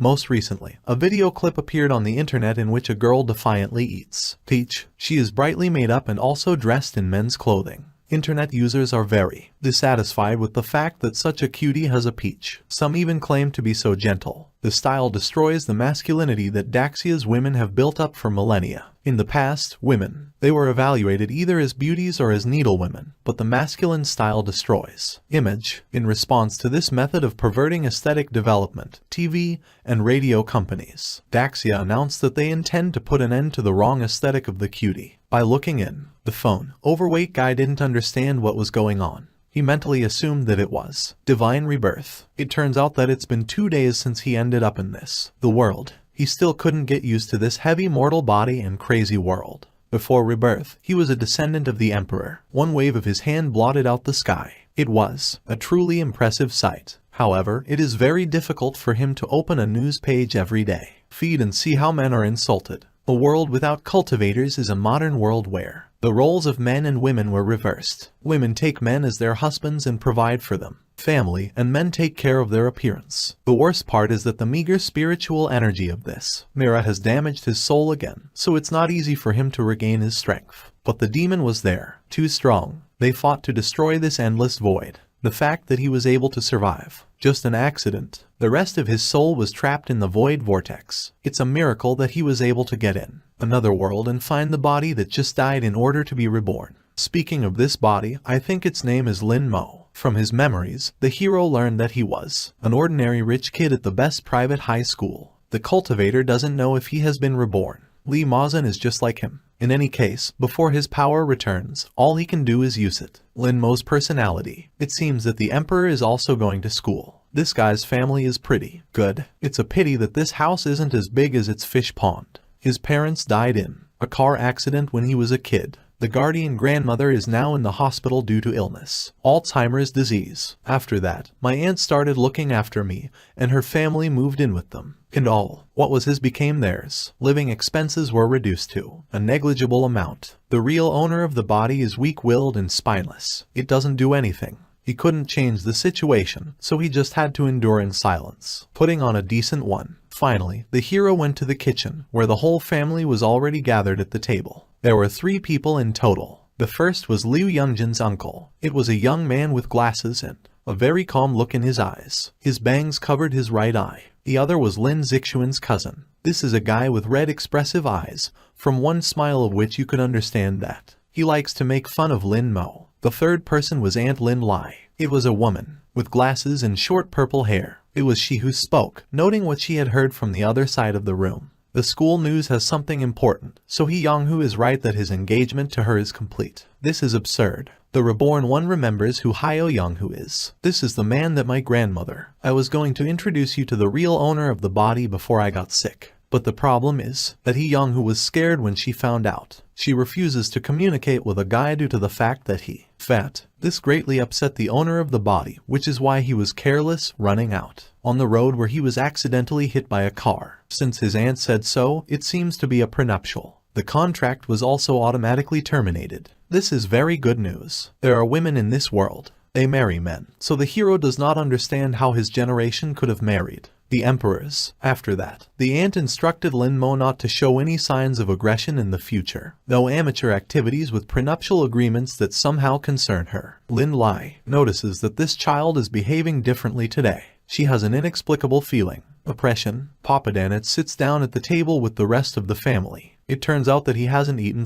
Most recently, a video clip appeared on the internet in which a girl defiantly eats peach. She is brightly made up and also dressed in men's clothing. Internet users are very dissatisfied with the fact that such a cutie has a peach. Some even claim to be so gentle. The style destroys the masculinity that Daxia's women have built up for millennia. In the past, women, they were evaluated either as beauties or as needlewomen, but the masculine style destroys image. In response to this method of perverting aesthetic development, TV and radio companies, Daxia announced that they intend to put an end to the wrong aesthetic of the cutie. By looking in the phone, overweight guy didn't understand what was going on. He mentally assumed that it was divine rebirth. It turns out that it's been 2 days since he ended up in the world. He still couldn't get used to this heavy mortal body and crazy world. Before rebirth, he was a descendant of the Emperor. One wave of his hand blotted out the sky. It was a truly impressive sight. However, it is very difficult for him to open a news page every day, feed and see how men are insulted. A world without cultivators is a modern world where the roles of men and women were reversed. Women take men as their husbands and provide for them, family, and men take care of their appearance. The worst part is that the meager spiritual energy of this mirror has damaged his soul again, so it's not easy for him to regain his strength. But the demon was there, too strong. They fought to destroy this endless void. The fact that he was able to survive, just an accident. The rest of his soul was trapped in the void vortex. It's a miracle that he was able to get in another world and find the body that just died in order to be reborn. Speaking of this body, I think its name is Lin Mo. From his memories, the hero learned that he was an ordinary rich kid at the best private high school. The cultivator doesn't know if he has been reborn. Lee Mazan is just like him. In any case, before his power returns, all he can do is use it. Lin Mo's personality. It seems that the Emperor is also going to school. This guy's family is pretty good. It's a pity that this house isn't as big as its fish pond. His parents died in a car accident when he was a kid. The guardian grandmother is now in the hospital due to illness, Alzheimer's disease. After that, my aunt started looking after me, and her family moved in with them. And all what was his became theirs. Living expenses were reduced to a negligible amount. The real owner of the body is weak-willed and spineless. It doesn't do anything. He couldn't change the situation, so he just had to endure in silence, putting on a decent one. Finally, the hero went to the kitchen, where the whole family was already gathered at the table. There were 3 people in total. The first was Liu Yunjin's uncle. It was a young man with glasses and a very calm look in his eyes. His bangs covered his right eye. The other was Lin Zixuan's cousin. This is a guy with red expressive eyes, from one smile of which you could understand that he likes to make fun of Lin Mo. The third person was Aunt Lin Lai. It was a woman, with glasses and short purple hair. It was she who spoke, noting what she had heard from the other side of the room. The school news has something important, so He Yonghu is right that his engagement to her is complete. This is absurd. The reborn one remembers who Hyo Yonghu is. This is the man that my grandmother. I was going to introduce you to the real owner of the body before I got sick. But the problem is that He Yonghu was scared when she found out. She refuses to communicate with a guy due to the fact that he fat. This greatly upset the owner of the body, which is why he was careless, running out on the road where he was accidentally hit by a car. Since his aunt said so, it seems to be a prenuptial. The contract was also automatically terminated. This is very good news. There are women in this world. They marry men. So the hero does not understand how his generation could have married the emperors. After that, the aunt instructed Lin Mo not to show any signs of aggression in the future. No amateur activities with prenuptial agreements that somehow concern her. Lin Lai notices that this child is behaving differently today. She has an inexplicable feeling. Oppression. Papa Danet sits down at the table with the rest of the family. It turns out that he hasn't eaten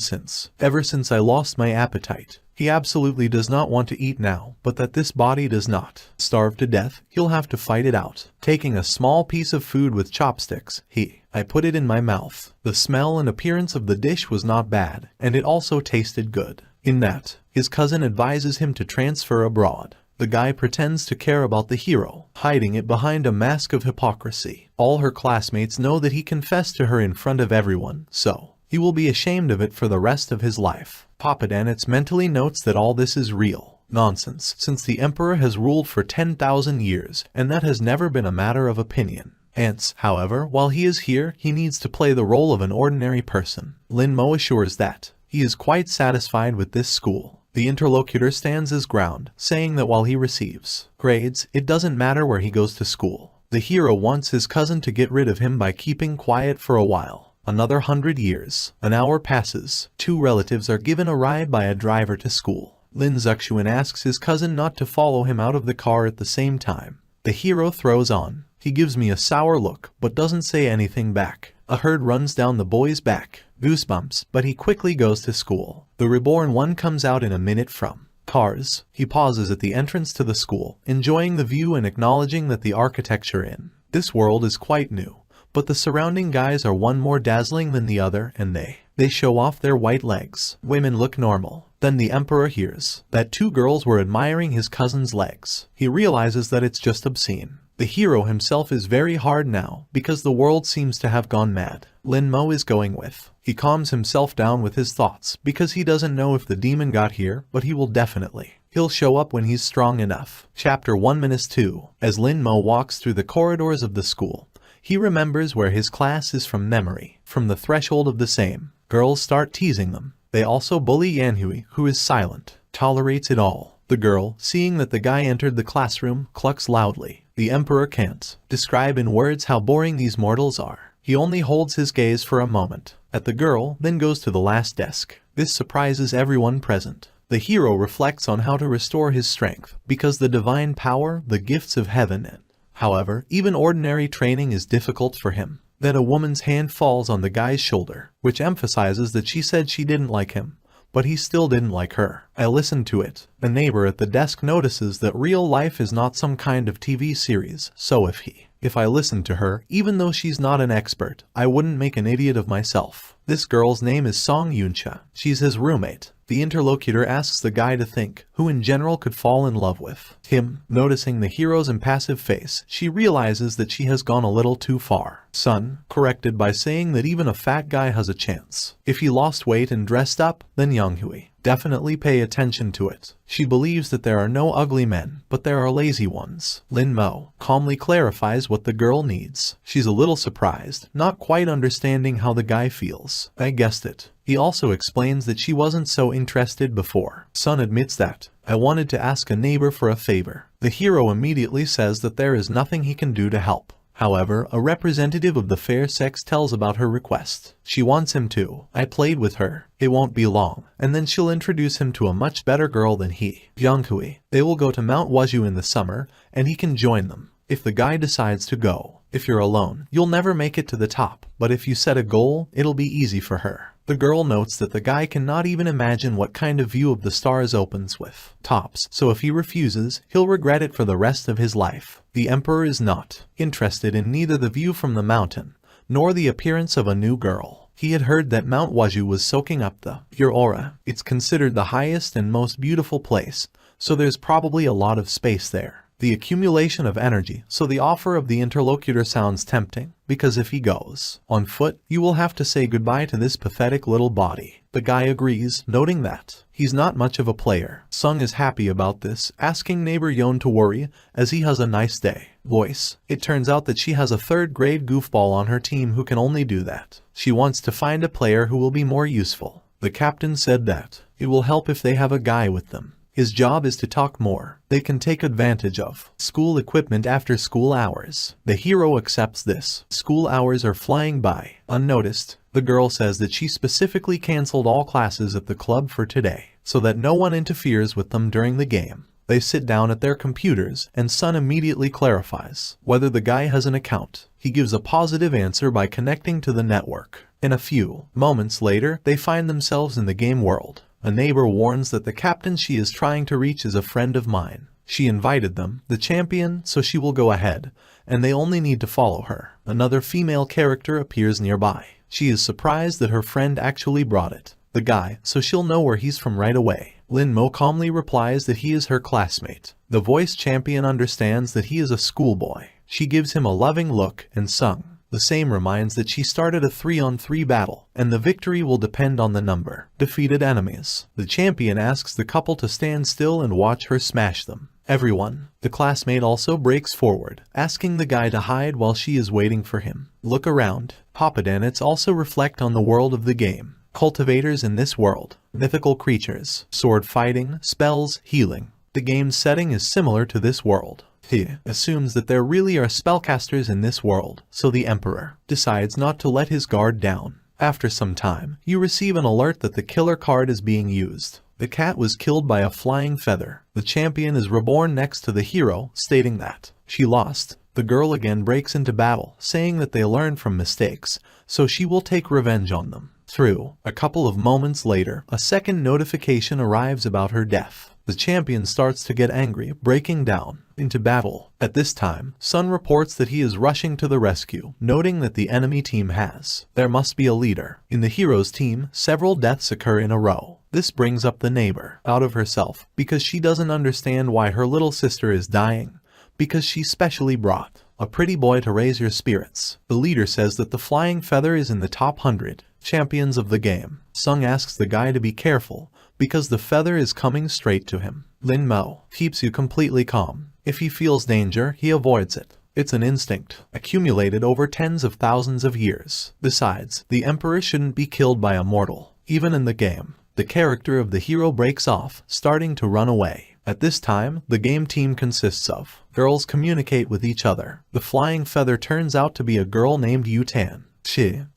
ever since I lost my appetite. He absolutely does not want to eat now, but that this body does not starve to death, he'll have to fight it out. Taking a small piece of food with chopsticks, I put it in my mouth. The smell and appearance of the dish was not bad, and it also tasted good. In that, his cousin advises him to transfer abroad. The guy pretends to care about the hero, hiding it behind a mask of hypocrisy. All her classmates know that he confessed to her in front of everyone, so he will be ashamed of it for the rest of his life. Papa Danet mentally notes that all this is real nonsense, since the emperor has ruled for 10,000 years, and that has never been a matter of opinion. Hence, however, while he is here, he needs to play the role of an ordinary person. Lin Mo assures that he is quite satisfied with this school. The interlocutor stands his ground, saying that while he receives grades, it doesn't matter where he goes to school. The hero wants his cousin to get rid of him by keeping quiet for a while. Another 100 years. An hour passes. Two relatives are given a ride by a driver to school. Lin Zuxuan asks his cousin not to follow him out of the car at the same time. The hero throws on. He gives me a sour look, but doesn't say anything back. A herd runs down the boy's back. Goosebumps, but he quickly goes to school. The reborn one comes out in a minute from cars. He pauses at the entrance to the school, enjoying the view and acknowledging that the architecture in this world is quite new. But the surrounding guys are one more dazzling than the other, and they show off their white legs. Women look normal. Then the emperor hears that two girls were admiring his cousin's legs. He realizes that it's just obscene. The hero himself is very hard now because the world seems to have gone mad. Lin Mo is going with. He calms himself down with his thoughts because he doesn't know if the demon got here, but he will definitely. He'll show up when he's strong enough. Chapter 1-2. As Lin Mo walks through the corridors of the school, he remembers where his class is from memory. From the threshold of the same, girls start teasing them. They also bully Yanhui, who is silent, tolerates it all. The girl, seeing that the guy entered the classroom, clucks loudly. The emperor can't describe in words how boring these mortals are. He only holds his gaze for a moment at the girl, then goes to the last desk. This surprises everyone present. The hero reflects on how to restore his strength, because the divine power, the gifts of heaven, and however, even ordinary training is difficult for him. Then a woman's hand falls on the guy's shoulder, which emphasizes that she said she didn't like him, but he still didn't like her. I listened to it. The neighbor at the desk notices that real life is not some kind of TV series, so if I listened to her, even though she's not an expert, I wouldn't make an idiot of myself. This girl's name is Song Yuncha. She's his roommate. The interlocutor asks the guy to think who in general could fall in love with him. Noticing the hero's impassive face, she realizes that she has gone a little too far. Sun corrected by saying that even a fat guy has a chance. If he lost weight and dressed up, then Younghui. Definitely pay attention to it. She believes that there are no ugly men, but there are lazy ones. Lin Mo calmly clarifies what the girl needs. She's a little surprised, not quite understanding how the guy feels. I guessed it. He also explains that she wasn't so interested before. Sun admits that. I wanted to ask a neighbor for a favor. The hero immediately says that there is nothing he can do to help. However, a representative of the fair sex tells about her request. She wants him to. I played with her. It won't be long. And then she'll introduce him to a much better girl than he. Jianghui. They will go to Mount Wazhu in the summer, and he can join them. If the guy decides to go. If you're alone, you'll never make it to the top. But if you set a goal, it'll be easy for her. The girl notes that the guy cannot even imagine what kind of view of the stars opens with tops, so if he refuses, he'll regret it for the rest of his life. The emperor is not interested in neither the view from the mountain, nor the appearance of a new girl. He had heard that Mount Wazhu was soaking up the pure aura. It's considered the highest and most beautiful place, so there's probably a lot of space there. The accumulation of energy, so the offer of the interlocutor sounds tempting, because if he goes on foot, you will have to say goodbye to this pathetic little body. The guy agrees, noting that he's not much of a player. Sung is happy about this, asking neighbor Yon to worry, as he has a nice day. Voice. It turns out that she has a third-grade goofball on her team who can only do that. She wants to find a player who will be more useful. The captain said that it will help if they have a guy with them. His job is to talk more. They can take advantage of school equipment after school hours. The hero accepts this. School hours are flying by, unnoticed. The girl says that she specifically canceled all classes at the club for today, so that no one interferes with them during the game. They sit down at their computers, and Sun immediately clarifies whether the guy has an account. He gives a positive answer by connecting to the network. In a few moments later, they find themselves in the game world. A neighbor warns that the captain she is trying to reach is a friend of mine. She invited them, the champion, so she will go ahead, and they only need to follow her. Another female character appears nearby. She is surprised that her friend actually brought it. The guy, so she'll know where he's from right away. Lin Mo calmly replies that he is her classmate. The voice champion understands that he is a schoolboy. She gives him a loving look, and Sung the same reminds that she started a 3-on-3 battle, and the victory will depend on the number defeated enemies. The champion asks the couple to stand still and watch her smash them. Everyone. The classmate also breaks forward, asking the guy to hide while she is waiting for him. Look around. Papadanites also reflect on the world of the game. Cultivators in this world. Mythical creatures. Sword fighting, spells, healing. The game's setting is similar to this world. He assumes that there really are spellcasters in this world, so the Emperor decides not to let his guard down. After some time, you receive an alert that the killer card is being used. The cat was killed by a flying feather. The champion is reborn next to the hero, stating that she lost. The girl again breaks into battle, saying that they learn from mistakes, so she will take revenge on them. Through a couple of moments later, a second notification arrives about her death. The champion starts to get angry, breaking down into battle. At this time, Sun reports that he is rushing to the rescue, noting that the enemy team there must be a leader. In the hero's team, several deaths occur in a row. This brings up the neighbor out of herself because she doesn't understand why her little sister is dying, because she specially brought a pretty boy to raise your spirits. The leader says that the flying feather is in the top 100 champions of the game. Sung asks the guy to be careful because the feather is coming straight to him. Lin Mo keeps you completely calm. If he feels danger, he avoids it. It's an instinct, accumulated over tens of thousands of years. Besides, the Emperor shouldn't be killed by a mortal. Even in the game, the character of the hero breaks off, starting to run away. At this time, the game team consists of girls communicate with each other. The flying feather turns out to be a girl named Yutan.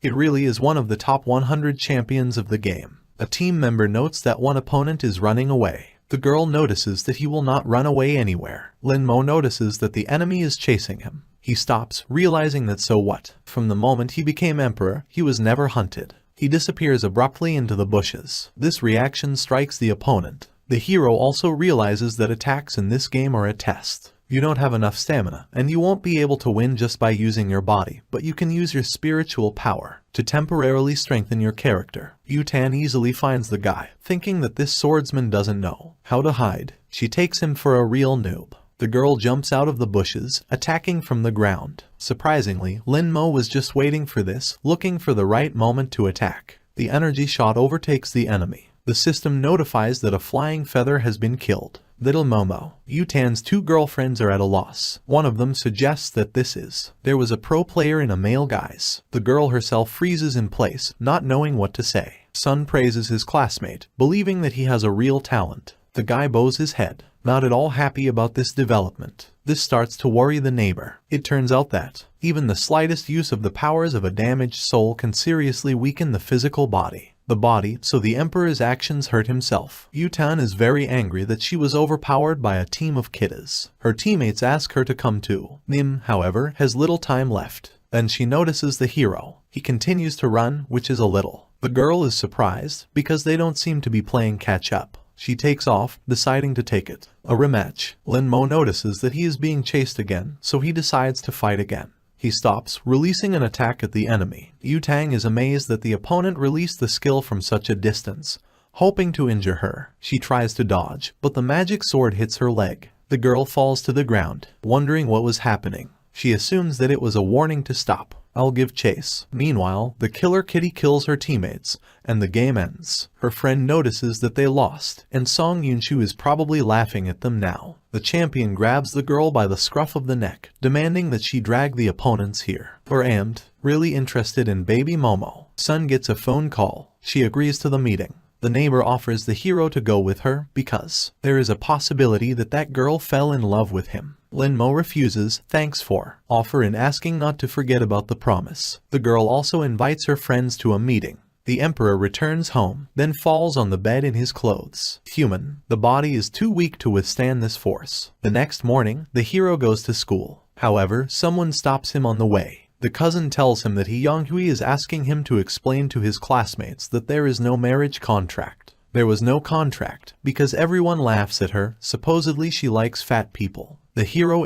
It really is one of the top 100 champions of the game. A team member notes that one opponent is running away. The girl notices that he will not run away anywhere. Lin Mo notices that the enemy is chasing him. He stops, realizing that so what? From the moment he became emperor, he was never hunted. He disappears abruptly into the bushes. This reaction strikes the opponent. The hero also realizes that attacks in this game are a test. You don't have enough stamina, and you won't be able to win just by using your body, but you can use your spiritual power to temporarily strengthen your character. Yutan easily finds the guy, thinking that this swordsman doesn't know how to hide. She takes him for a real noob. The girl jumps out of the bushes, attacking from the ground. Surprisingly, Lin Mo was just waiting for this, looking for the right moment to attack. The energy shot overtakes the enemy. The system notifies that a flying feather has been killed. Little Momo, Yutan's two girlfriends are at a loss. One of them suggests that there was a pro player in a male guise. The girl herself freezes in place, not knowing what to say. Sun praises his classmate, believing that he has a real talent. The guy bows his head, not at all happy about this development. This starts to worry the neighbor. It turns out that even the slightest use of the powers of a damaged soul can seriously weaken the physical body. So the Emperor's actions hurt himself. Yutan is very angry that she was overpowered by a team of kiddas. Her teammates ask her to come too. Nim, however, has little time left. Then she notices the hero. He continues to run, which is a little. The girl is surprised because they don't seem to be playing catch up. She takes off, deciding to take it. A rematch. Lin Mo notices that he is being chased again, so he decides to fight again. He stops, releasing an attack at the enemy. Yutang is amazed that the opponent released the skill from such a distance, hoping to injure her. She tries to dodge, but the magic sword hits her leg. The girl falls to the ground, wondering what was happening. She assumes that it was a warning to stop. I'll give chase. Meanwhile, the killer kitty kills her teammates, and the game ends. Her friend notices that they lost, and Song Yunshu is probably laughing at them now. The champion grabs the girl by the scruff of the neck, demanding that she drag the opponents here. Really interested in baby Momo. Sun gets a phone call. She agrees to the meeting. The neighbor offers the hero to go with her because there is a possibility that that girl fell in love with him. Lin Mo refuses, thanks for offer and asking not to forget about the promise. The girl also invites her friends to a meeting. The Emperor returns home, then falls on the bed in his clothes. The body is too weak to withstand this force. The next morning, the hero goes to school. However, someone stops him on the way. The cousin tells him that Yonghui is asking him to explain to his classmates that there is no marriage contract. There was no contract because everyone laughs at her, supposedly she likes fat people. The hero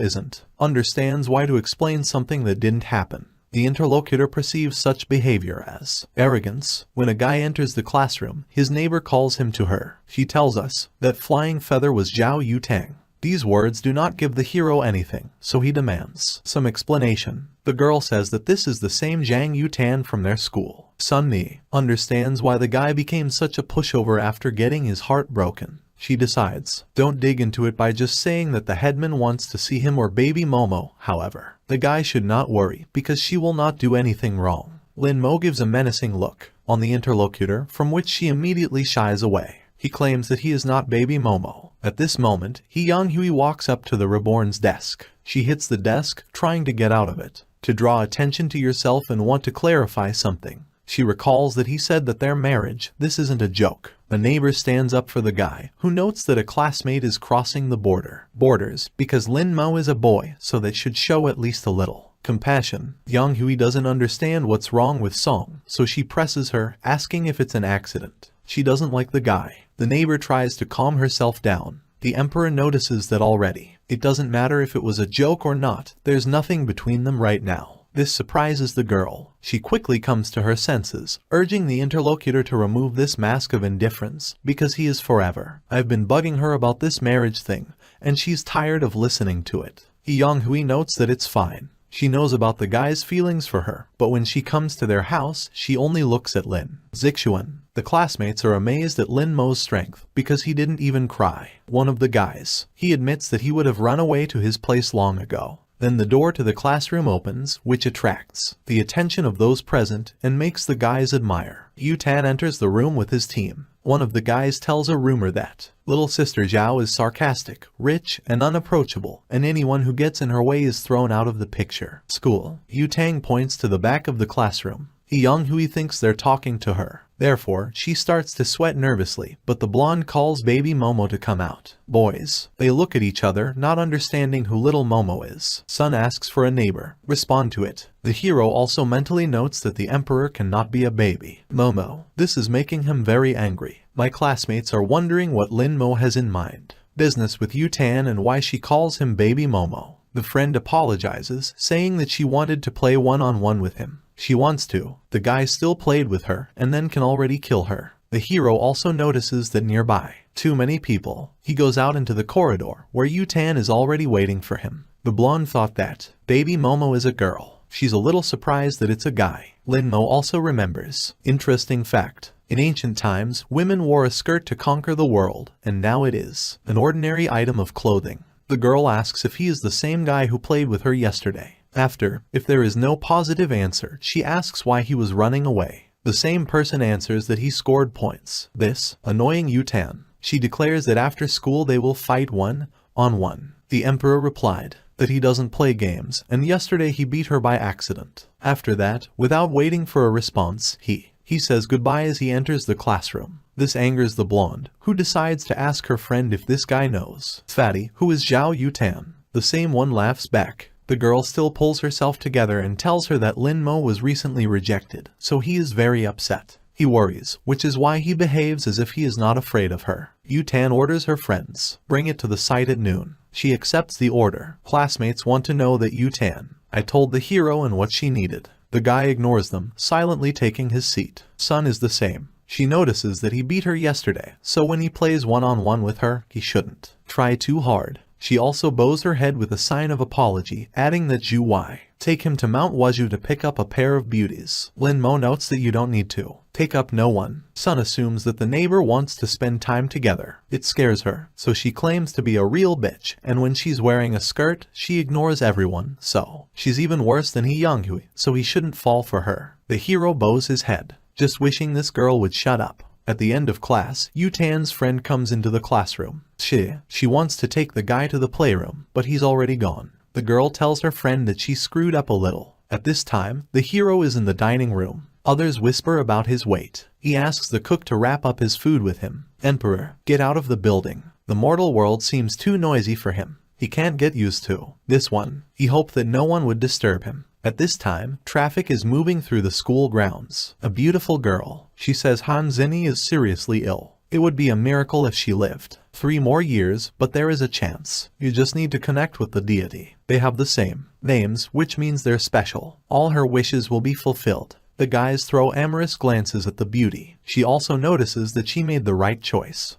understands why to explain something that didn't happen. The interlocutor perceives such behavior as arrogance. When a guy enters the classroom, his neighbor calls him to her. She tells us that flying feather was Zhao Yutang. These words do not give the hero anything, so he demands some explanation. The girl says that this is the same Zhang Yutan from their school. Sun Mi understands why the guy became such a pushover after getting his heart broken. She decides, don't dig into it by just saying that the headman wants to see him or baby Momo. However, the guy should not worry because she will not do anything wrong. Lin Mo gives a menacing look on the interlocutor, from which she immediately shies away. He claims that he is not baby Momo. At this moment, Yonghui walks up to the reborn's desk. She hits the desk, trying to get out of it. To draw attention to yourself and want to clarify something. She recalls that he said that their marriage, this isn't a joke. The neighbor stands up for the guy, who notes that a classmate is crossing the borders, because Lin Mo is a boy, so that should show at least a little compassion. Young Hui doesn't understand what's wrong with Song, so she presses her, asking if it's an accident. She doesn't like the guy. The neighbor tries to calm herself down. The emperor notices that already. It doesn't matter if it was a joke or not, there's nothing between them right now. This surprises the girl. She quickly comes to her senses, urging the interlocutor to remove this mask of indifference, because he is forever. I've been bugging her about this marriage thing, and she's tired of listening to it. Yang Hui notes that it's fine. She knows about the guy's feelings for her, but when she comes to their house, she only looks at Lin Zixuan. The classmates are amazed at Lin Mo's strength, because he didn't even cry. One of the guys. He admits that he would have run away to his place long ago. Then the door to the classroom opens, which attracts the attention of those present and makes the guys admire. Yu Tan enters the room with his team. One of the guys tells a rumor that little sister Zhao is sarcastic, rich, and unapproachable, and anyone who gets in her way is thrown out of the picture. School. Yu Tang points to the back of the classroom. Yang Hui thinks they're talking to her. Therefore, she starts to sweat nervously, but the blonde calls baby Momo to come out. Boys. They look at each other, not understanding who little Momo is. Sun asks for a neighbor. Respond to it. The hero also mentally notes that the emperor cannot be a baby. Momo. This is making him very angry. My classmates are wondering what Lin Mo has in mind. Business with Yu Tan and why she calls him baby Momo. The friend apologizes, saying that she wanted to play one-on-one with him. She wants to. The guy still played with her, and then can already kill her. The hero also notices that nearby, too many people. He goes out into the corridor, where Yu Tan is already waiting for him. The blonde thought that baby Momo is a girl. She's a little surprised that it's a guy. Lin Mo also remembers. Interesting fact. In ancient times, women wore a skirt to conquer the world, and now it is an ordinary item of clothing. The girl asks if he is the same guy who played with her yesterday. After, if there is no positive answer, she asks why he was running away. The same person answers that he scored points. This, annoying Yu Tan. She declares that after school they will fight one-on-one. The emperor replied that he doesn't play games, and yesterday he beat her by accident. After that, without waiting for a response, he says goodbye as he enters the classroom. This angers the blonde, who decides to ask her friend if this guy knows Fatty, who is Zhao Yu Tan. The same one laughs back. The girl still pulls herself together and tells her that Lin Mo was recently rejected, so he is very upset. He worries, which is why he behaves as if he is not afraid of her. Yu Tan orders her friends, bring it to the site at noon. She accepts the order. Classmates want to know that Yu Tan. I told the hero and what she needed. The guy ignores them, silently taking his seat. Sun is the same. She notices that he beat her yesterday, so when he plays one-on-one with her, he shouldn't try too hard. She also bows her head with a sign of apology, adding that Zhu Wai take him to Mount Wazhu to pick up a pair of beauties. Lin Mo notes that you don't need to take up no one. Sun assumes that the neighbor wants to spend time together. It scares her, so she claims to be a real bitch, and when she's wearing a skirt, she ignores everyone, so she's even worse than Yang Hui, so he shouldn't fall for her. The hero bows his head, just wishing this girl would shut up. At the end of class, Yu Tan's friend comes into the classroom. She wants to take the guy to the playroom, but he's already gone. The girl tells her friend that she screwed up a little. At this time, the hero is in the dining room. Others whisper about his weight. He asks the cook to wrap up his food with him. Emperor, get out of the building. The mortal world seems too noisy for him. He can't get used to this one. He hoped that no one would disturb him. At this time, traffic is moving through the school grounds. A beautiful girl. She says Han Zini is seriously ill. It would be a miracle if she lived 3 more years, but there is a chance. You just need to connect with the deity. They have the same names, which means they're special. All her wishes will be fulfilled. The guys throw amorous glances at the beauty. She also notices that she made the right choice.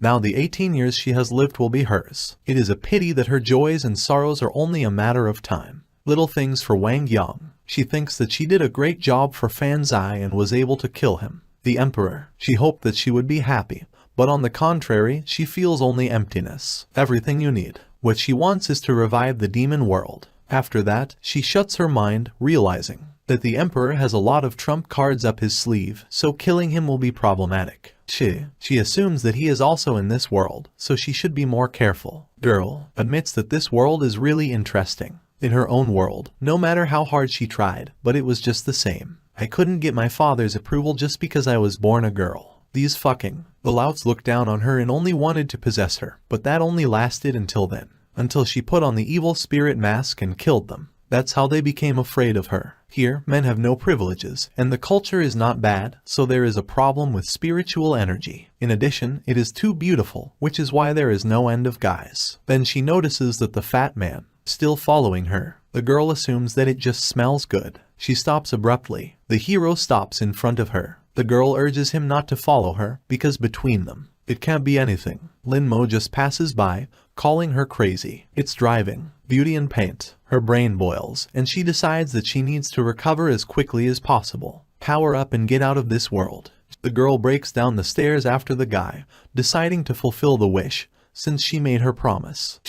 Now the 18 years she has lived will be hers. It is a pity that her joys and sorrows are only a matter of time. Little things for Wang Yang. She thinks that she did a great job for Fan Zai and was able to kill him. The emperor. She hoped that she would be happy, but on the contrary, she feels only emptiness. Everything you need. What she wants is to revive the demon world. After that, she shuts her mind, realizing that the emperor has a lot of trump cards up his sleeve, so killing him will be problematic. She assumes that he is also in this world, so she should be more careful. Girl admits that this world is really interesting. In her own world, no matter how hard she tried, but it was just the same. I couldn't get my father's approval just because I was born a girl. These fucking the louts looked down on her and only wanted to possess her, but that only lasted until then. Until she put on the evil spirit mask and killed them. That's how they became afraid of her. Here, men have no privileges, and the culture is not bad, so there is a problem with spiritual energy. In addition, it is too beautiful, which is why there is no end of guys. Then she notices that the fat man, still following her. The girl assumes that it just smells good. She stops abruptly. The hero stops in front of her. The girl urges him not to follow her, because between them, it can't be anything. Linmo just passes by, calling her crazy. It's driving. Beauty and paint. Her brain boils, and she decides that she needs to recover as quickly as possible. Power up and get out of this world. The girl breaks down the stairs after the guy, deciding to fulfill the wish, since she made her promise.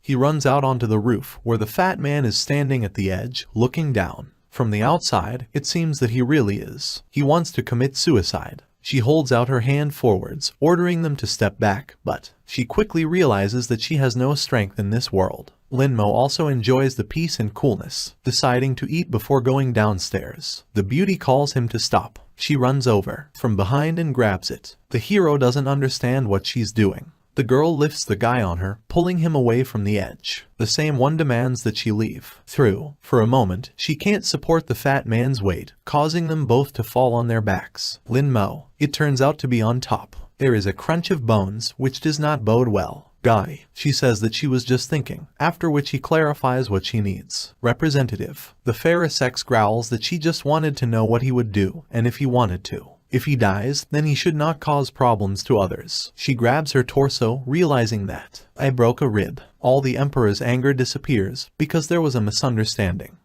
He runs out onto the roof, where the fat man is standing at the edge, looking down. From the outside, it seems that he really is. He wants to commit suicide. She holds out her hand forwards, ordering them to step back, but she quickly realizes that she has no strength in this world. Linmo also enjoys the peace and coolness, deciding to eat before going downstairs. The beauty calls him to stop. She runs over from behind and grabs it. The hero doesn't understand what she's doing. The girl lifts the guy on her, pulling him away from the edge. The same one demands that she leave. For a moment, she can't support the fat man's weight, causing them both to fall on their backs. Linmo, it turns out to be on top. There is a crunch of bones, which does not bode well. Guy, she says that she was just thinking, after which he clarifies what she needs. Representative. The Pharisex growls that she just wanted to know what he would do, and if he wanted to. If he dies, then he should not cause problems to others. She grabs her torso, realizing that I broke a rib. All the emperor's anger disappears, because there was a misunderstanding.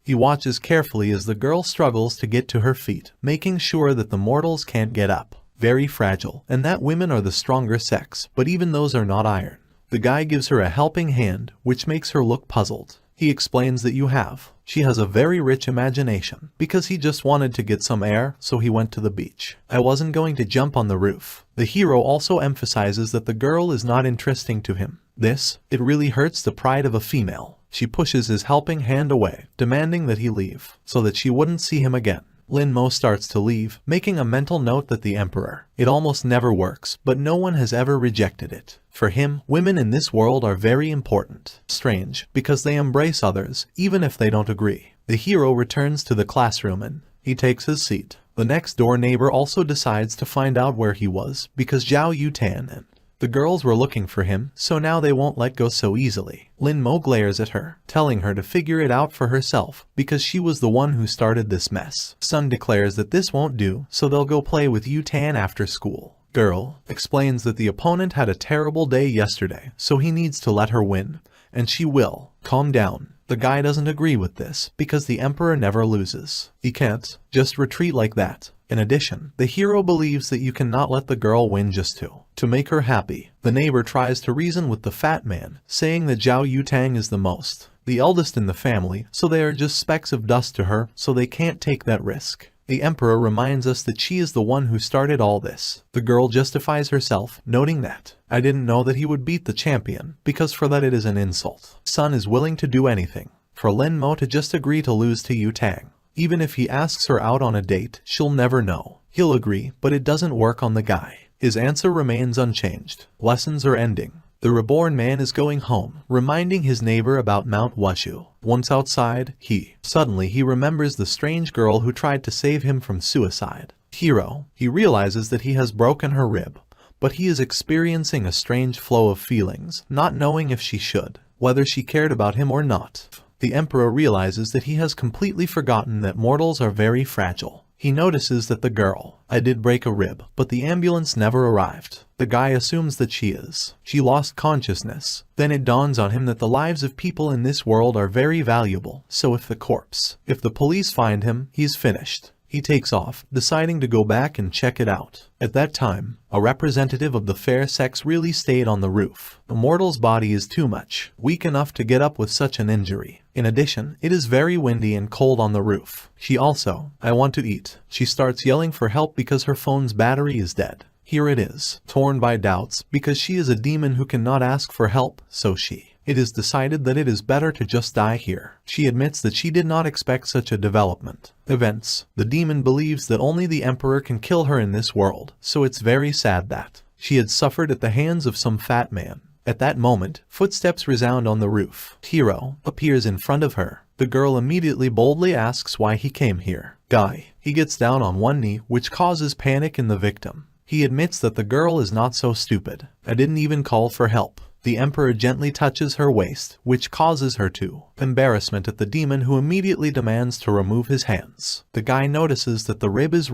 He watches carefully as the girl struggles to get to her feet, making sure that the mortals can't get up. Very fragile, and that women are the stronger sex, but even those are not iron. The guy gives her a helping hand, which makes her look puzzled. He explains that she has a very rich imagination, because he just wanted to get some air, so he went to the beach. I wasn't going to jump on the roof. The hero also emphasizes that the girl is not interesting to him. It really hurts the pride of a female. She pushes his helping hand away, demanding that he leave, so that she wouldn't see him again. Linmo starts to leave, making a mental note that the emperor. It almost never works, but no one has ever rejected it. For him, women in this world are very important. Strange, because they embrace others, even if they don't agree. The hero returns to the classroom and he takes his seat. The next door neighbor also decides to find out where he was, because Zhao Yutan and the girls were looking for him, so now they won't let go so easily. Linmo glares at her, telling her to figure it out for herself, because she was the one who started this mess. Sun declares that this won't do, so they'll go play with Yutan after school. Girl explains that the opponent had a terrible day yesterday, so he needs to let her win, and she will. Calm down. The guy doesn't agree with this, because the emperor never loses. He can't just retreat like that. In addition, the hero believes that you cannot let the girl win just to make her happy. The neighbor tries to reason with the fat man, saying that Zhao Yutang is the eldest in the family, so they are just specks of dust to her, so they can't take that risk. The emperor reminds us that she is the one who started all this. The girl justifies herself, noting that I didn't know that he would beat the champion, because for that it is an insult. Sun is willing to do anything for Linmo to just agree to lose to Yutang. Even if he asks her out on a date, she'll never know. He'll agree, but it doesn't work on the guy. His answer remains unchanged. Lessons are ending. The reborn man is going home, reminding his neighbor about Mount Washu. Once outside, suddenly he remembers the strange girl who tried to save him from suicide. He realizes that he has broken her rib, but he is experiencing a strange flow of feelings, not knowing if she should, whether she cared about him or not. The emperor realizes that he has completely forgotten that mortals are very fragile. He notices that the girl, I did break a rib, but the ambulance never arrived. The guy assumes that she lost consciousness. Then it dawns on him that the lives of people in this world are very valuable, so if the police find him, he's finished. He takes off, deciding to go back and check it out. At that time, a representative of the fair sex really stayed on the roof. The mortal's body is too much, weak enough to get up with such an injury. In addition, it is very windy and cold on the roof. She also, I want to eat. She starts yelling for help because her phone's battery is dead. Here it is, torn by doubts, because she is a demon who cannot ask for help, so it is decided that it is better to just die here. She admits that she did not expect such a development. Events. The demon believes that only the emperor can kill her in this world, so it's very sad that she had suffered at the hands of some fat man. At that moment, footsteps resound on the roof. Hero appears in front of her. The girl immediately boldly asks why he came here. Guy. He gets down on one knee, which causes panic in the victim. He admits that the girl is not so stupid. I didn't even call for help. The emperor gently touches her waist, which causes her to embarrassment at the demon, who immediately demands to remove his hands. The guy notices that the rib is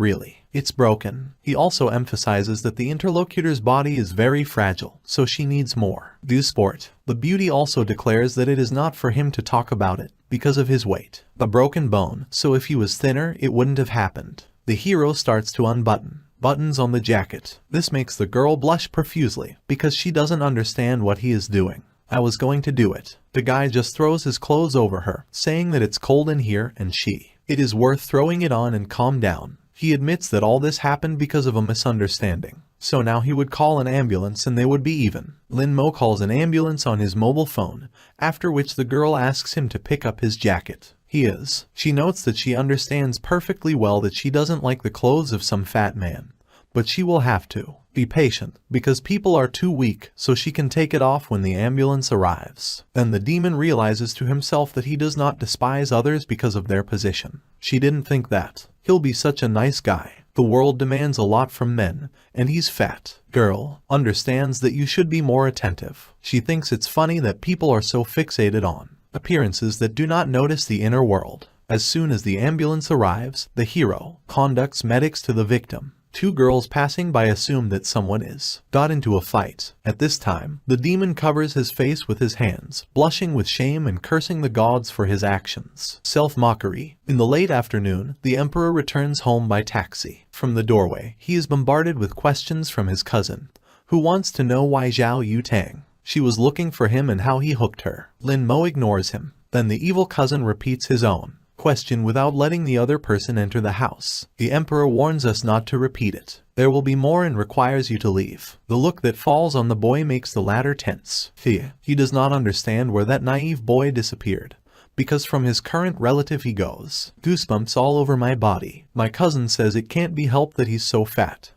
it's broken. He also emphasizes that the interlocutor's body is very fragile, so she needs more. Do sport. The beauty also declares that it is not for him to talk about it, because of his weight. A broken bone, so if he was thinner, it wouldn't have happened. The hero starts to unbutton buttons on the jacket. This makes the girl blush profusely, because she doesn't understand what he is doing. I was going to do it. The guy just throws his clothes over her, saying that it's cold in here and it is worth throwing it on and calm down. He admits that all this happened because of a misunderstanding. So now he would call an ambulance and they would be even. Lin Mo calls an ambulance on his mobile phone, after which the girl asks him to pick up his jacket. She notes that she understands perfectly well that she doesn't like the clothes of some fat man. But she will have to be patient, because people are too weak, so she can take it off when the ambulance arrives. Then the demon realizes to himself that he does not despise others because of their position. She didn't think that he'll be such a nice guy. The world demands a lot from men, and he's fat. Girl understands that you should be more attentive. She thinks it's funny that people are so fixated on appearances that do not notice the inner world. As soon as the ambulance arrives, the hero conducts medics to the victim. Two girls passing by assume that someone got into a fight. At this time, the demon covers his face with his hands, blushing with shame and cursing the gods for his actions. Self-mockery. In the late afternoon, the emperor returns home by taxi. From the doorway, he is bombarded with questions from his cousin, who wants to know why Zhao Yutang. She was looking for him and how he hooked her. Lin Mo ignores him. Then the evil cousin repeats his own question without letting the other person enter the house. The emperor warns us not to repeat it. There will be more and requires you to leave. The look that falls on the boy makes the latter tense. He does not understand where that naive boy disappeared, because from his current relative he goes. Goosebumps all over my body. My cousin says it can't be helped that he's so fat.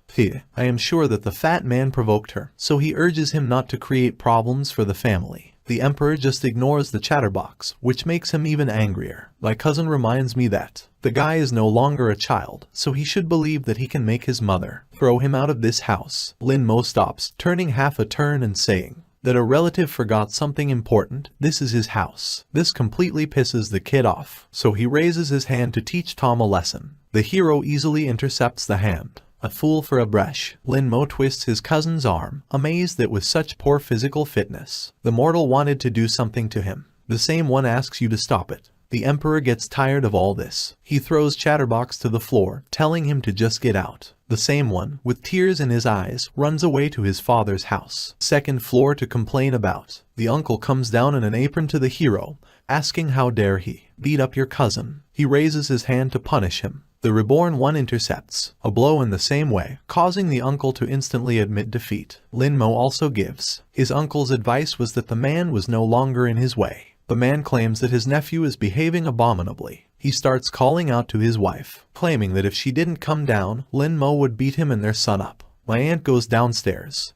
I am sure that the fat man provoked her, so he urges him not to create problems for the family. The emperor just ignores the chatterbox, which makes him even angrier. My cousin reminds me that the guy is no longer a child, so he should believe that he can make his mother throw him out of this house. Lin Mo stops, turning half a turn and saying that a relative forgot something important. This is his house. This completely pisses the kid off, so he raises his hand to teach Tom a lesson. The hero easily intercepts the hand. A fool for a brush. Lin Mo twists his cousin's arm, amazed that with such poor physical fitness, the mortal wanted to do something to him. The same one asks you to stop it. The emperor gets tired of all this. He throws Chatterbox to the floor, telling him to just get out. The same one, with tears in his eyes, runs away to his father's house. Second floor to complain about. The uncle comes down in an apron to the hero, asking how dare he beat up your cousin. He raises his hand to punish him. The reborn one intercepts a blow in the same way, causing the uncle to instantly admit defeat. Lin Mo also gives. His uncle's advice was that the man was no longer in his way. The man claims that his nephew is behaving abominably. He starts calling out to his wife, claiming that if she didn't come down, Lin Mo would beat him and their son up. My aunt goes downstairs.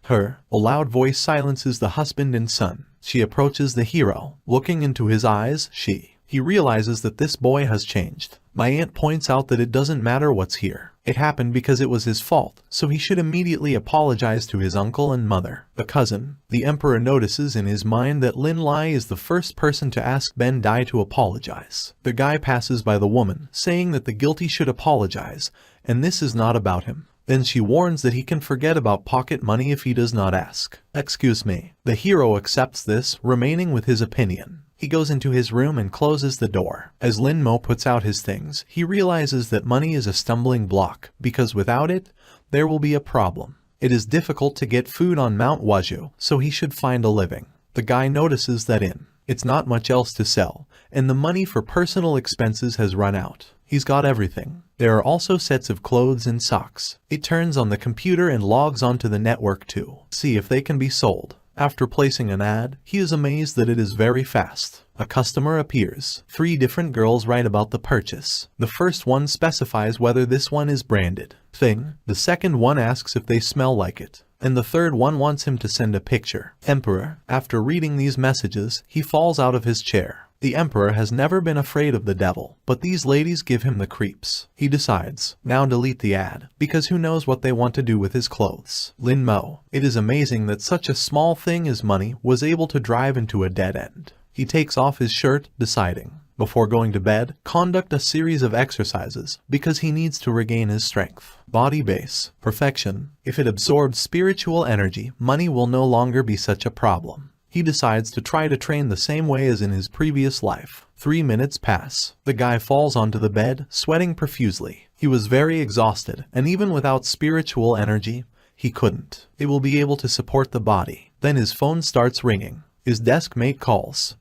A loud voice silences the husband and son. She approaches the hero. Looking into his eyes, he realizes that this boy has changed. My aunt points out that it doesn't matter what's here. It happened because it was his fault, so he should immediately apologize to his uncle and mother. The cousin. The emperor notices in his mind that Lin Lai is the first person to ask Ben Dai to apologize. The guy passes by the woman, saying that the guilty should apologize, and this is not about him. Then she warns that he can forget about pocket money if he does not ask. Excuse me. The hero accepts this, remaining with his opinion. He goes into his room and closes the door. As Lin Mo puts out his things, he realizes that money is a stumbling block, because without it, there will be a problem. It is difficult to get food on Mount Waju, so he should find a living. The guy notices that it's not much else to sell, and the money for personal expenses has run out. He's got everything. There are also sets of clothes and socks. He turns on the computer and logs onto the network to see if they can be sold. After placing an ad, he is amazed that it is very fast. A customer appears. 3 different girls write about the purchase. The first one specifies whether this one is branded thing. The second one asks if they smell like it. And the third one wants him to send a picture. Emperor. After reading these messages, he falls out of his chair. The Emperor has never been afraid of the devil, but these ladies give him the creeps. He decides, now delete the ad, because who knows what they want to do with his clothes. Lin Mo. It is amazing that such a small thing as money was able to drive into a dead end. He takes off his shirt, deciding, before going to bed, conduct a series of exercises, because he needs to regain his strength. Body base. Perfection. If it absorbs spiritual energy, money will no longer be such a problem. He decides to try to train the same way as in his previous life. 3 minutes pass. The guy falls onto the bed, sweating profusely. He was very exhausted, and even without spiritual energy, he couldn't. It will be able to support the body. Then his phone starts ringing. His desk mate calls.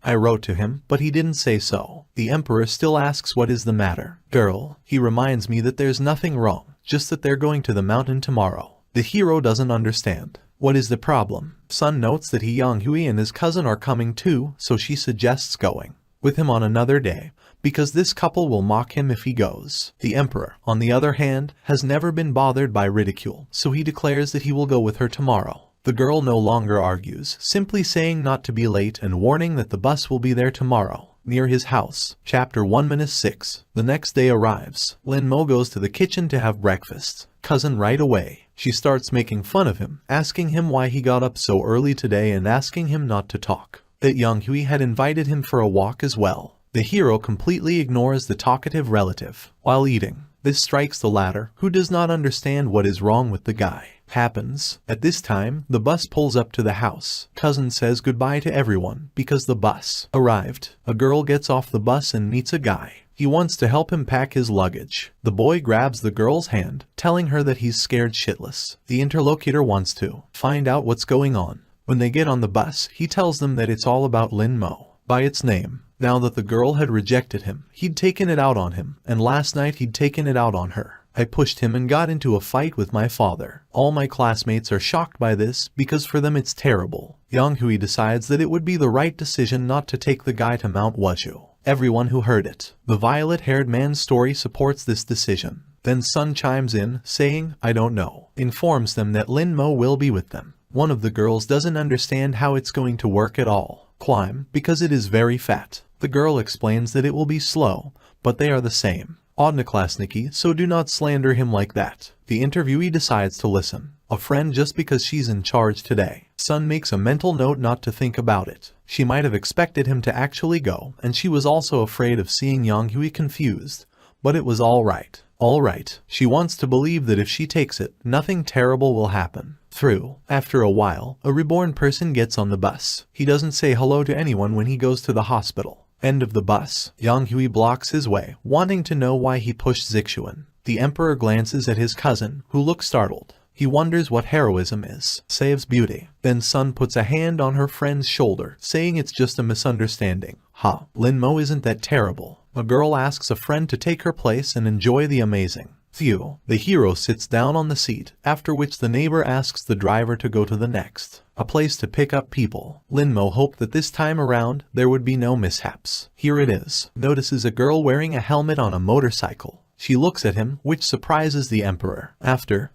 I wrote to him, but he didn't say so. The Emperor still asks what is the matter. Girl. He reminds me that there's nothing wrong, just that they're going to the mountain tomorrow. The hero doesn't understand. What is the problem? Sun notes that Yang Hui and his cousin are coming too, so she suggests going with him on another day, because this couple will mock him if he goes. The Emperor, on the other hand, has never been bothered by ridicule, so he declares that he will go with her tomorrow. The girl no longer argues, simply saying not to be late and warning that the bus will be there tomorrow, near his house. Chapter 1-6. The next day arrives. Lin Mo goes to the kitchen to have breakfast. Cousin right away. She starts making fun of him, asking him why he got up so early today and asking him not to talk. That Yang Hui had invited him for a walk as well. The hero completely ignores the talkative relative while eating. This strikes the latter, who does not understand what is wrong with the guy. Happens. At this time, the bus pulls up to the house. Cousin says goodbye to everyone because the bus arrived. A girl gets off the bus and meets a guy. He wants to help him pack his luggage. The boy grabs the girl's hand, telling her that he's scared shitless. The interlocutor wants to find out what's going on. When they get on the bus, he tells them that it's all about Lin Mo, by its name. Now that the girl had rejected him, he'd taken it out on him, and last night he'd taken it out on her. I pushed him and got into a fight with my father. All my classmates are shocked by this, because for them it's terrible. Yang Hui decides that it would be the right decision not to take the guy to Mount Waju. Everyone who heard it. The violet-haired man's story supports this decision. Then Sun chimes in, saying, I don't know. Informs them that Lin Mo will be with them. One of the girls doesn't understand how it's going to work at all. Climb, because it is very fat. The girl explains that it will be slow, but they are the same. Odnaklasniki, so do not slander him like that. The interviewee decides to listen. A friend just because she's in charge today. Sun makes a mental note not to think about it. She might have expected him to actually go, and she was also afraid of seeing Yang Hui confused. But it was all right. All right. She wants to believe that if she takes it, nothing terrible will happen. After a while, a reborn person gets on the bus. He doesn't say hello to anyone when he goes to the hospital. End of the bus. Yang Hui blocks his way, wanting to know why he pushed Zixuan. The Emperor glances at his cousin, who looks startled. He wonders what heroism is. Saves beauty. Then Sun puts a hand on her friend's shoulder, saying it's just a misunderstanding. Lin Mo isn't that terrible. A girl asks a friend to take her place and enjoy the amazing view. The hero sits down on the seat, after which the neighbor asks the driver to go to the next a place to pick up people. Lin Mo hoped that this time around, there would be no mishaps. Here it is. Notices a girl wearing a helmet on a motorcycle. She looks at him, which surprises the Emperor.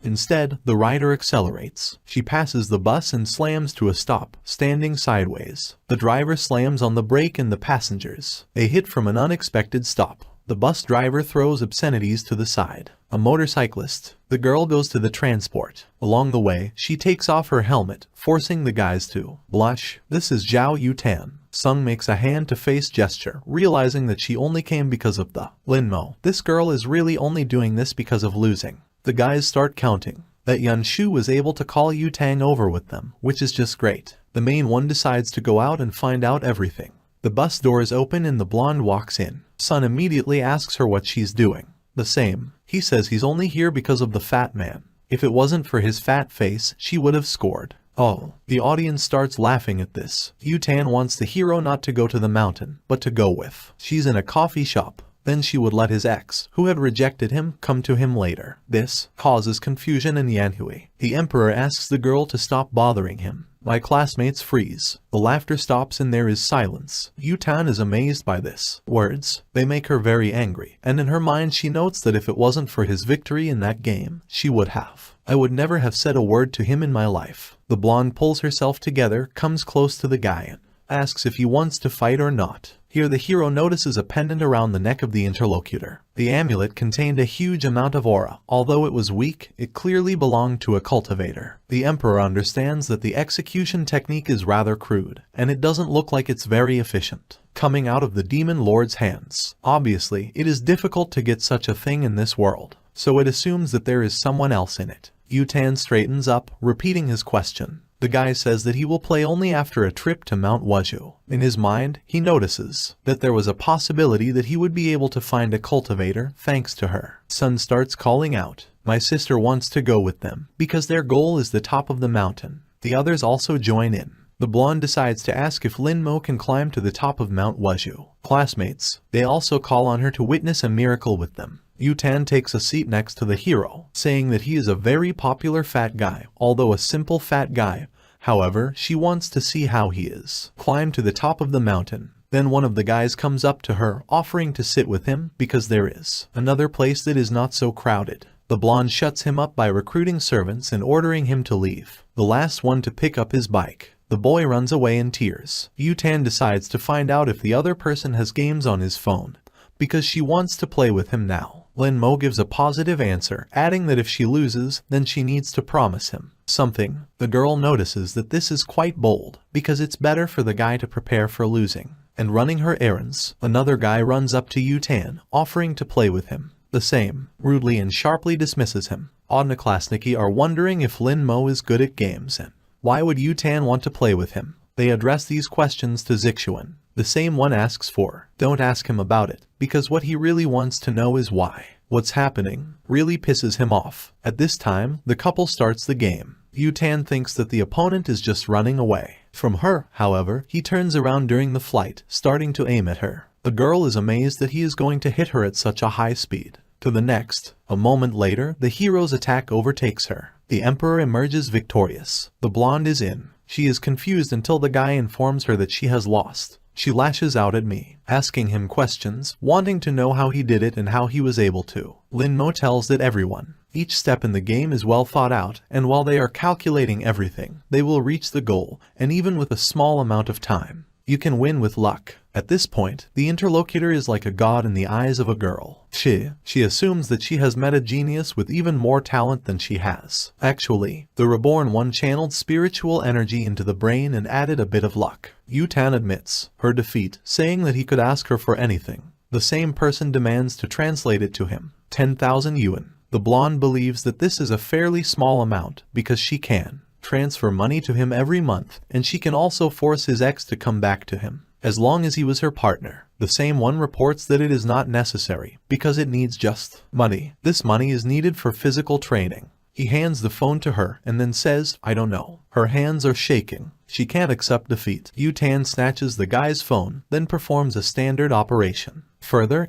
Instead, the rider accelerates. She passes the bus and slams to a stop, standing sideways. The driver slams on the brake and the passengers. They hit from an unexpected stop. The bus driver throws obscenities to the side. A motorcyclist. The girl goes to the transport. Along the way, she takes off her helmet, forcing the guys to blush. This is Zhao Yutan. Sung makes a hand-to-face gesture, realizing that she only came because of the Lin Mo. This girl is really only doing this because of losing. The guys start counting. That Yan Shu was able to call Yu Tang over with them, which is just great. The main one decides to go out and find out everything. The bus doors open and the blonde walks in. Sun immediately asks her what she's doing. The same. He says he's only here because of the fat man. If it wasn't for his fat face, she would have scored. Oh, the audience starts laughing at this. Yutan wants the hero not to go to the mountain, but to go with. She's in a coffee shop. Then she would let his ex, who had rejected him, come to him later. This causes confusion in Yanhui. The emperor asks the girl to stop bothering him. My classmates freeze. The laughter stops and there is silence. Yutan is amazed by this. Words. They make her very angry, and in her mind she notes that if it wasn't for his victory in that game, she would have. I would never have said a word to him in my life. The blonde pulls herself together, comes close to the guy and asks if he wants to fight or not. Here the hero notices a pendant around the neck of the interlocutor. The amulet contained a huge amount of aura. Although it was weak, it clearly belonged to a cultivator. The emperor understands that the execution technique is rather crude, and it doesn't look like it's very efficient. Coming out of the demon lord's hands. Obviously, it is difficult to get such a thing in this world, so it assumes that there is someone else in it. Yutan straightens up, repeating his question. The guy says that he will play only after a trip to Mount Wuzhou. In his mind, he notices that there was a possibility that he would be able to find a cultivator thanks to her. Sun starts calling out, my sister wants to go with them, because their goal is the top of the mountain. The others also join in. The blonde decides to ask if Lin Mo can climb to the top of Mount Wuzhou. Classmates, they also call on her to witness a miracle with them. Yutan takes a seat next to the hero, saying that he is a very popular fat guy, although a simple fat guy. However, she wants to see how he is. Climb to the top of the mountain. Then one of the guys comes up to her, offering to sit with him because there is another place that is not so crowded. The blonde shuts him up by recruiting servants and ordering him to leave. The last one to pick up his bike. The boy runs away in tears. Yutan decides to find out if the other person has games on his phone, because she wants to play with him now. Lin Mo gives a positive answer, adding that if she loses, then she needs to promise him something. The girl notices that this is quite bold, because it's better for the guy to prepare for losing. And running her errands, another guy runs up to Yutan, offering to play with him. The same, rudely and sharply dismisses him. Odnoklasniki are wondering if Lin Mo is good at games and why would Yutan want to play with him. They address these questions to Zixuan. The same one asks for, don't ask him about it, because what he really wants to know is why. What's happening really pisses him off. At this time, the couple starts the game. Yutan thinks that the opponent is just running away from her. However, he turns around during the flight, starting to aim at her. The girl is amazed that he is going to hit her at such a high speed. To the next, a moment later, the hero's attack overtakes her. The emperor emerges victorious. The blonde is in. She is confused until the guy informs her that she has lost. She lashes out at me, asking him questions, wanting to know how he did it and how he was able to. Lin Mo tells that everyone, each step in the game is well thought out, and while they are calculating everything, they will reach the goal, and even with a small amount of time. You can win with luck. At this point, the interlocutor is like a god in the eyes of a girl. She assumes that she has met a genius with even more talent than she has. Actually, the reborn one channeled spiritual energy into the brain and added a bit of luck. Yutan admits her defeat, saying that he could ask her for anything. The same person demands to translate it to him. 10,000 yuan. The blonde believes that this is a fairly small amount because she can transfer money to him every month, and she can also force his ex to come back to him, as long as he was her partner. The same one reports that it is not necessary, because it needs just money. This money is needed for physical training. He hands the phone to her, and then says, I don't know. Her hands are shaking. She can't accept defeat. Yutan snatches the guy's phone, then performs a standard operation. Further,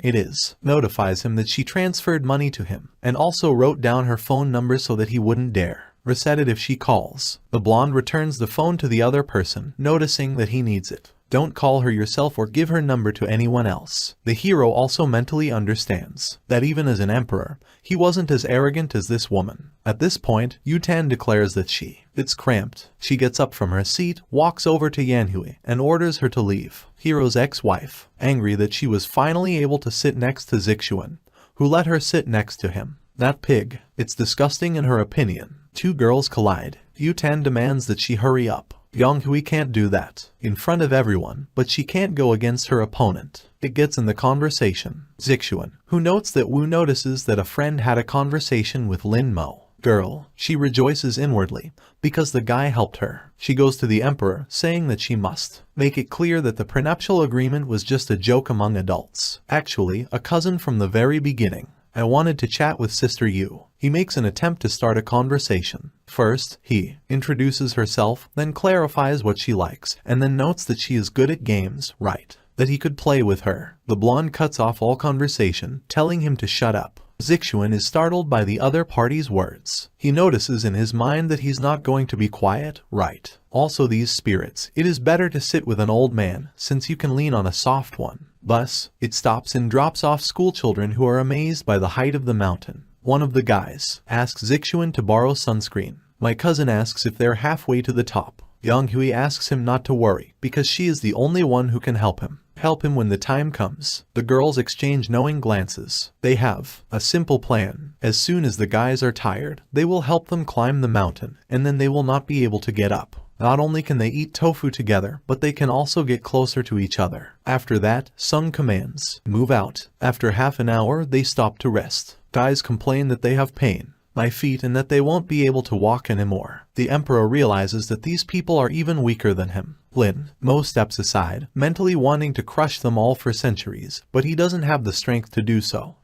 notifies him that she transferred money to him, and also wrote down her phone number so that he wouldn't dare reset it if she calls. The blonde returns the phone to the other person, noticing that he needs it. Don't call her yourself or give her number to anyone else. The hero also mentally understands that even as an emperor, he wasn't as arrogant as this woman. At this point, Yutan declares that it's cramped. She gets up from her seat, walks over to Yanhui, and orders her to leave. Hero's ex-wife, angry that she was finally able to sit next to Zixuan, who let her sit next to him. That pig. It's disgusting in her opinion. Two girls collide. Yutan demands that she hurry up. Yonghui can't do that in front of everyone, but she can't go against her opponent. It gets in the conversation. Zixuan, who notes that Wu notices that a friend had a conversation with Lin Mo. Girl, she rejoices inwardly, because the guy helped her. She goes to the emperor, saying that she must make it clear that the prenuptial agreement was just a joke among adults. Actually, a cousin from the very beginning. I wanted to chat with Sister Yu. He makes an attempt to start a conversation. First, he introduces herself, then clarifies what she likes, and then notes that she is good at games, right? That he could play with her. The blonde cuts off all conversation, telling him to shut up. Zixuan is startled by the other party's words. He notices in his mind that he's not going to be quiet, right? Also these spirits, it is better to sit with an old man, since you can lean on a soft one. Thus, it stops and drops off schoolchildren who are amazed by the height of the mountain. One of the guys asks Zixuan to borrow sunscreen. My cousin asks if they're halfway to the top. Yang Hui asks him not to worry, because she is the only one who can help him. Help him when the time comes. The girls exchange knowing glances. They have a simple plan. As soon as the guys are tired, they will help them climb the mountain, and then they will not be able to get up. Not only can they eat tofu together, but they can also get closer to each other. After that, Sung commands, move out. After half an hour, they stop to rest. Guys complain that they have pain. My feet, and that they won't be able to walk anymore. The emperor realizes that these people are even weaker than him. Lin Mo steps aside, mentally wanting to crush them all for centuries, but he doesn't have the strength to do so.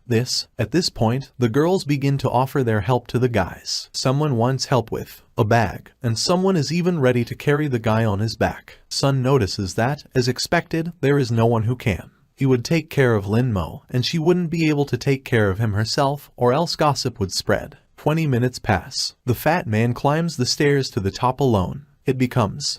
At this point, the girls begin to offer their help to the guys. Someone wants help with a bag, and someone is even ready to carry the guy on his back. Sun notices that, as expected, there is no one who can. He would take care of Lin Mo, and she wouldn't be able to take care of him herself, or else gossip would spread. 20 minutes pass. The fat man climbs the stairs to the top alone.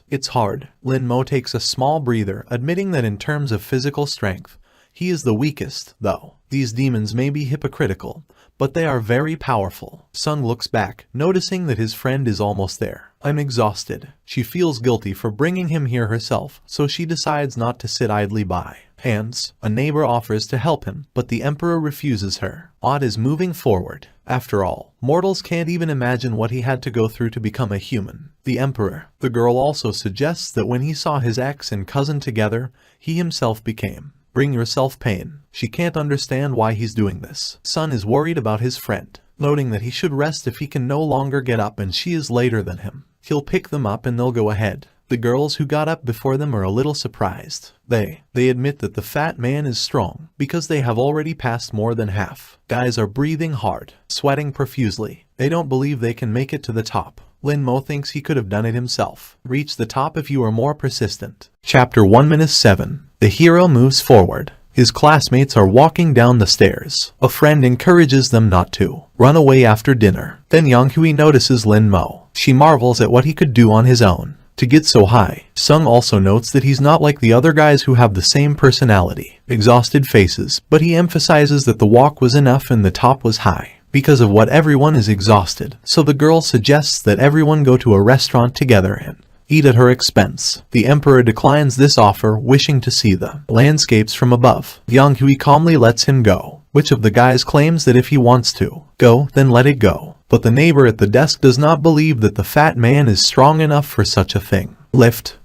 It's hard. Lin Mo takes a small breather, admitting that in terms of physical strength, he is the weakest, though. These demons may be hypocritical, but they are very powerful. Sung looks back, noticing that his friend is almost there. I'm exhausted. She feels guilty for bringing him here herself, so she decides not to sit idly by. A neighbor offers to help him, but the emperor refuses her. Odd is moving forward. After all, mortals can't even imagine what he had to go through to become a human. The girl also suggests that when he saw his ex and cousin together, he himself became. Bring yourself pain. She can't understand why he's doing this. Sun is worried about his friend, noting that he should rest if he can no longer get up and she is later than him. He'll pick them up and they'll go ahead. The girls who got up before them are a little surprised. They admit that the fat man is strong, because they have already passed more than half. Guys are breathing hard, sweating profusely. They don't believe they can make it to the top. Lin Mo thinks he could have done it himself. Reach the top if you are more persistent. Chapter 1-7. The hero moves forward. His classmates are walking down the stairs. A friend encourages them not to run away after dinner. Then Yang Hui notices Lin Mo. She marvels at what he could do on his own to get so high. Sung also notes that he's not like the other guys who have the same personality. Exhausted faces, but he emphasizes that the walk was enough and the top was high. Because of what everyone is exhausted, so the girl suggests that everyone go to a restaurant together and eat at her expense. The emperor declines this offer, wishing to see the landscapes from above. Yang Hui calmly lets him go. Which of the guys claims that if he wants to go, then let it go. But the neighbor at the desk does not believe that the fat man is strong enough for such a thing.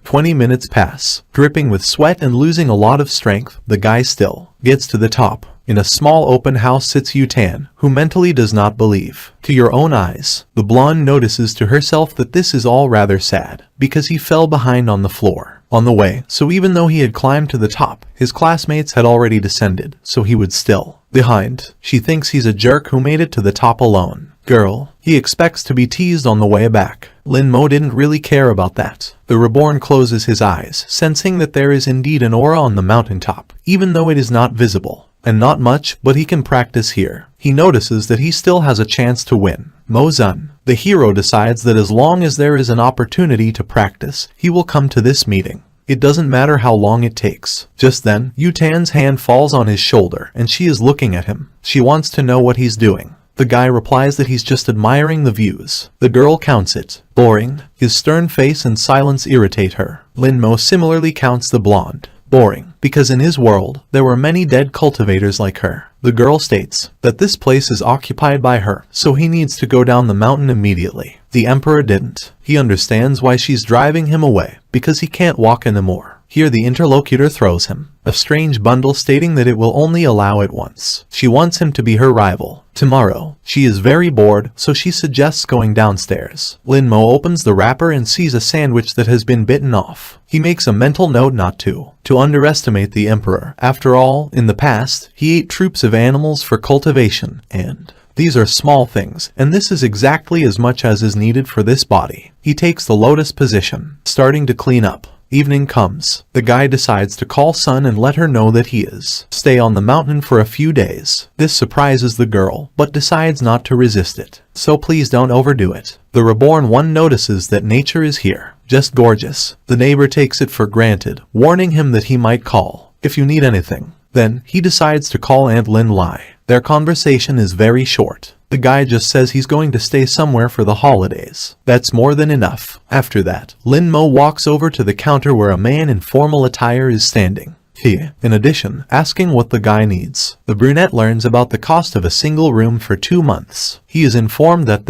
20 minutes pass. Dripping with sweat and losing a lot of strength, the guy still gets to the top. In a small open house sits Yutan, who mentally does not believe. To your own eyes. The blonde notices to herself that this is all rather sad, because he fell behind on the floor on the way, so even though he had climbed to the top, his classmates had already descended, so he would still behind. She thinks he's a jerk who made it to the top alone. Girl, he expects to be teased on the way back. Lin Mo didn't really care about that. The reborn closes his eyes, sensing that there is indeed an aura on the mountaintop, even though it is not visible. And not much, but he can practice here. He notices that he still has a chance to win. Mo Zun, the hero, decides that as long as there is an opportunity to practice, he will come to this meeting. It doesn't matter how long it takes. Just then, Yutan's hand falls on his shoulder, and she is looking at him. She wants to know what he's doing. The guy replies that he's just admiring the views. The girl counts it. Boring. His stern face and silence irritate her. Lin Mo similarly counts the blonde. Boring, because in his world, there were many dead cultivators like her. The girl states that this place is occupied by her, so he needs to go down the mountain immediately. The emperor didn't. He understands why she's driving him away, because he can't walk anymore. Here the interlocutor throws him a strange bundle stating that it will only allow it once. She wants him to be her rival. Tomorrow, she is very bored, so she suggests going downstairs. Lin-mo opens the wrapper and sees a sandwich that has been bitten off. He makes a mental note not to underestimate the emperor. After all, in the past, he ate troops of animals for cultivation, and these are small things, and this is exactly as much as is needed for this body. He takes the lotus position, starting to clean up. Evening comes. The guy decides to call Sun and let her know that he is stay on the mountain for a few days. This surprises the girl, but decides not to resist it. So please don't overdo it. The reborn one notices that nature is here. Just gorgeous. The neighbor takes it for granted, warning him that he might call if you need anything. Then, he decides to call Aunt Lin Lai. Their conversation is very short. The guy just says he's going to stay somewhere for the holidays. That's more than enough. After that, Lin-mo walks over to the counter where a man in formal attire is standing. He, in addition, asking what the guy needs. The brunette learns about the cost of a single room for 2 months. He is informed that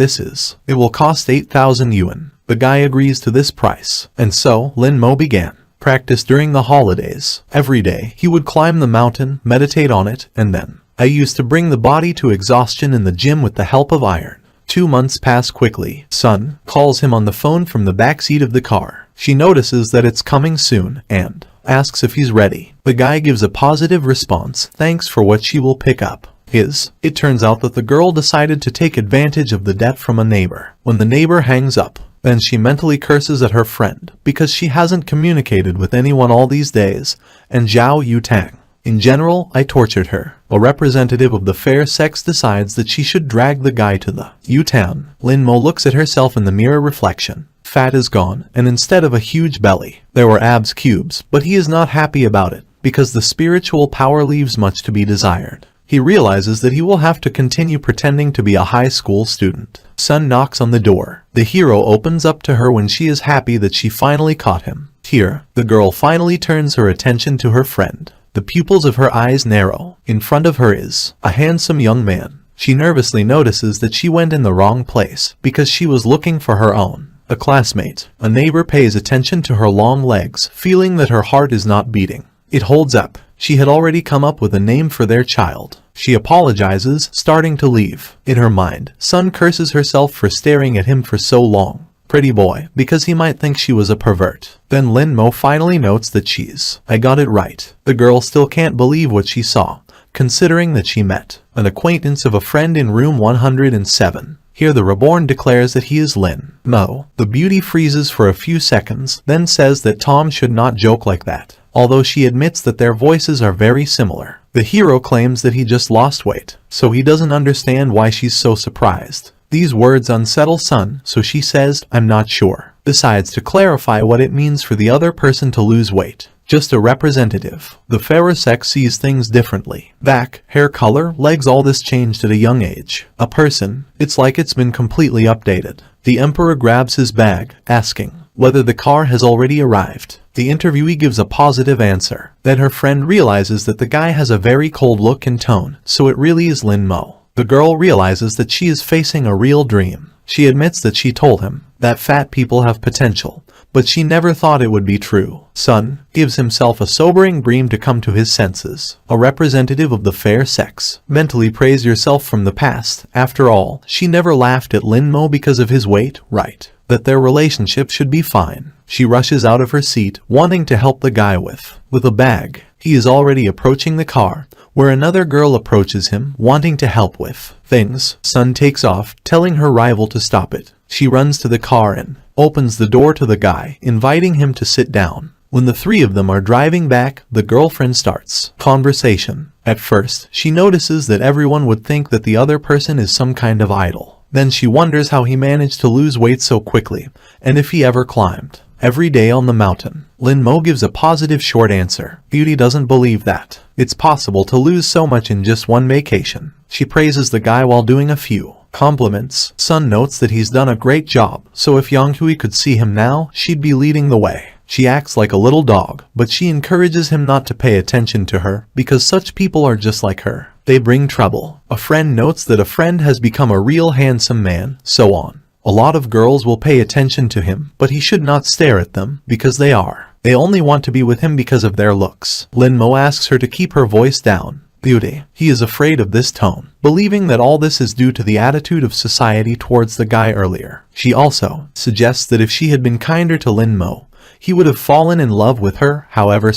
it will cost 8,000 yuan. The guy agrees to this price, and so Lin-mo began practice during the holidays. Every day, he would climb the mountain, meditate on it, and then I used to bring the body to exhaustion in the gym with the help of iron. 2 months pass quickly. Sun calls him on the phone from the backseat of the car. She notices that it's coming soon and asks if he's ready. The guy gives a positive response, thanks for what she will pick up. It turns out that the girl decided to take advantage of the debt from a neighbor. When the neighbor hangs up, then she mentally curses at her friend because she hasn't communicated with anyone all these days, and Zhao Yutang. In general, I tortured her. A representative of the fair sex decides that she should drag the guy to the U-town. Lin-mo looks at herself in the mirror reflection. Fat is gone, and instead of a huge belly, there were abs cubes, but he is not happy about it, because the spiritual power leaves much to be desired. He realizes that he will have to continue pretending to be a high school student. Sun knocks on the door. The hero opens up to her when she is happy that she finally caught him. Here, the girl finally turns her attention to her friend. The pupils of her eyes narrow. In front of her is a handsome young man. She nervously notices that she went in the wrong place because she was looking for her own. A classmate. A neighbor pays attention to her long legs, feeling that her heart is not beating. It holds up. She had already come up with a name for their child. She apologizes, starting to leave. In her mind, Sun curses herself for staring at him for so long. Pretty boy, because he might think she was a pervert. Then Lin-mo finally notes that I got it right. The girl still can't believe what she saw, considering that she met an acquaintance of a friend in room 107. Here the reborn declares that he is Lin-mo. The beauty freezes for a few seconds, then says that Tom should not joke like that, although she admits that their voices are very similar. The hero claims that he just lost weight, so he doesn't understand why she's so surprised. These words unsettle Sun, so she says, I'm not sure. Decides to clarify what it means for the other person to lose weight. Just a representative. The fairer sex sees things differently. Back, hair color, legs, all this changed at a young age. A person, it's like it's been completely updated. The emperor grabs his bag, asking whether the car has already arrived. The interviewee gives a positive answer. Then her friend realizes that the guy has a very cold look and tone, so it really is Lin-mo. The girl realizes that she is facing a real dream. She admits that she told him that fat people have potential, but she never thought it would be true. Sun gives himself a sobering dream to come to his senses. A representative of the fair sex. Mentally praise yourself from the past. After all, she never laughed at Lin-mo because of his weight, right? That their relationship should be fine. She rushes out of her seat, wanting to help the guy with a bag. He is already approaching the car, where another girl approaches him, wanting to help with things. Sun takes off, telling her rival to stop it. She runs to the car and opens the door to the guy, inviting him to sit down. When the three of them are driving back, the girlfriend starts conversation. At first, she notices that everyone would think that the other person is some kind of idol. Then she wonders how he managed to lose weight so quickly, and if he ever climbed every day on the mountain. Lin-mo gives a positive short answer. Beauty doesn't believe that it's possible to lose so much in just one vacation. She praises the guy while doing a few compliments. Sun notes that he's done a great job, so if Yang Hui could see him now, she'd be leading the way. She acts like a little dog, but she encourages him not to pay attention to her, because such people are just like her. They bring trouble. A friend notes that a friend has become a real handsome man, so on. A lot of girls will pay attention to him, but he should not stare at them, because they are They only want to be with him because of their looks. Linmo asks her to keep her voice down. Beauty. He is afraid of this tone, believing that all this is due to the attitude of society towards the guy earlier. She also suggests that if she had been kinder to Linmo, he would have fallen in love with her. However,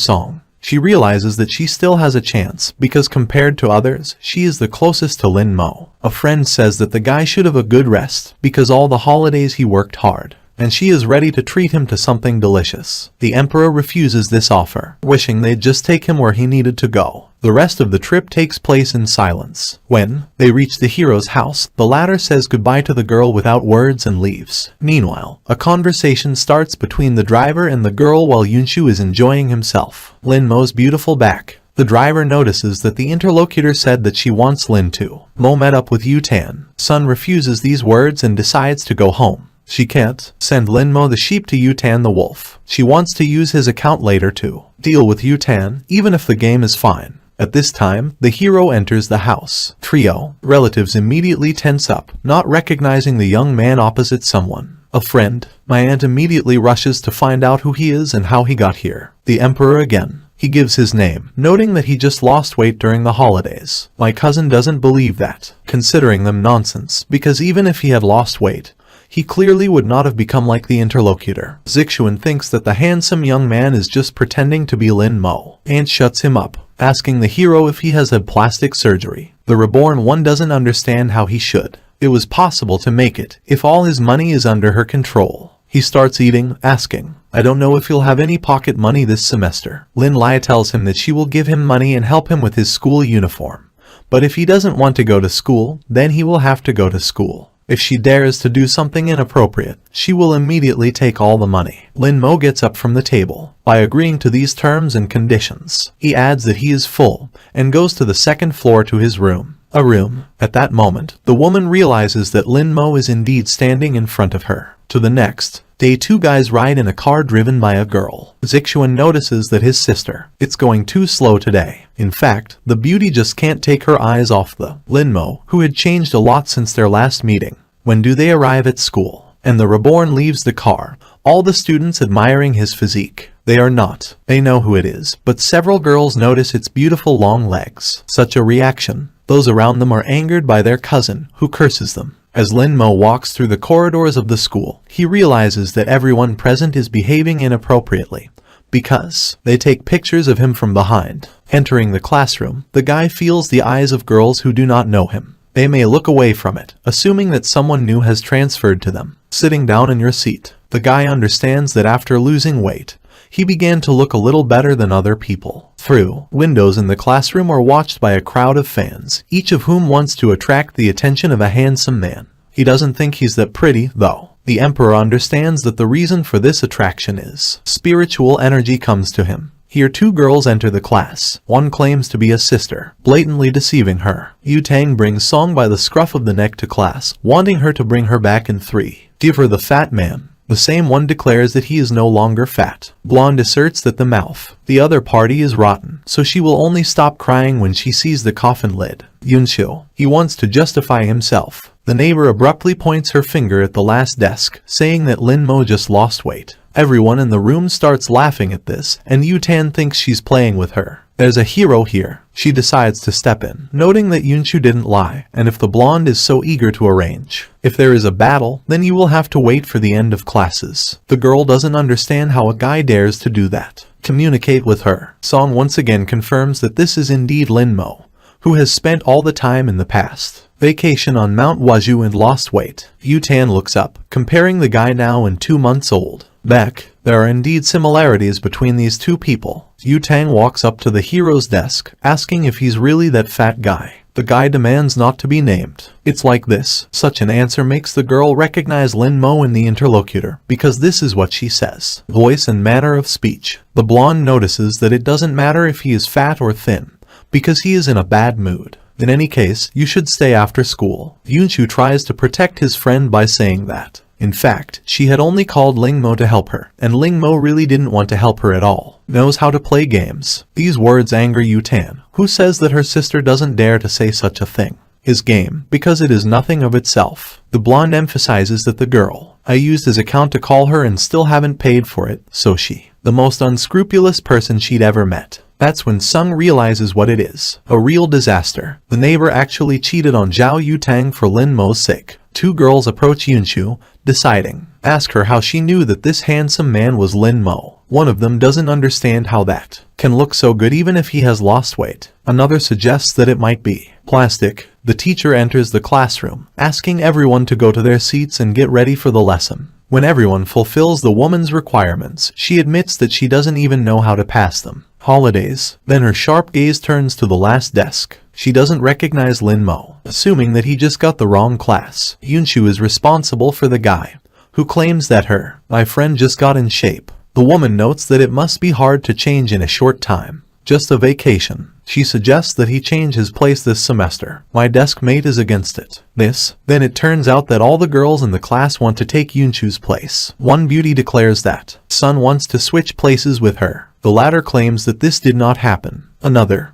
she realizes that she still has a chance because compared to others, she is the closest to Linmo. A friend says that the guy should have a good rest because all the holidays he worked hard, and she is ready to treat him to something delicious. The emperor refuses this offer, wishing they'd just take him where he needed to go. The rest of the trip takes place in silence. When they reach the hero's house, the latter says goodbye to the girl without words and leaves. Meanwhile, a conversation starts between the driver and the girl while Yunshu is enjoying himself. Linmo's beautiful back. The driver notices that the interlocutor said that she wants Lin to met up with Yutan. Sun refuses these words and decides to go home. She can't send Linmo the sheep to Yutan the wolf. She wants to use his account later to deal with Yutan, even if the game is fine. At this time, the hero enters the house. Trio relatives immediately tense up, not recognizing the young man opposite someone. A friend. My aunt immediately rushes to find out who he is and how he got here. The emperor again. He gives his name, noting that he just lost weight during the holidays. My cousin doesn't believe that, considering them nonsense, because even if he had lost weight, he clearly would not have become like the interlocutor. Zixuan thinks that the handsome young man is just pretending to be Linmo. Aunt shuts him up, asking the hero if he has had plastic surgery. The reborn one doesn't understand how he should. It was possible to make it if all his money is under her control. He starts eating, asking, I don't know if he'll have any pocket money this semester. Lin Lai tells him that she will give him money and help him with his school uniform. But if he doesn't want to go to school, then he will have to go to school. If she dares to do something inappropriate, she will immediately take all the money. Linmo gets up from the table. By agreeing to these terms and conditions, he adds that he is full and goes to the second floor to his room. A room. At that moment, the woman realizes that Linmo is indeed standing in front of her. To the next day, two guys ride in a car driven by a girl. Zixuan notices that his sister, it's going too slow today. In fact, the beauty just can't take her eyes off the Linmo, who had changed a lot since their last meeting. When do they arrive at school? And the reborn leaves the car, all the students admiring his physique. They are not. They know who it is, but several girls notice its beautiful long legs. Such a reaction. Those around them are angered by their cousin, who curses them. As Linmo walks through the corridors of the school, he realizes that everyone present is behaving inappropriately, because they take pictures of him from behind. Entering the classroom, the guy feels the eyes of girls who do not know him. They may look away from it, assuming that someone new has transferred to them. Sitting down in your seat, the guy understands that after losing weight, he began to look a little better than other people. Through windows in the classroom are watched by a crowd of fans, each of whom wants to attract the attention of a handsome man. He doesn't think he's that pretty, though. The emperor understands that the reason for this attraction is spiritual energy comes to him. Here two girls enter the class. One claims to be a sister, blatantly deceiving her. Yu Tang brings Song by the scruff of the neck to class, wanting her to bring her back in 3. Give her the fat man. The same one declares that he is no longer fat. Blonde asserts that the mouth, the other party, is rotten, so she will only stop crying when she sees the coffin lid. Yunshu. He wants to justify himself. The neighbor abruptly points her finger at the last desk, saying that Linmo just lost weight. Everyone in the room starts laughing at this, and Yutan thinks she's playing with her. There's a hero here. She decides to step in, noting that Yunshu didn't lie, and if the blonde is so eager to arrange, if there is a battle, then you will have to wait for the end of classes. The girl doesn't understand how a guy dares to do that. Communicate with her. Song once again confirms that this is indeed Linmo, who has spent all the time in the past vacation on Mount Waju and lost weight. Yutan looks up, comparing the guy now and 2 months old. Back, there are indeed similarities between these two people. Yutang walks up to the hero's desk, asking if he's really that fat guy. The guy demands not to be named. It's like this. Such an answer makes the girl recognize Linmo in the interlocutor, because this is what she says. Voice and manner of speech. The blonde notices that it doesn't matter if he is fat or thin, because he is in a bad mood. In any case, you should stay after school. Yunshu tries to protect his friend by saying that, in fact, she had only called Lingmo to help her, and Lingmo really didn't want to help her at all. Knows how to play games. These words anger Yutan, who says that her sister doesn't dare to say such a thing. His game, because it is nothing of itself. The blonde emphasizes that the girl, I used his account to call her and still haven't paid for it, so she the most unscrupulous person she'd ever met. That's when Sung realizes what it is. A real disaster. The neighbor actually cheated on Zhao Yutang for Lin Mo's sake. Two girls approach Yunshu, deciding. Ask her how she knew that this handsome man was Lin Mo. One of them doesn't understand how that can look so good even if he has lost weight. Another suggests that it might be plastic. The teacher enters the classroom, asking everyone to go to their seats and get ready for the lesson. When everyone fulfills the woman's requirements, she admits that she doesn't even know how to pass them. Holidays. Then her sharp gaze turns to the last desk. She doesn't recognize Lin Mo, assuming that he just got the wrong class. Yunshu is responsible for the guy, who claims that my friend just got in shape. The woman notes that it must be hard to change in a short time. Just a vacation. She suggests that he change his place this semester. My desk mate is against it. Then it turns out that all the girls in the class want to take Yunshu's place. One beauty declares that Sun wants to switch places with her. The latter claims that this did not happen.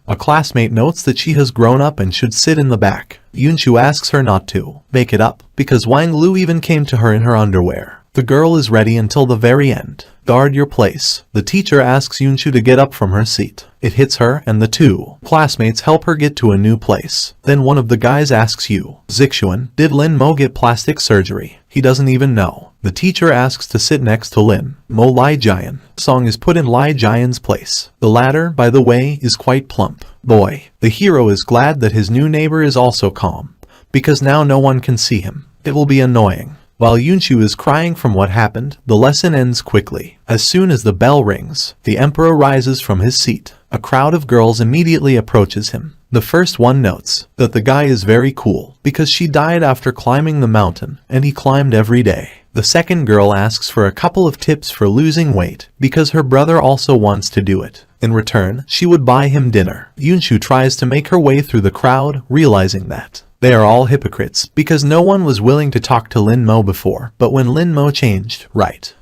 A classmate notes that she has grown up and should sit in the back. Yunshu asks her not to make it up, because Wang Lu even came to her in her underwear. The girl is ready until the very end. Guard your place. The teacher asks Yunshu to get up from her seat. It hits her, and the two classmates help her get to a new place. Then one of the guys asks Zixuan, did Lin Mo get plastic surgery? He doesn't even know. The teacher asks to sit next to Lin Mo Lai Jian. Song is put in Lai Jian's place. The latter, by the way, is quite plump. Boy. The hero is glad that his new neighbor is also calm, because now no one can see him. It will be annoying. While Yunshu is crying from what happened, the lesson ends quickly. As soon as the bell rings, the emperor rises from his seat. A crowd of girls immediately approaches him. The first one notes that the guy is very cool, because she died after climbing the mountain, and he climbed every day. The second girl asks for a couple of tips for losing weight, because her brother also wants to do it. In return, she would buy him dinner. Yunshu tries to make her way through the crowd, realizing that they are all hypocrites, because no one was willing to talk to Lin Mo before. But when Lin Mo changed,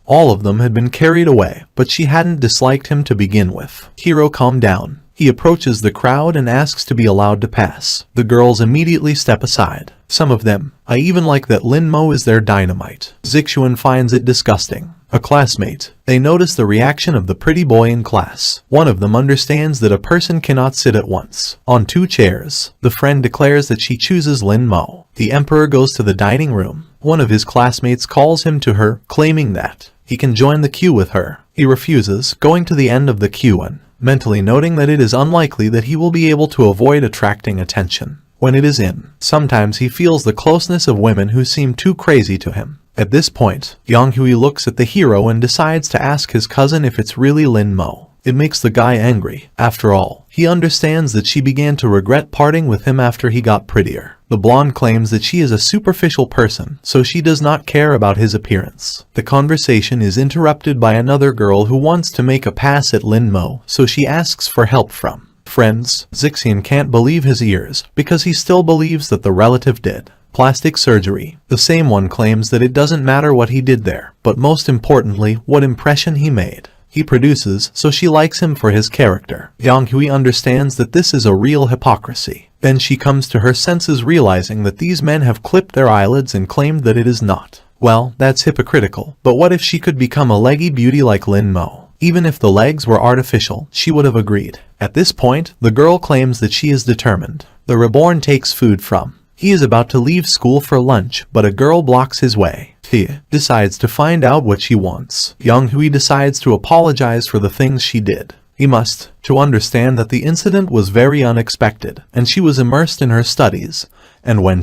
all of them had been carried away, but she hadn't disliked him to begin with. Hero calmed down. He approaches the crowd and asks to be allowed to pass. The girls immediately step aside. Some of them, I even like that Lin Mo is their dynamite. Zixuan finds it disgusting. A classmate. They notice the reaction of the pretty boy in class. One of them understands that a person cannot sit at once on two chairs. The friend declares that she chooses Lin Mo. The emperor goes to the dining room. One of his classmates calls him to her, claiming that he can join the queue with her. He refuses, going to the end of the queue and mentally noting that it is unlikely that he will be able to avoid attracting attention when it is in. Sometimes he feels the closeness of women who seem too crazy to him. At this point, Yang Hui looks at the hero and decides to ask his cousin if it's really Lin Mo. It makes the guy angry. After all, he understands that she began to regret parting with him after he got prettier. The blonde claims that she is a superficial person, so she does not care about his appearance. The conversation is interrupted by another girl who wants to make a pass at Lin Mo, so she asks for help from friends. Zixian can't believe his ears, because he still believes that the relative did plastic surgery. The same one claims that it doesn't matter what he did there, but most importantly, what impression he made. He produces, so she likes him for his character. Yang Hui understands that this is a real hypocrisy. Then she comes to her senses, realizing that these men have clipped their eyelids and claimed that it is not. Well, that's hypocritical. But what if she could become a leggy beauty like Lin Mo? Even if the legs were artificial, she would have agreed. At this point, the girl claims that she is determined. The reborn takes food from. He is about to leave school for lunch, but a girl blocks his way. He decides to find out what she wants. Yang Hui decides to apologize for the things she did. He must, to understand that the incident was very unexpected, and she was immersed in her studies, and when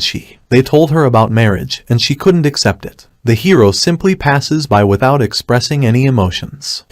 they told her about marriage, and she couldn't accept it. The hero simply passes by without expressing any emotions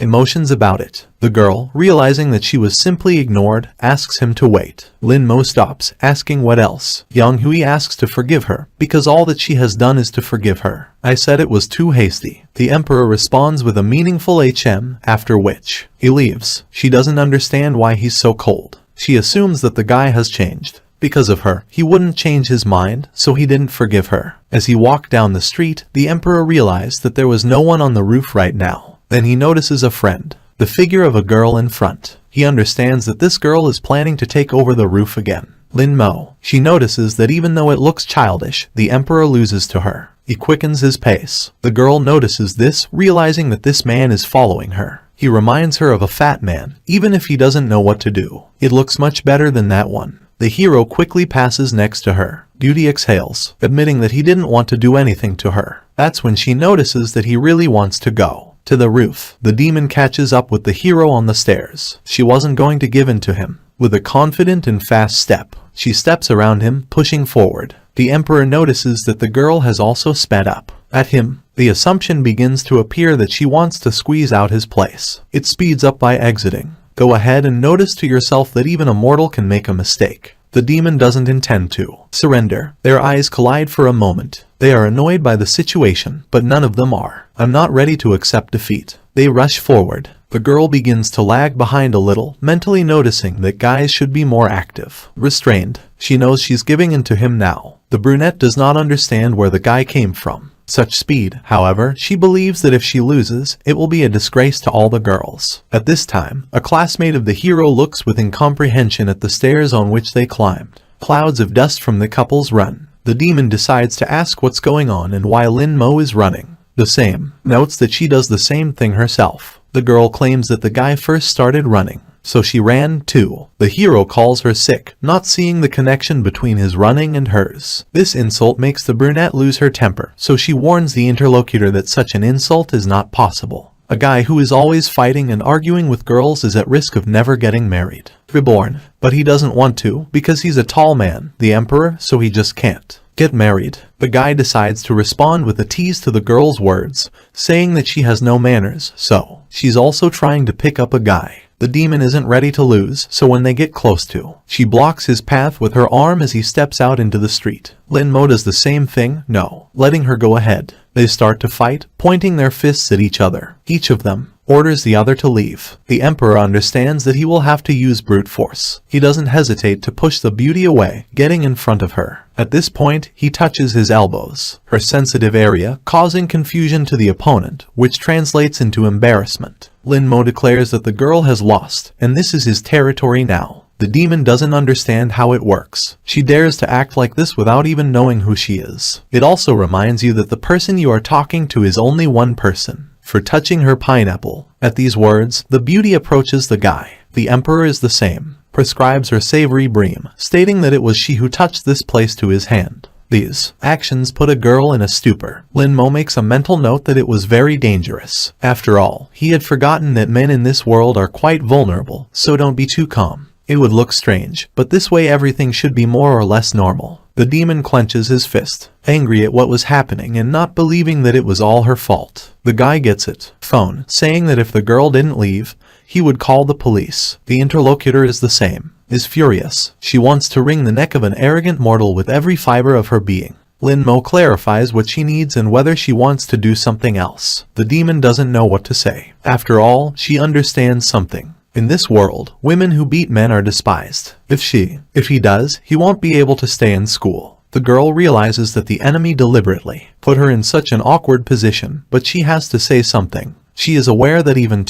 about it. The girl, realizing that she was simply ignored, asks him to wait. Lin Mo stops, asking what else. Yang Hui asks to forgive her, because all that she has done is to forgive her. I said it was too hasty. The emperor responds with a meaningful HM, after which he leaves. She doesn't understand why he's so cold. She assumes that the guy has changed. Because of her, he wouldn't change his mind, so he didn't forgive her. As he walked down the street, the emperor realized that there was no one on the roof right now. Then he notices a friend, the figure of a girl in front. He understands that this girl is planning to take over the roof again. Lin Mo. She notices that even though it looks childish, the emperor loses to her. He quickens his pace. The girl notices this, realizing that this man is following her. He reminds her of a fat man, even if he doesn't know what to do. It looks much better than that one. The hero quickly passes next to her. Beauty exhales, admitting that he didn't want to do anything to her. That's when she notices that he really wants to go to the roof. The demon catches up with the hero on the stairs. She wasn't going to give in to him. With a confident and fast step, she steps around him, pushing forward. The Emperor notices that the girl has also sped up at him. The assumption begins to appear that she wants to squeeze out his place. It speeds up by exiting. Go ahead and notice to yourself that even a mortal can make a mistake. The demon doesn't intend to surrender. Their eyes collide for a moment. They are annoyed by the situation, but none of them are. I'm not ready to accept defeat. They rush forward. The girl begins to lag behind a little, mentally noticing that guys should be more active. Restrained, she knows she's giving in to him now. The brunette does not understand where the guy came from. Such speed, however, she believes that if she loses, it will be a disgrace to all the girls. At this time, a classmate of the hero looks with incomprehension at the stairs on which they climbed. Clouds of dust from the couple's run. The demon decides to ask what's going on and why Lin Mo is running. The same. Notes that she does the same thing herself. The girl claims that the guy first started running, so she ran too. The hero calls her sick, not seeing the connection between his running and hers. This insult makes the brunette lose her temper, so she warns the interlocutor that such an insult is not possible. A guy who is always fighting and arguing with girls is at risk of never getting married. Reborn. But he doesn't want to, because he's a tall man, the Emperor, so he just can't get married. The guy decides to respond with a tease to the girl's words, saying that she has no manners, so she's also trying to pick up a guy. The demon isn't ready to lose, so when they get close to, she blocks his path with her arm as he steps out into the street. Lin Mo does the same thing, letting her go ahead. They start to fight, pointing their fists at each other. Each of them orders the other to leave. The Emperor understands that he will have to use brute force. He doesn't hesitate to push the beauty away, getting in front of her. At this point, he touches his elbows, her sensitive area, causing confusion to the opponent, which translates into embarrassment. Lin Mo declares that the girl has lost, and this is his territory now. The demon doesn't understand how it works. She dares to act like this without even knowing who she is. It also reminds you that the person you are talking to is only one person. For touching her pineapple. At these words, the beauty approaches the guy. The Emperor is the same. Prescribes her savory bream, stating that it was she who touched this place to his hand. These actions put a girl in a stupor. Lin Mo makes a mental note that it was very dangerous. After all, he had forgotten that men in this world are quite vulnerable, so don't be too calm. It would look strange, but this way everything should be more or less normal. The demon clenches his fist, angry at what was happening and not believing that it was all her fault. The guy gets it. Phone, saying that if the girl didn't leave, he would call the police. The interlocutor is the same, is furious. She wants to wring the neck of an arrogant mortal with every fiber of her being. Lin Mo clarifies what she needs and whether she wants to do something else. The demon doesn't know what to say. After all, she understands something. In this world, women who beat men are despised. If he does, he won't be able to stay in school. The girl realizes that the enemy deliberately put her in such an awkward position, but she has to say something. She is aware that even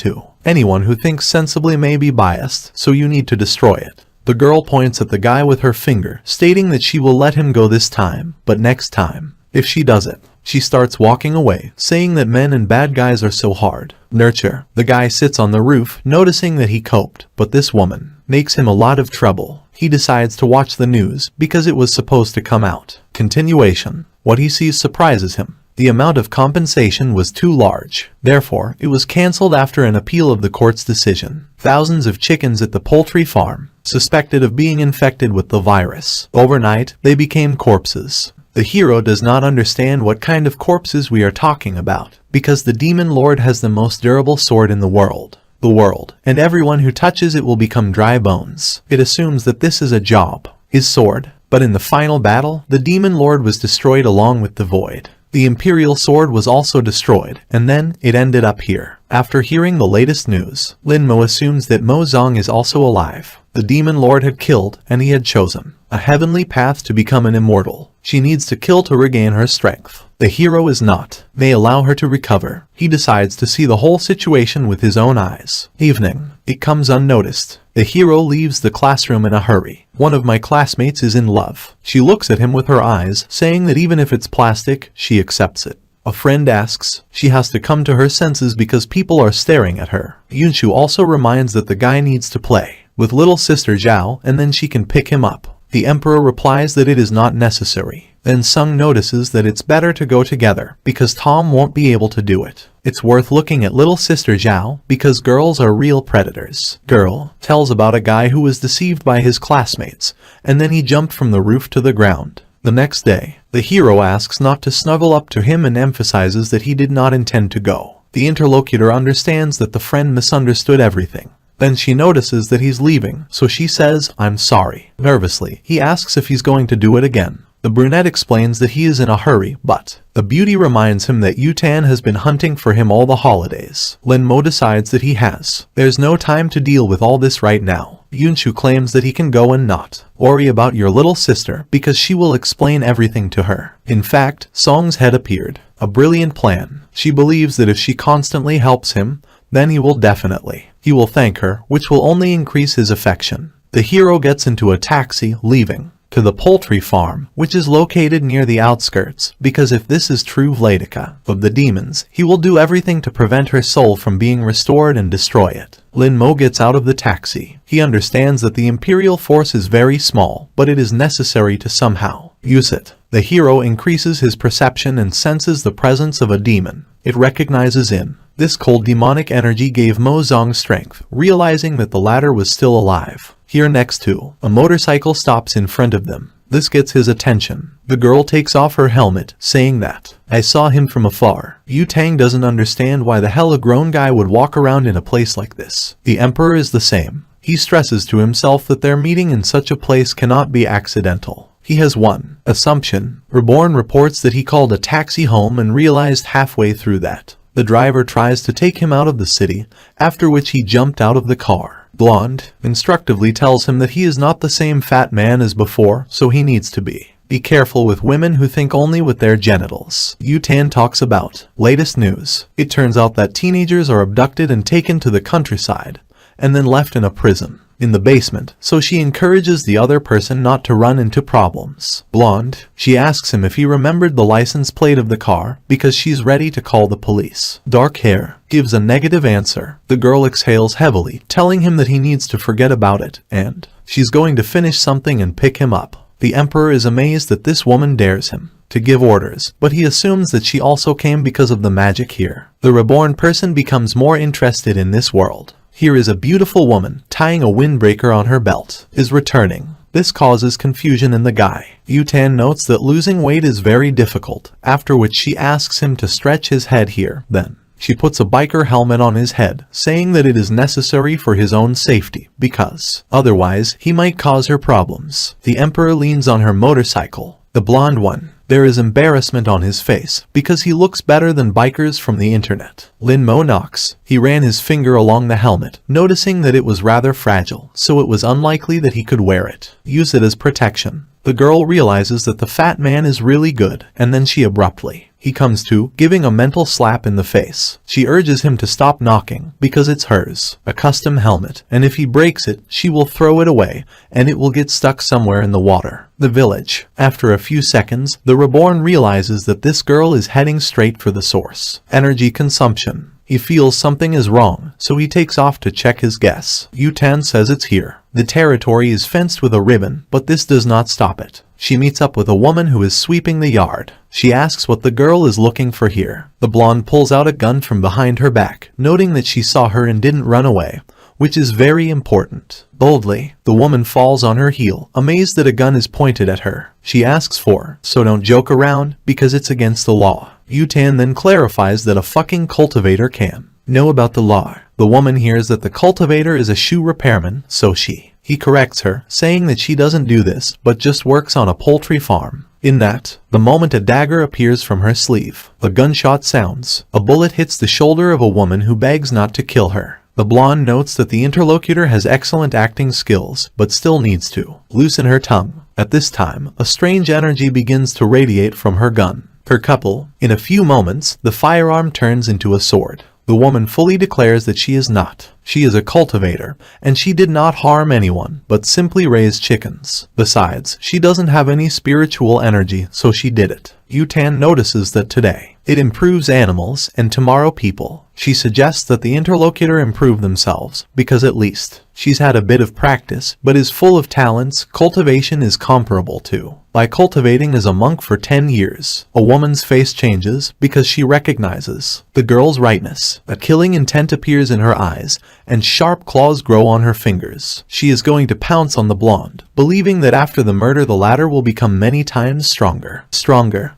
anyone who thinks sensibly may be biased, so you need to destroy it. The girl points at the guy with her finger, stating that she will let him go this time, but next time, if she does it. She starts walking away, saying that men and bad guys are so hard. Nurture. The guy sits on the roof, noticing that he coped, but this woman makes him a lot of trouble. He decides to watch the news, because it was supposed to come out. Continuation. What he sees surprises him. The amount of compensation was too large. Therefore, it was cancelled after an appeal of the court's decision. Thousands of chickens at the poultry farm, suspected of being infected with the virus. Overnight, they became corpses. The hero does not understand what kind of corpses we are talking about, because the demon lord has the most durable sword in the world, and everyone who touches it will become dry bones. It assumes that this is a job, his sword, but in the final battle, the demon lord was destroyed along with the void. The imperial sword was also destroyed, and then it ended up here. After hearing the latest news, Lin Mo assumes that Mo Zong is also alive. The demon lord had killed, and he had chosen a heavenly path to become an immortal. She needs to kill to regain her strength. The hero is not. They allow her to recover. He decides to see the whole situation with his own eyes. Evening. It comes unnoticed. The hero leaves the classroom in a hurry. One of my classmates is in love. She looks at him with her eyes, saying that even if it's plastic, she accepts it. A friend asks. She has to come to her senses because people are staring at her. Yunshu also reminds that the guy needs to play with little sister Zhao and then she can pick him up. The emperor replies that it is not necessary. Then Sung notices that it's better to go together because Tom won't be able to do it. It's worth looking at little sister Zhao because girls are real predators. Girl tells about a guy who was deceived by his classmates and then he jumped from the roof to the ground. The next day, the hero asks not to snuggle up to him and emphasizes that he did not intend to go. The interlocutor understands that the friend misunderstood everything. Then she notices that he's leaving, so she says, "I'm sorry." Nervously, he asks if he's going to do it again. The brunette explains that he is in a hurry, but the beauty reminds him that Yutan has been hunting for him all the holidays. Lin Mo decides that he has. There's no time to deal with all this right now. Yunshu claims that he can go and not worry about your little sister because she will explain everything to her. In fact, Song's head appeared. A brilliant plan. She believes that if she constantly helps him, then he will thank her, which will only increase his affection. The hero gets into a taxi, leaving to the poultry farm, which is located near the outskirts, because if this is true Vladika of the demons, he will do everything to prevent her soul from being restored and destroy it. Lin Mo gets out of the taxi. He understands that the Imperial force is very small, but it is necessary to somehow use it. The hero increases his perception and senses the presence of a demon. It recognizes in this cold demonic energy gave Mo Zong strength, realizing that the latter was still alive. Here next to, a motorcycle stops in front of them. This gets his attention. The girl takes off her helmet, saying that, "I saw him from afar." Yu Tang doesn't understand why the hell a grown guy would walk around in a place like this. The emperor is the same. He stresses to himself that their meeting in such a place cannot be accidental. He has one assumption. Reborn reports that he called a taxi home and realized halfway through that the driver tries to take him out of the city, after which he jumped out of the car. Blonde instructively tells him that he is not the same fat man as before, so he needs to be careful with women who think only with their genitals. Yu Tan talks about latest news. It turns out that teenagers are abducted and taken to the countryside, and then left in a prison in the basement, so she encourages the other person not to run into problems. Blonde, she asks him if he remembered the license plate of the car, because she's ready to call the police. Dark hair gives a negative answer. The girl exhales heavily, telling him that he needs to forget about it, and she's going to finish something and pick him up. The emperor is amazed that this woman dares him to give orders, but he assumes that she also came because of the magic here. The reborn person becomes more interested in this world. Here is a beautiful woman, tying a windbreaker on her belt, is returning. This causes confusion in the guy. Yu Tan notes that losing weight is very difficult, after which she asks him to stretch his head here. Then she puts a biker helmet on his head, saying that it is necessary for his own safety, because otherwise he might cause her problems. The emperor leans on her motorcycle, the blonde one. There is embarrassment on his face, because he looks better than bikers from the internet. Lin Mo knocks. He ran his finger along the helmet, noticing that it was rather fragile, so it was unlikely that he could wear it. Use it as protection. The girl realizes that the fat man is really good, and then she abruptly he comes to, giving a mental slap in the face. She urges him to stop knocking, because it's hers, a custom helmet, and if he breaks it, she will throw it away, and it will get stuck somewhere in the water. The village. After a few seconds, the reborn realizes that this girl is heading straight for the source. Energy consumption. He feels something is wrong, so he takes off to check his guess. Yu Tan says it's here. The territory is fenced with a ribbon, but this does not stop it. She meets up with a woman who is sweeping the yard. She asks what the girl is looking for here. The blonde pulls out a gun from behind her back, noting that she saw her and didn't run away, which is very important. Boldly, the woman falls on her heel, amazed that a gun is pointed at her. She asks for, so don't joke around, because it's against the law. Yu Tan then clarifies that a fucking cultivator can know about the law. The woman hears that the cultivator is a shoe repairman, so he corrects her, saying that she doesn't do this, but just works on a poultry farm. In that, the moment a dagger appears from her sleeve, a gunshot sounds. A bullet hits the shoulder of a woman who begs not to kill her. The blonde notes that the interlocutor has excellent acting skills, but still needs to loosen her tongue. At this time, a strange energy begins to radiate from her gun. Her couple. In a few moments, the firearm turns into a sword. The woman fully declares that she is not. She is a cultivator, and she did not harm anyone, but simply raised chickens. Besides, she doesn't have any spiritual energy, so she did it. Yutan notices that today, it improves animals, and tomorrow people. She suggests that the interlocutor improve themselves, because at least, she's had a bit of practice, but is full of talents cultivation is comparable to. By cultivating as a monk for 10 years, a woman's face changes because she recognizes the girl's rightness. A killing intent appears in her eyes, and sharp claws grow on her fingers. She is going to pounce on the blonde, believing that after the murder the latter will become many times stronger.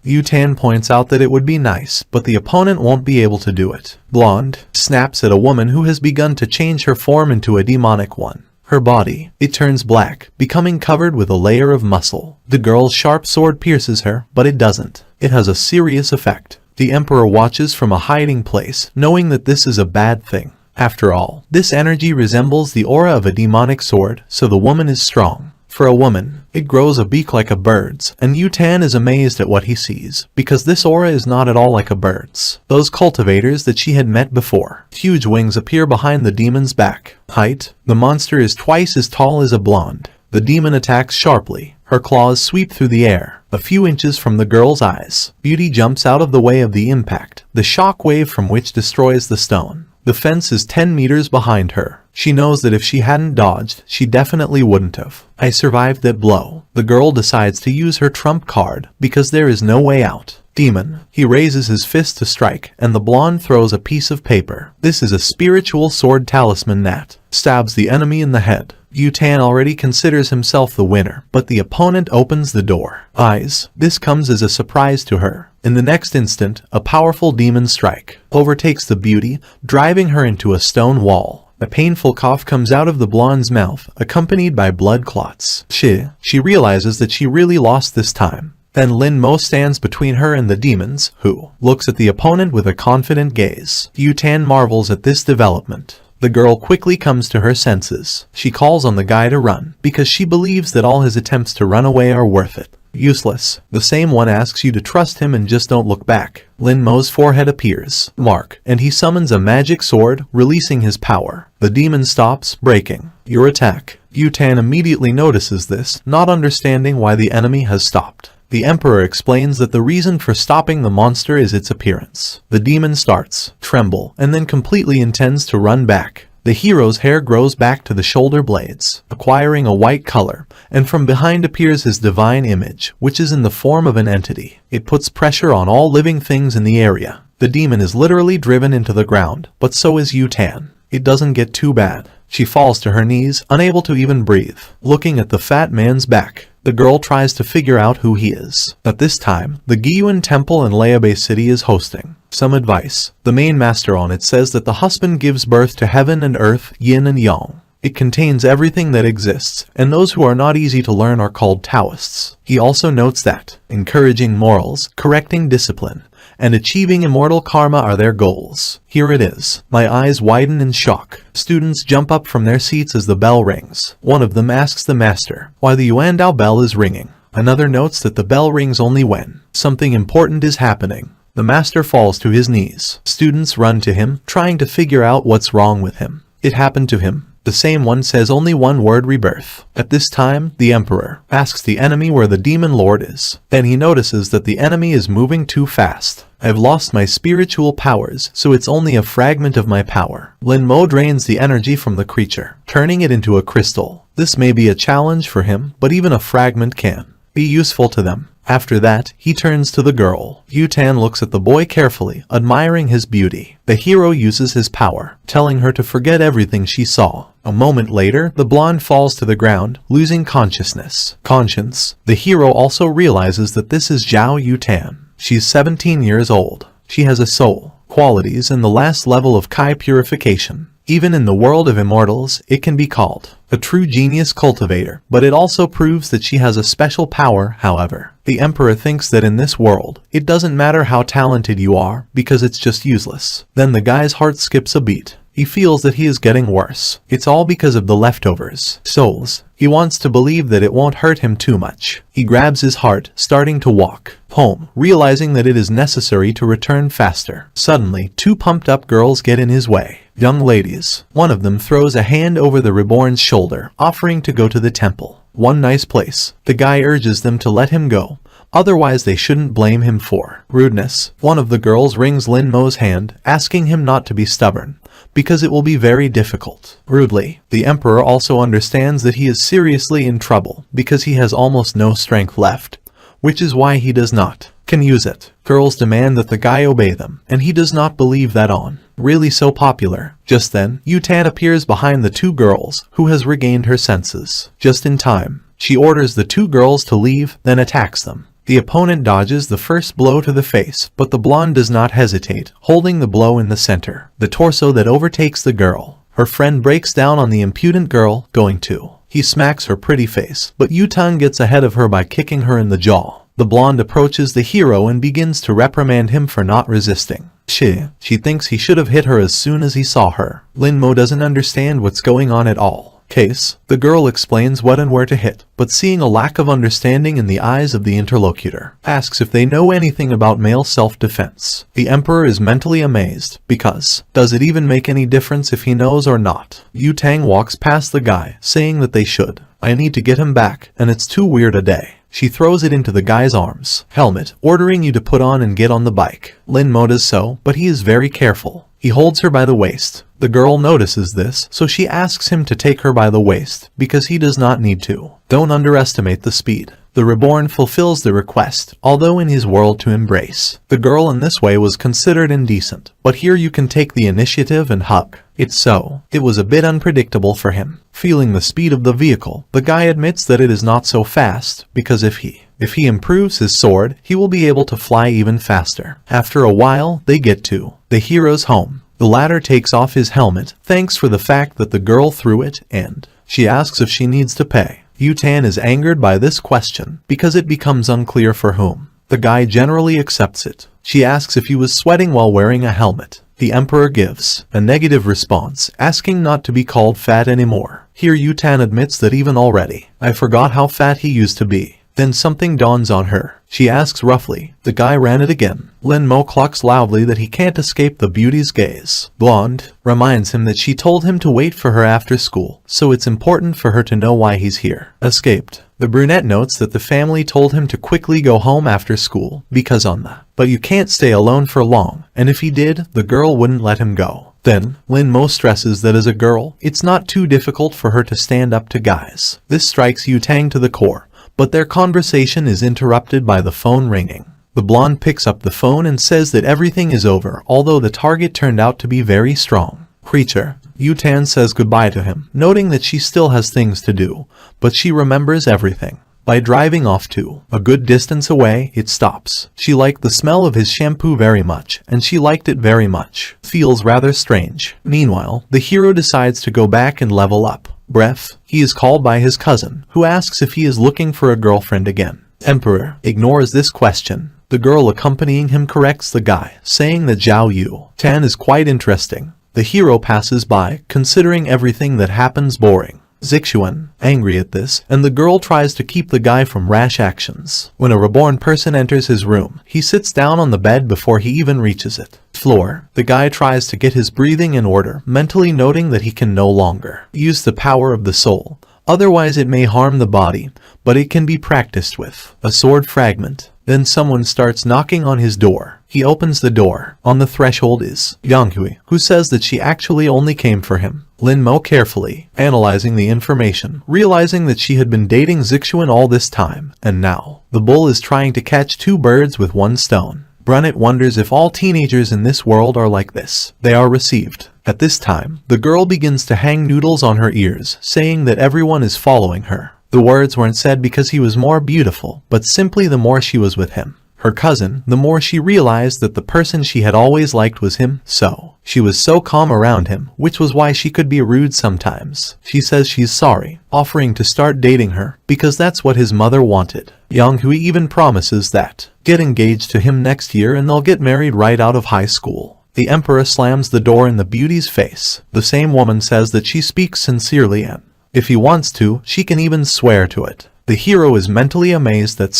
Yutan points out that it would be nice, but the opponent won't be able to do it. Blonde snaps at a woman who has begun to change her form into a demonic one. Her body, it turns black, becoming covered with a layer of muscle. The girl's sharp sword pierces her, but it doesn't. It has a serious effect. The Emperor watches from a hiding place, knowing that this is a bad thing. After all, this energy resembles the aura of a demonic sword, so the woman is strong. For a woman, it grows a beak like a bird's, and Yutan is amazed at what he sees, because this aura is not at all like a bird's. Those cultivators that she had met before. Huge wings appear behind the demon's back. Height, the monster is twice as tall as a blonde. The demon attacks sharply. Her claws sweep through the air, a few inches from the girl's eyes. Beauty jumps out of the way of the impact, the shock wave from which destroys the stone. The fence is 10 meters behind her. She knows that if she hadn't dodged, she definitely wouldn't have. I survived that blow. The girl decides to use her trump card, because there is no way out. Demon. He raises his fist to strike, and the blonde throws a piece of paper. This is a spiritual sword talisman that stabs the enemy in the head. Yutan already considers himself the winner, but the opponent opens the door. Eyes. This comes as a surprise to her. In the next instant, a powerful demon strike overtakes the beauty, driving her into a stone wall. A painful cough comes out of the blonde's mouth, accompanied by blood clots. She realizes that she really lost this time. Then Lin Mo stands between her and the demons, who looks at the opponent with a confident gaze. Yutan marvels at this development. The girl quickly comes to her senses. She calls on the guy to run, because she believes that all his attempts to run away are worth it. Useless. The same one asks you to trust him and just don't look back. Lin Mo's forehead appears, mark, and he summons a magic sword, releasing his power. The demon stops, breaking. Your attack. Yutan immediately notices this, not understanding why the enemy has stopped. The Emperor explains that the reason for stopping the monster is its appearance. The demon starts, tremble, and then completely intends to run back. The hero's hair grows back to the shoulder blades, acquiring a white color, and from behind appears his divine image, which is in the form of an entity. It puts pressure on all living things in the area. The demon is literally driven into the ground, but so is Yutan. It doesn't get too bad. She falls to her knees, unable to even breathe. Looking at the fat man's back, the girl tries to figure out who he is. At this time, the Giyuan Temple in Leabe City is hosting some advice. The main master on it says that the husband gives birth to heaven and earth, yin and yang. It contains everything that exists, and those who are not easy to learn are called Taoists. He also notes that encouraging morals, correcting discipline, and achieving immortal karma are their goals. Here it is. My eyes widen in shock. Students jump up from their seats as the bell rings. One of them asks the master why the Yuandao bell is ringing. Another notes that the bell rings only when something important is happening. The master falls to his knees. Students run to him, trying to figure out what's wrong with him. It happened to him. The same one says only one word: rebirth. At this time, the Emperor asks the enemy where the demon lord is. Then he notices that the enemy is moving too fast. I've lost my spiritual powers, so it's only a fragment of my power. Lin Mo drains the energy from the creature, turning it into a crystal. This may be a challenge for him, but even a fragment can be useful to them. After that, he turns to the girl. Yutan looks at the boy carefully, admiring his beauty. The hero uses his power, telling her to forget everything she saw. A moment later, the blonde falls to the ground, losing consciousness. Conscience. The hero also realizes that this is Zhao Yutan. She's 17 years old. She has a soul, qualities, and the last level of Kai purification. Even in the world of immortals, it can be called a true genius cultivator, but it also proves that she has a special power. However, the Emperor thinks that in this world, it doesn't matter how talented you are, because it's just useless. Then the guy's heart skips a beat. He feels that he is getting worse. It's all because of the leftovers. Souls. He wants to believe that it won't hurt him too much. He grabs his heart, starting to walk home, realizing that it is necessary to return faster. Suddenly, two pumped-up girls get in his way. Young ladies. One of them throws a hand over the reborn's shoulder, offering to go to the temple. One nice place. The guy urges them to let him go. Otherwise they shouldn't blame him for rudeness. One of the girls wrings Lin Mo's hand, asking him not to be stubborn, because it will be very difficult. Rudely, the emperor also understands that he is seriously in trouble, because he has almost no strength left, which is why he does not can use it. Girls demand that the guy obey them, and he does not believe that on really so popular. Just then, Yutan appears behind the two girls, who has regained her senses. Just in time, she orders the two girls to leave, then attacks them. The opponent dodges the first blow to the face, but the blonde does not hesitate, holding the blow in the center, the torso that overtakes the girl. Her friend breaks down on the impudent girl, going to. He smacks her pretty face, but Yutan gets ahead of her by kicking her in the jaw. The blonde approaches the hero and begins to reprimand him for not resisting. She thinks he should have hit her as soon as he saw her. Lin Mo doesn't understand what's going on at all. The girl explains what and where to hit, but seeing a lack of understanding in the eyes of the interlocutor, asks if they know anything about male self-defense. The emperor is mentally amazed, because, does it even make any difference if he knows or not? Yu Tang walks past the guy, saying that they should. I need to get him back, and it's too weird a day. She throws it into the guy's arms. Helmet, ordering you to put on and get on the bike. Lin Mo does so, but he is very careful. He holds her by the waist. The girl notices this, so she asks him to take her by the waist, because he does not need to. Don't underestimate the speed. The reborn fulfills the request, although in his world to embrace. The girl in this way was considered indecent, but here you can take the initiative and hug. It's so. It was a bit unpredictable for him. Feeling the speed of the vehicle, the guy admits that it is not so fast, because if he improves his sword, he will be able to fly even faster. After a while, they get to the hero's home. The latter takes off his helmet, thanks for the fact that the girl threw it, and she asks if she needs to pay. Yutan is angered by this question, because it becomes unclear for whom. The guy generally accepts it. She asks if he was sweating while wearing a helmet. The emperor gives a negative response, asking not to be called fat anymore. Here Yutan admits that even already, I forgot how fat he used to be. Then something dawns on her. She asks roughly. The guy ran it again. Lin Mo clucks loudly that he can't escape the beauty's gaze. Blonde reminds him that she told him to wait for her after school, so it's important for her to know why he's here. Escaped. The brunette notes that the family told him to quickly go home after school, because on the but you can't stay alone for long, and if he did, the girl wouldn't let him go. Then, Lin Mo stresses that as a girl, it's not too difficult for her to stand up to guys. This strikes Yu Tang to the core, but their conversation is interrupted by the phone ringing. The blonde picks up the phone and says that everything is over, although the target turned out to be very strong. Creature. Yutan says goodbye to him, noting that she still has things to do, but she remembers everything. By driving off to a good distance away, it stops. She liked the smell of his shampoo very much, and she liked it very much. Feels rather strange. Meanwhile, the hero decides to go back and level up. Bref, he is called by his cousin, who asks if he is looking for a girlfriend again. Emperor ignores this question. The girl accompanying him corrects the guy, saying that Zhao Yu Tan is quite interesting. The hero passes by, considering everything that happens boring. Zixuan, angry at this, and the girl tries to keep the guy from rash actions. When a reborn person enters his room, he sits down on the bed before he even reaches it. Floor. The guy tries to get his breathing in order, mentally noting that he can no longer use the power of the soul. Otherwise it may harm the body, but it can be practiced with a sword fragment. Then someone starts knocking on his door. He opens the door. On the threshold is Yanghui, who says that she actually only came for him. Lin Mo carefully analyzing the information, realizing that she had been dating Zixuan all this time, and now the bull is trying to catch two birds with one stone. Brunette wonders if all teenagers in this world are like this. They are received. At this time, the girl begins to hang noodles on her ears, saying that everyone is following her. The words weren't said because he was more beautiful, but simply the more she was with him. Her cousin, the more she realized that the person she had always liked was him, so she was so calm around him, which was why she could be rude sometimes. She says she's sorry, offering to start dating her, because that's what his mother wanted. Yang Hui even promises that get engaged to him next year and they'll get married right out of high school. The emperor slams the door in the beauty's face. The same woman says that she speaks sincerely and, if he wants to, she can even swear to it. The hero is mentally amazed that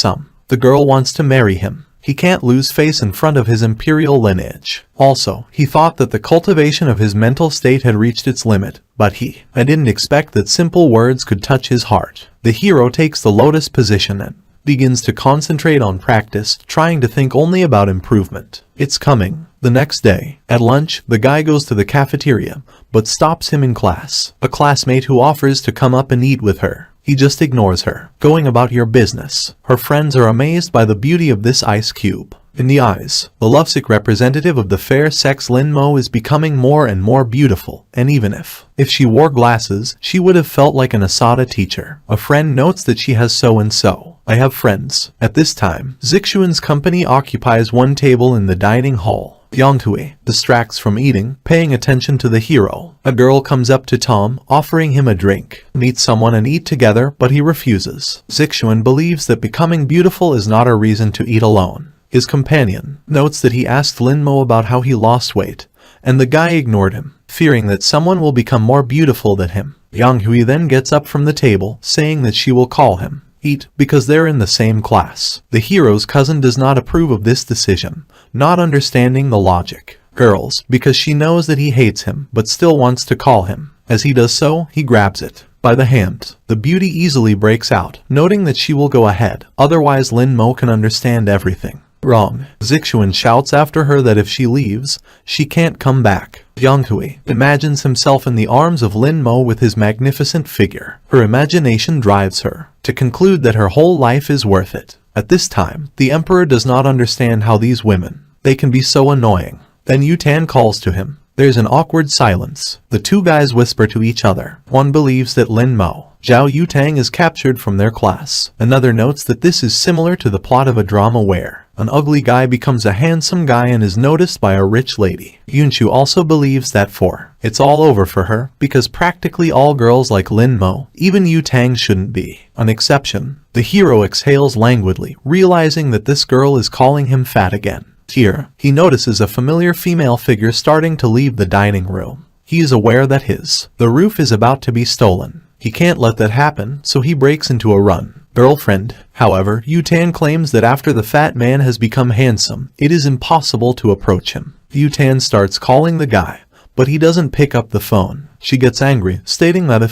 the girl wants to marry him. He can't lose face in front of his imperial lineage. Also, he thought that the cultivation of his mental state had reached its limit, but I didn't expect that simple words could touch his heart. The hero takes the lotus position and begins to concentrate on practice, trying to think only about improvement. It's coming. The next day, at lunch, the guy goes to the cafeteria, but stops him in class. A classmate who offers to come up and eat with her. He just ignores her, going about your business. Her friends are amazed by the beauty of this ice cube. In the eyes, the lovesick representative of the fair sex Lin Mo is becoming more and more beautiful, and even if she wore glasses, she would have felt like an Asada teacher. A friend notes that she has so-and-so. I have friends. At this time, Zixuan's company occupies one table in the dining hall. Yonghui distracts from eating, paying attention to the hero. A girl comes up to Tom, offering him a drink. Meet someone and eat together, but he refuses. Zixuan believes that becoming beautiful is not a reason to eat alone. His companion notes that he asked Lin Mo about how he lost weight, and the guy ignored him, fearing that someone will become more beautiful than him. Yonghui then gets up from the table, saying that she will call him eat because they're in the same class. The hero's cousin does not approve of this decision, not understanding the logic. Girls, because she knows that he hates him, but still wants to call him. As he does so, he grabs it by the hand. The beauty easily breaks out, noting that she will go ahead, otherwise Lin Mo can understand everything. Wrong. Zixuan shouts after her that if she leaves, she can't come back. Yonghui imagines himself in the arms of Lin Mo with his magnificent figure. Her imagination drives her to conclude that her whole life is worth it. At this time, the emperor does not understand how these women, they can be so annoying. Then Yutan calls to him. There's an awkward silence. The two guys whisper to each other. One believes that Lin Mo, Zhao Yutang, is captured from their class. Another notes that this is similar to the plot of a drama where an ugly guy becomes a handsome guy and is noticed by a rich lady. Yunchu also believes that it's all over for her, because practically all girls like Lin Mo, even Yutang shouldn't be an exception. The hero exhales languidly, realizing that this girl is calling him fat again. Here, he notices a familiar female figure starting to leave the dining room. He is aware that the roof is about to be stolen. He can't let that happen, so he breaks into a run. Girlfriend. However, Yutan claims that after the fat man has become handsome, it is impossible to approach him. Yutan starts calling the guy, but he doesn't pick up the phone. She gets angry, stating that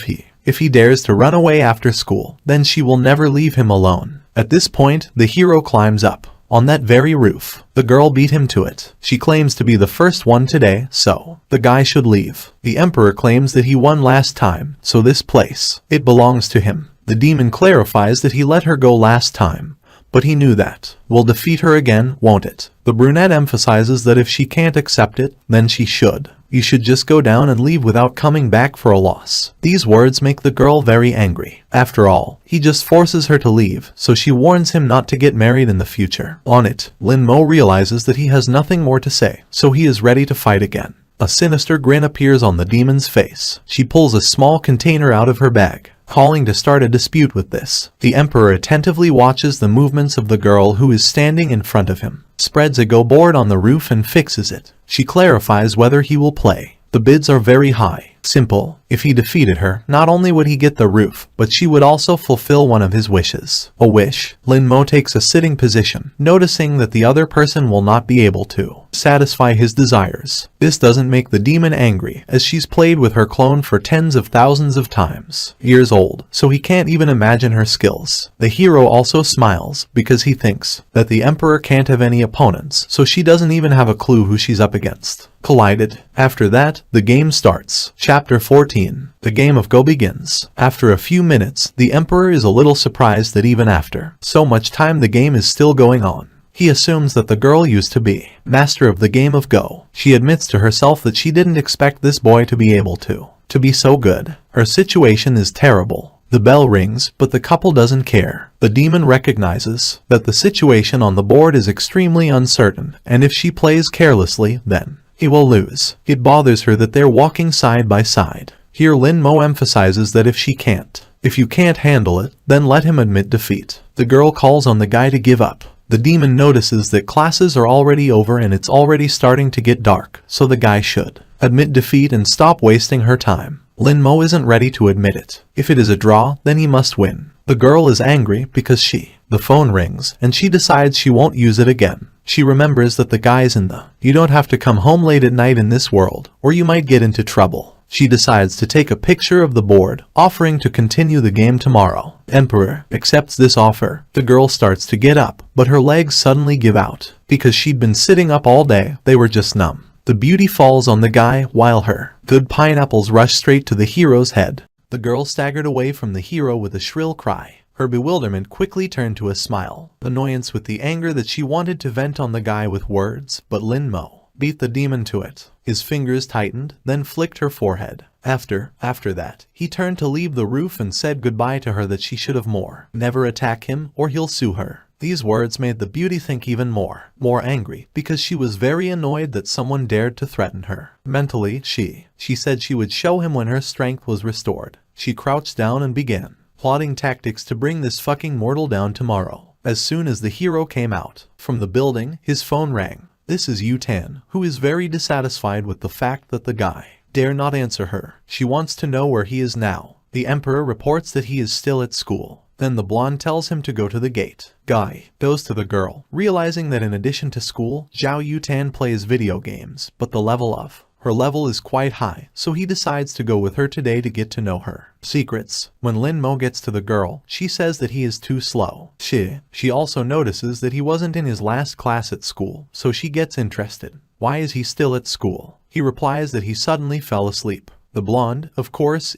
if he dares to run away after school, then she will never leave him alone. At this point, the hero climbs up on that very roof. The girl beat him to it. She claims to be the first one today, so the guy should leave. The emperor claims that he won last time, so this place, it belongs to him. The demon clarifies that he let her go last time, but he knew that will defeat her again, won't it? The brunette emphasizes that if she can't accept it, then she should. You should just go down and leave without coming back for a loss. These words make the girl very angry. After all, he just forces her to leave, so she warns him not to get married in the future. On it, Lin Mo realizes that he has nothing more to say, so he is ready to fight again. A sinister grin appears on the demon's face. She pulls a small container out of her bag, calling to start a dispute with this. The emperor attentively watches the movements of the girl who is standing in front of him, spreads a go board on the roof and fixes it. She clarifies whether he will play. The bids are very high. Simple. If he defeated her, not only would he get the roof, but she would also fulfill one of his wishes. A wish. Lin Mo takes a sitting position, noticing that the other person will not be able to satisfy his desires. This doesn't make the demon angry, as she's played with her clone for tens of thousands of times. Years old, so he can't even imagine her skills. The hero also smiles, because he thinks that the emperor can't have any opponents, so she doesn't even have a clue who she's up against. Collided. After that, the game starts. Chapter 14. The game of Go begins. After a few minutes, the emperor is a little surprised that even after so much time the game is still going on. He assumes that the girl used to be master of the game of Go. She admits to herself that she didn't expect this boy to be able to be so good. Her situation is terrible. The bell rings, but the couple doesn't care. The demon recognizes that the situation on the board is extremely uncertain, and if she plays carelessly, then he will lose. It bothers her that they're walking side by side. Here Lin Mo emphasizes that if you can't handle it, then let him admit defeat. The girl calls on the guy to give up, The demon notices that classes are already over and it's already starting to get dark, so the guy should admit defeat and stop wasting her time. Lin Mo isn't ready to admit it. If it is a draw, then he must win. The girl is angry because the phone rings and she decides she won't use it again. She remembers that the guy's in the "you don't have to come home late at night in this world, or you might get into trouble." She decides to take a picture of the board, offering to continue the game tomorrow. Emperor accepts this offer. The girl starts to get up, but her legs suddenly give out. Because she'd been sitting up all day, they were just numb. The beauty falls on the guy, while her good pineapples rush straight to the hero's head. The girl staggered away from the hero with a shrill cry. Her bewilderment quickly turned to a smile. Annoyance with the anger that she wanted to vent on the guy with words, but Lin Mo beat the demon to it. His fingers tightened, then flicked her forehead. After that, he turned to leave the roof and said goodbye to her that she should have never attack him or he'll sue her. These words made the beauty think even more angry, because she was very annoyed that someone dared to threaten her. Mentally, she said she would show him when her strength was restored. She crouched down and began plotting tactics to bring this fucking mortal down tomorrow. As soon as the hero came out from the building, his phone rang. This is Yu-Tan, who is very dissatisfied with the fact that the guy dare not answer her. She wants to know where he is now. The emperor reports that he is still at school. Then the blonde tells him to go to the gate. Guy goes to the girl, realizing that in addition to school, Zhao Yu-Tan plays video games, but the level of her level is quite high, so he decides to go with her today to get to know her secrets. When Lin Mo gets to the girl, she says that he is too slow. She also notices that he wasn't in his last class at school, so she gets interested. Why is he still at school? He replies that he suddenly fell asleep. The blonde, of course,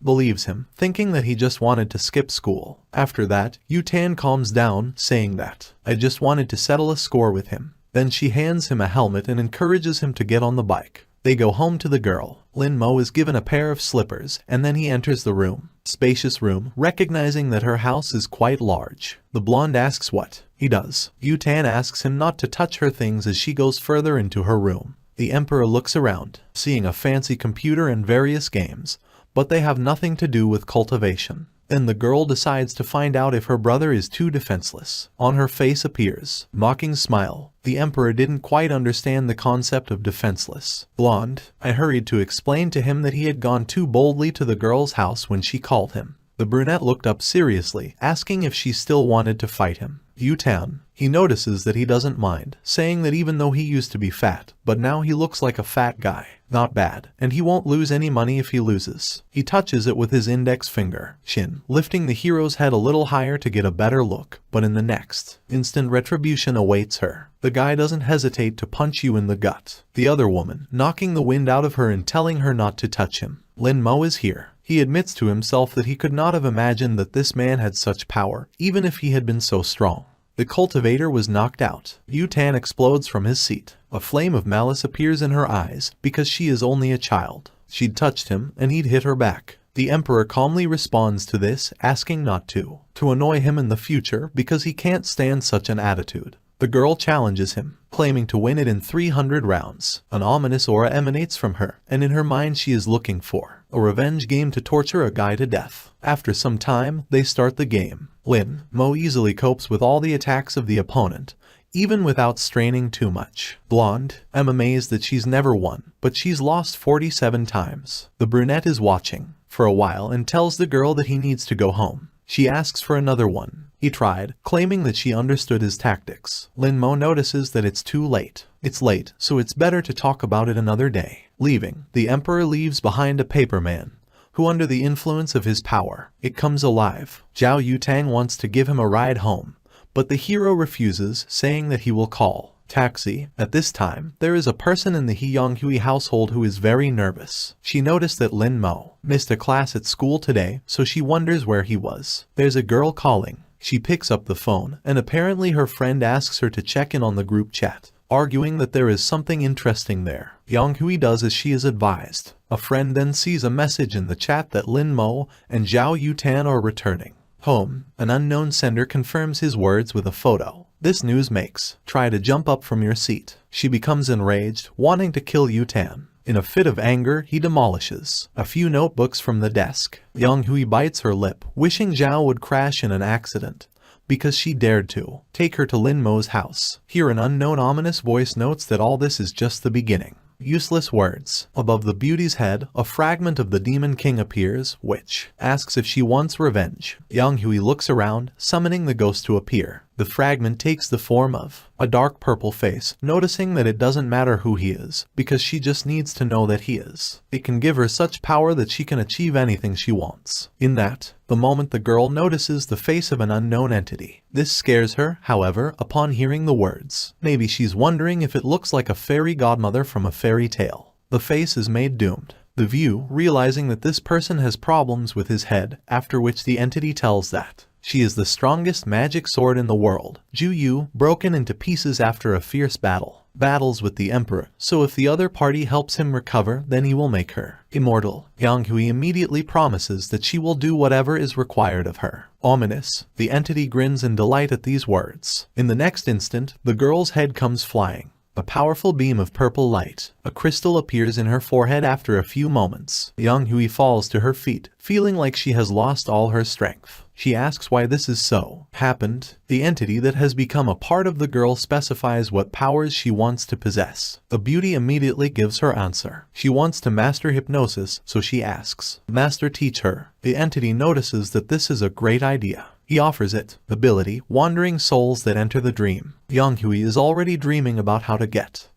believes him, thinking that he just wanted to skip school. After that, Yu-Tan calms down, saying that I just wanted to settle a score with him. Then she hands him a helmet and encourages him to get on the bike. They go home to the girl. Lin Mo is given a pair of slippers, and then he enters the room. Spacious room, recognizing that her house is quite large. The blonde asks what he does. Yu-Tan asks him not to touch her things as she goes further into her room. The emperor looks around, seeing a fancy computer and various games, but they have nothing to do with cultivation. Then the girl decides to find out if her brother is too defenseless. On her face appears mocking smile. The emperor didn't quite understand the concept of defenseless. Blonde, I hurried to explain to him that he had gone too boldly to the girl's house when she called him. The brunette looked up seriously, asking if she still wanted to fight him. Yu-Tan, he notices that he doesn't mind, saying that even though he used to be fat, but now he looks like a fat guy. Not bad, and he won't lose any money if he loses. He touches it with his index finger, lifting the hero's head a little higher to get a better look, but in the next instant retribution awaits her. The guy doesn't hesitate to punch you in the gut. The other woman, knocking the wind out of her and telling her not to touch him. Lin Mo is here. He admits to himself that he could not have imagined that this man had such power, even if he had been so strong. The cultivator was knocked out. Yu-Tan explodes from his seat. A flame of malice appears in her eyes, because she is only a child. She'd touched him, and he'd hit her back. The emperor calmly responds to this, asking not to annoy him in the future because he can't stand such an attitude. The girl challenges him, claiming to win it in 300 rounds. An ominous aura emanates from her, and in her mind she is looking for a revenge game to torture a guy to death. After some time, they start the game. Lin Mo easily copes with all the attacks of the opponent, even without straining too much. Blonde, I'm amazed that she's never won, but she's lost 47 times. The brunette is watching for a while and tells the girl that he needs to go home. She asks for another one. He tried, claiming that she understood his tactics. Lin Mo notices that it's too late. It's late, so it's better to talk about it another day. Leaving, the emperor leaves behind a paper man, who under the influence of his power, it comes alive. Zhao Yu-Tan wants to give him a ride home, but the hero refuses, saying that he will call taxi. At this time, there is a person in the Hyunghui household who is very nervous. She noticed that Lin Mo missed a class at school today, so she wonders where he was. There's a girl calling. She picks up the phone, and apparently her friend asks her to check in on the group chat, arguing that there is something interesting there. Hyunghui does as she is advised. A friend then sees a message in the chat that Lin Mo and Zhao Yu-Tan are returning home. An unknown sender confirms his words with a photo. This news makes try to jump up from your seat. She becomes enraged, wanting to kill Yu-Tan. In a fit of anger, he demolishes a few notebooks from the desk. Hyunghui bites her lip, wishing Zhao would crash in an accident, because she dared to take her to Lin Mo's house. Here an unknown ominous voice notes that all this is just the beginning. Useless words. Above the beauty's head, a fragment of the Demon King appears, which asks if she wants revenge. Yang Hui looks around, summoning the ghost to appear. The fragment takes the form of a dark purple face, noticing that it doesn't matter who he is, because she just needs to know that he is. It can give her such power that she can achieve anything she wants. In that, the moment the girl notices the face of an unknown entity. This scares her, however, upon hearing the words. Maybe she's wondering if it looks like a fairy godmother from a fairy tale. The face is made doomed. The view, realizing that this person has problems with his head, after which the entity tells that she is the strongest magic sword in the world. Ju Yu, broken into pieces after a fierce battle, battles with the emperor, so if the other party helps him recover, then he will make her immortal. Yang Hui immediately promises that she will do whatever is required of her. Ominous, the entity grins in delight at these words. In the next instant, the girl's head comes flying. A powerful beam of purple light. A crystal appears in her forehead after a few moments. Yang Hui falls to her feet, feeling like she has lost all her strength. She asks why this is so. Happened. The entity that has become a part of the girl specifies what powers she wants to possess. The beauty immediately gives her answer. She wants to master hypnosis, so she asks, "Master, teach her." The entity notices that this is a great idea. He offers it. Ability, wandering souls that enter the dream. Yang Hui is already dreaming about how to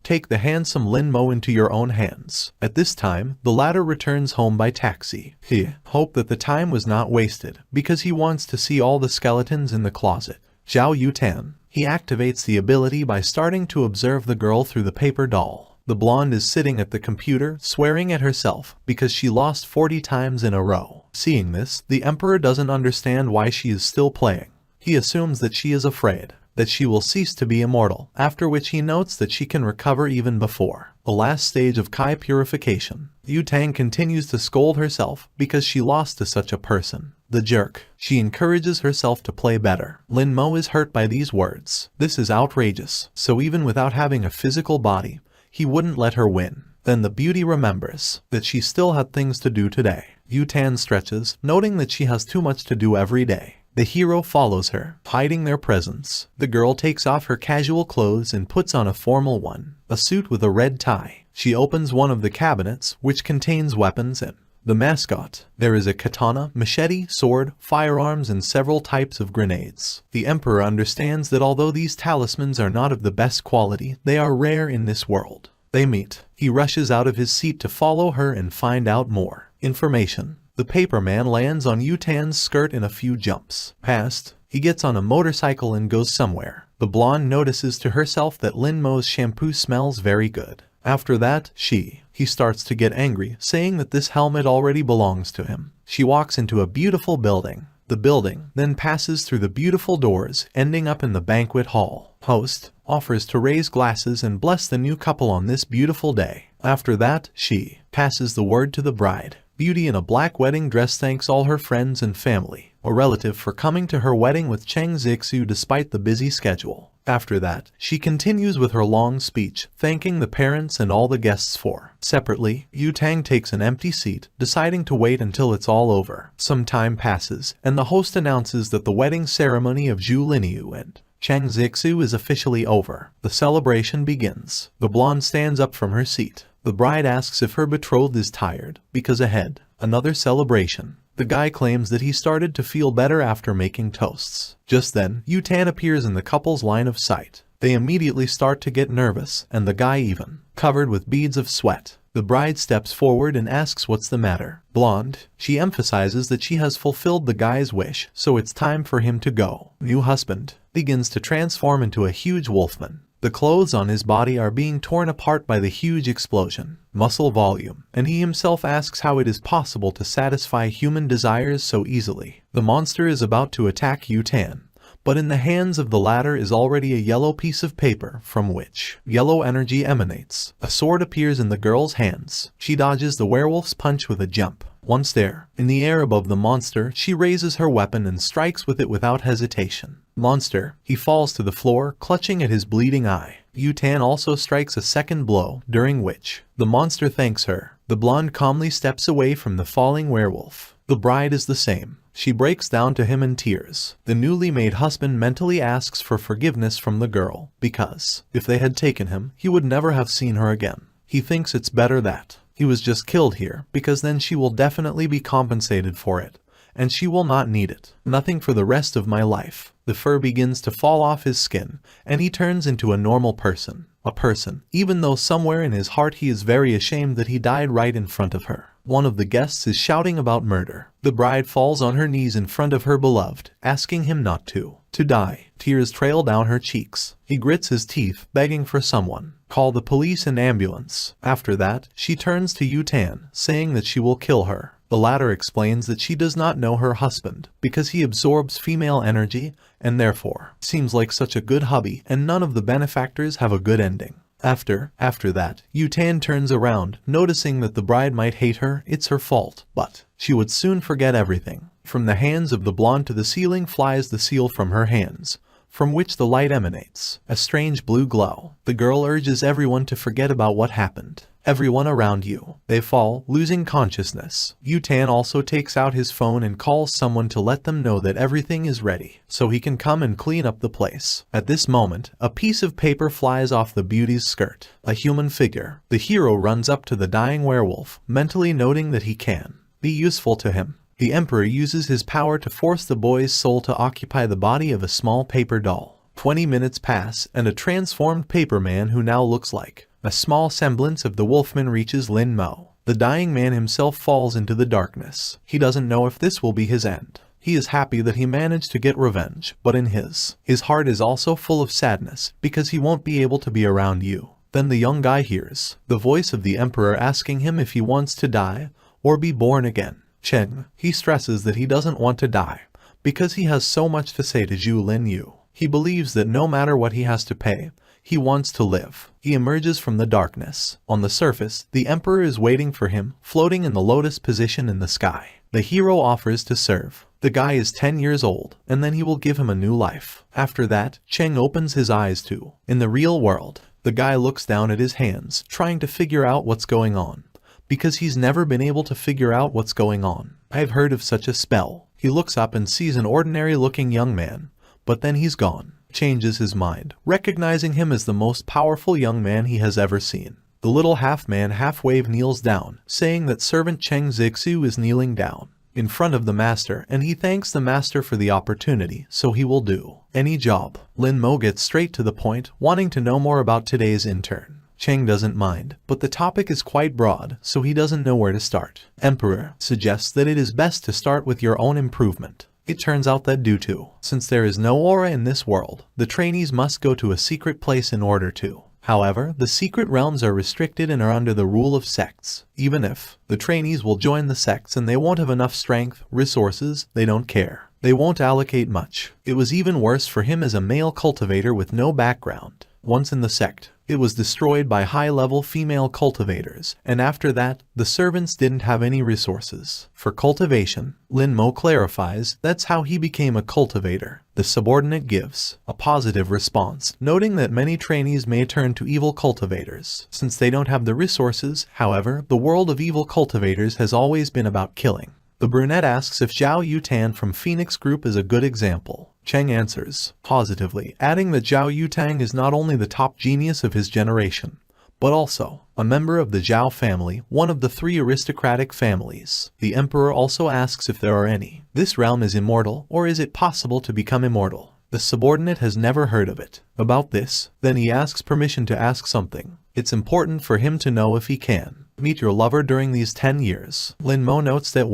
take the handsome Lin Mo into your own hands. At this time, the latter returns home by taxi. He hoped that the time was not wasted, because he wants to see all the skeletons in the closet. Zhao Yutan. He activates the ability by starting to observe the girl through the paper doll. The blonde is sitting at the computer, swearing at herself, because she lost 40 times in a row. Seeing this, the emperor doesn't understand why she is still playing. He assumes that she is afraid that she will cease to be immortal, after which he notes that she can recover even before the last stage of Kai purification. Yu Tang continues to scold herself because she lost to such a person. The jerk. She encourages herself to play better. Lin Mo is hurt by these words. This is outrageous. So even without having a physical body, he wouldn't let her win. Then the beauty remembers that she still had things to do today. Yu Tan stretches, noting that she has too much to do every day. The hero follows her, hiding their presence. The girl takes off her casual clothes and puts on a formal one, a suit with a red tie. She opens one of the cabinets, which contains weapons and the mascot. There is a katana, machete, sword, firearms, and several types of grenades. The emperor understands that although these talismans are not of the best quality, they are rare in this world. They meet. He rushes out of his seat to follow her and find out more information. The paper man lands on Yu Tan's skirt in a few jumps. Past, he gets on a motorcycle and goes somewhere. The blonde notices to herself that Lin Mo's shampoo smells very good. After that, he starts to get angry, saying that this helmet already belongs to him. She walks into a beautiful building. The building then passes through the beautiful doors, ending up in the banquet hall. Host offers to raise glasses and bless the new couple on this beautiful day. After that, she passes the word to the bride. Beauty in a black wedding dress thanks all her friends and family, a relative, for coming to her wedding with Cheng Zixu despite the busy schedule. After that, she continues with her long speech, thanking the parents and all the guests for. Separately, Yu Tang takes an empty seat, deciding to wait until it's all over. Some time passes, and the host announces that the wedding ceremony of Zhu Linyu and Cheng Zixu is officially over. The celebration begins. The blonde stands up from her seat. The bride asks if her betrothed is tired, because ahead, another celebration. The guy claims that he started to feel better after making toasts. Just then, Yu Tan appears in the couple's line of sight. They immediately start to get nervous, and the guy even covered with beads of sweat. The bride steps forward and asks what's the matter. Blonde, she emphasizes that she has fulfilled the guy's wish, so it's time for him to go. New husband begins to transform into a huge wolfman. The clothes on his body are being torn apart by the huge explosion. Muscle volume, and he himself asks how it is possible to satisfy human desires so easily. The monster is about to attack Yu Tan, but in the hands of the latter is already a yellow piece of paper from which yellow energy emanates. A sword appears in the girl's hands. She dodges the werewolf's punch with a jump. Once there, in the air above the monster, she raises her weapon and strikes with it without hesitation. Monster, he falls to the floor, clutching at his bleeding eye. Yu Tan also strikes a second blow, during which the monster thanks her. The blonde calmly steps away from the falling werewolf. The bride is the same. She breaks down to him in tears. The newly made husband mentally asks for forgiveness from the girl, because if they had taken him, he would never have seen her again. He thinks it's better that he was just killed here, because then she will definitely be compensated for it, and she will not need it. Nothing for the rest of my life. The fur begins to fall off his skin, and he turns into a normal person. A person, even though somewhere in his heart he is very ashamed that he died right in front of her. One of the guests is shouting about murder. The bride falls on her knees in front of her beloved, asking him not to die. Tears trail down her cheeks. He grits his teeth, begging for someone. Call the police and ambulance. After that, she turns to Yutan, saying that she will kill her. The latter explains that she does not know her husband, because he absorbs female energy, and therefore seems like such a good hubby, and none of the benefactors have a good ending. After that, Yutan turns around, noticing that the bride might hate her. It's her fault, but she would soon forget everything. From the hands of the blonde to the ceiling flies the seal from her hands, from which the light emanates, a strange blue glow. The girl urges everyone to forget about what happened. Everyone around you. They fall, losing consciousness. Yutan also takes out his phone and calls someone to let them know that everything is ready, so he can come and clean up the place. At this moment, a piece of paper flies off the beauty's skirt. A human figure. The hero runs up to the dying werewolf, mentally noting that he can be useful to him. The emperor uses his power to force the boy's soul to occupy the body of a small paper doll. 20 minutes pass, and a transformed paper man who now looks like a small semblance of the wolfman reaches Lin Mo. The dying man himself falls into the darkness. He doesn't know if this will be his end. He is happy that he managed to get revenge, but in his heart is also full of sadness, because he won't be able to be around you. Then the young guy hears the voice of the emperor asking him if he wants to die or be born again. Cheng. He stresses that he doesn't want to die, because he has so much to say to Zhu Lin Yu. He believes that no matter what he has to pay, he wants to live. He emerges from the darkness. On the surface, the emperor is waiting for him, floating in the lotus position in the sky. The hero offers to serve. The guy is 10 years old, and then he will give him a new life. After that, Cheng opens his eyes too. In the real world, the guy looks down at his hands, trying to figure out what's going on, because he's never been able to figure out what's going on. I've heard of such a spell. He looks up and sees an ordinary-looking young man, but then he's gone. Changes his mind, recognizing him as the most powerful young man he has ever seen. The little half-man half-wave kneels down, saying that servant Cheng Zixu is kneeling down in front of the master, and he thanks the master for the opportunity, so he will do any job. Lin Mo gets straight to the point, wanting to know more about today's intern. Cheng doesn't mind, but the topic is quite broad, so he doesn't know where to start. Emperor suggests that it is best to start with your own improvement. It turns out that since there is no aura in this world, the trainees must go to a secret place in order to. However, the secret realms are restricted and are under the rule of sects. Even if the trainees will join the sects and they won't have enough strength, resources, they don't care. They won't allocate much. It was even worse for him as a male cultivator with no background. Once in the sect, it was destroyed by high-level female cultivators, and after that, the servants didn't have any resources for cultivation. Lin Mo clarifies that's how he became a cultivator. The subordinate gives a positive response, noting that many trainees may turn to evil cultivators since they don't have the resources. However, the world of evil cultivators has always been about killing. The brunette asks if Zhao Yutan from Phoenix Group is a good example. Cheng answers positively, adding that Zhao Yutang is not only the top genius of his generation, but also a member of the Zhao family, one of the 3 aristocratic families. The emperor also asks if there are any. This realm is immortal, or is it possible to become immortal? The subordinate has never heard of it. About this, then he asks permission to ask something. It's important for him to know if he can meet your lover during these 10 years. Lin Mo notes that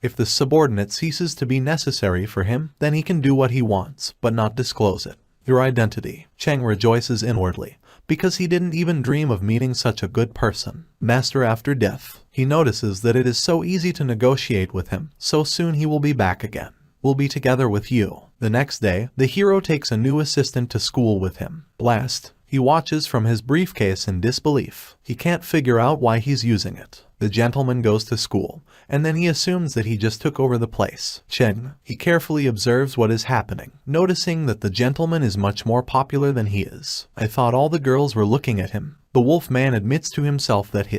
if the subordinate ceases to be necessary for him, then he can do what he wants, but not disclose it. Your identity. Cheng rejoices inwardly, because he didn't even dream of meeting such a good person. Master after death. He notices that it is so easy to negotiate with him, so soon he will be back again. We'll be together with you. The next day, the hero takes a new assistant to school with him. Last, he watches from his briefcase in disbelief. He can't figure out why he's using it. The gentleman goes to school, and then he assumes that he just took over the place. Cheng. He carefully observes what is happening, noticing that the gentleman is much more popular than he is. I thought all the girls were looking at him. The wolf man admits to himself that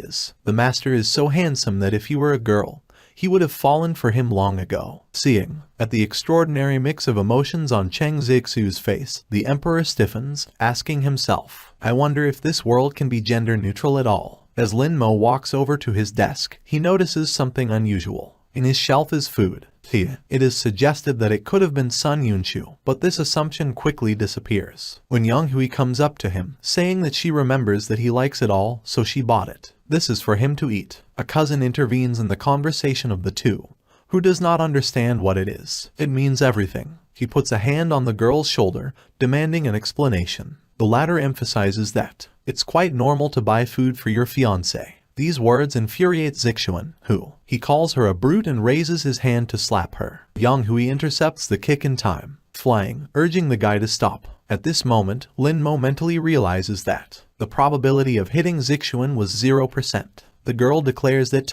the master is so handsome that if he were a girl, he would have fallen for him long ago. Seeing at the extraordinary mix of emotions on Cheng Zixu's face, the emperor stiffens, asking himself, I wonder if this world can be gender neutral at all. As Lin Mo walks over to his desk, he notices something unusual. In his shelf is food. It is suggested that it could have been Sun Yunshu, but this assumption quickly disappears when Yang Hui comes up to him, saying that she remembers that he likes it all, so she bought it. This is for him to eat. A cousin intervenes in the conversation of the two, who does not understand what it is. It means everything. He puts a hand on the girl's shoulder, demanding an explanation. The latter emphasizes that it's quite normal to buy food for your fiancé. These words infuriate Zixuan, who he calls her a brute and raises his hand to slap her. Yang Hui intercepts the kick in time, flying, urging the guy to stop. At this moment, Lin Mo mentally realizes that the probability of hitting Zixuan was 0%. The girl declares that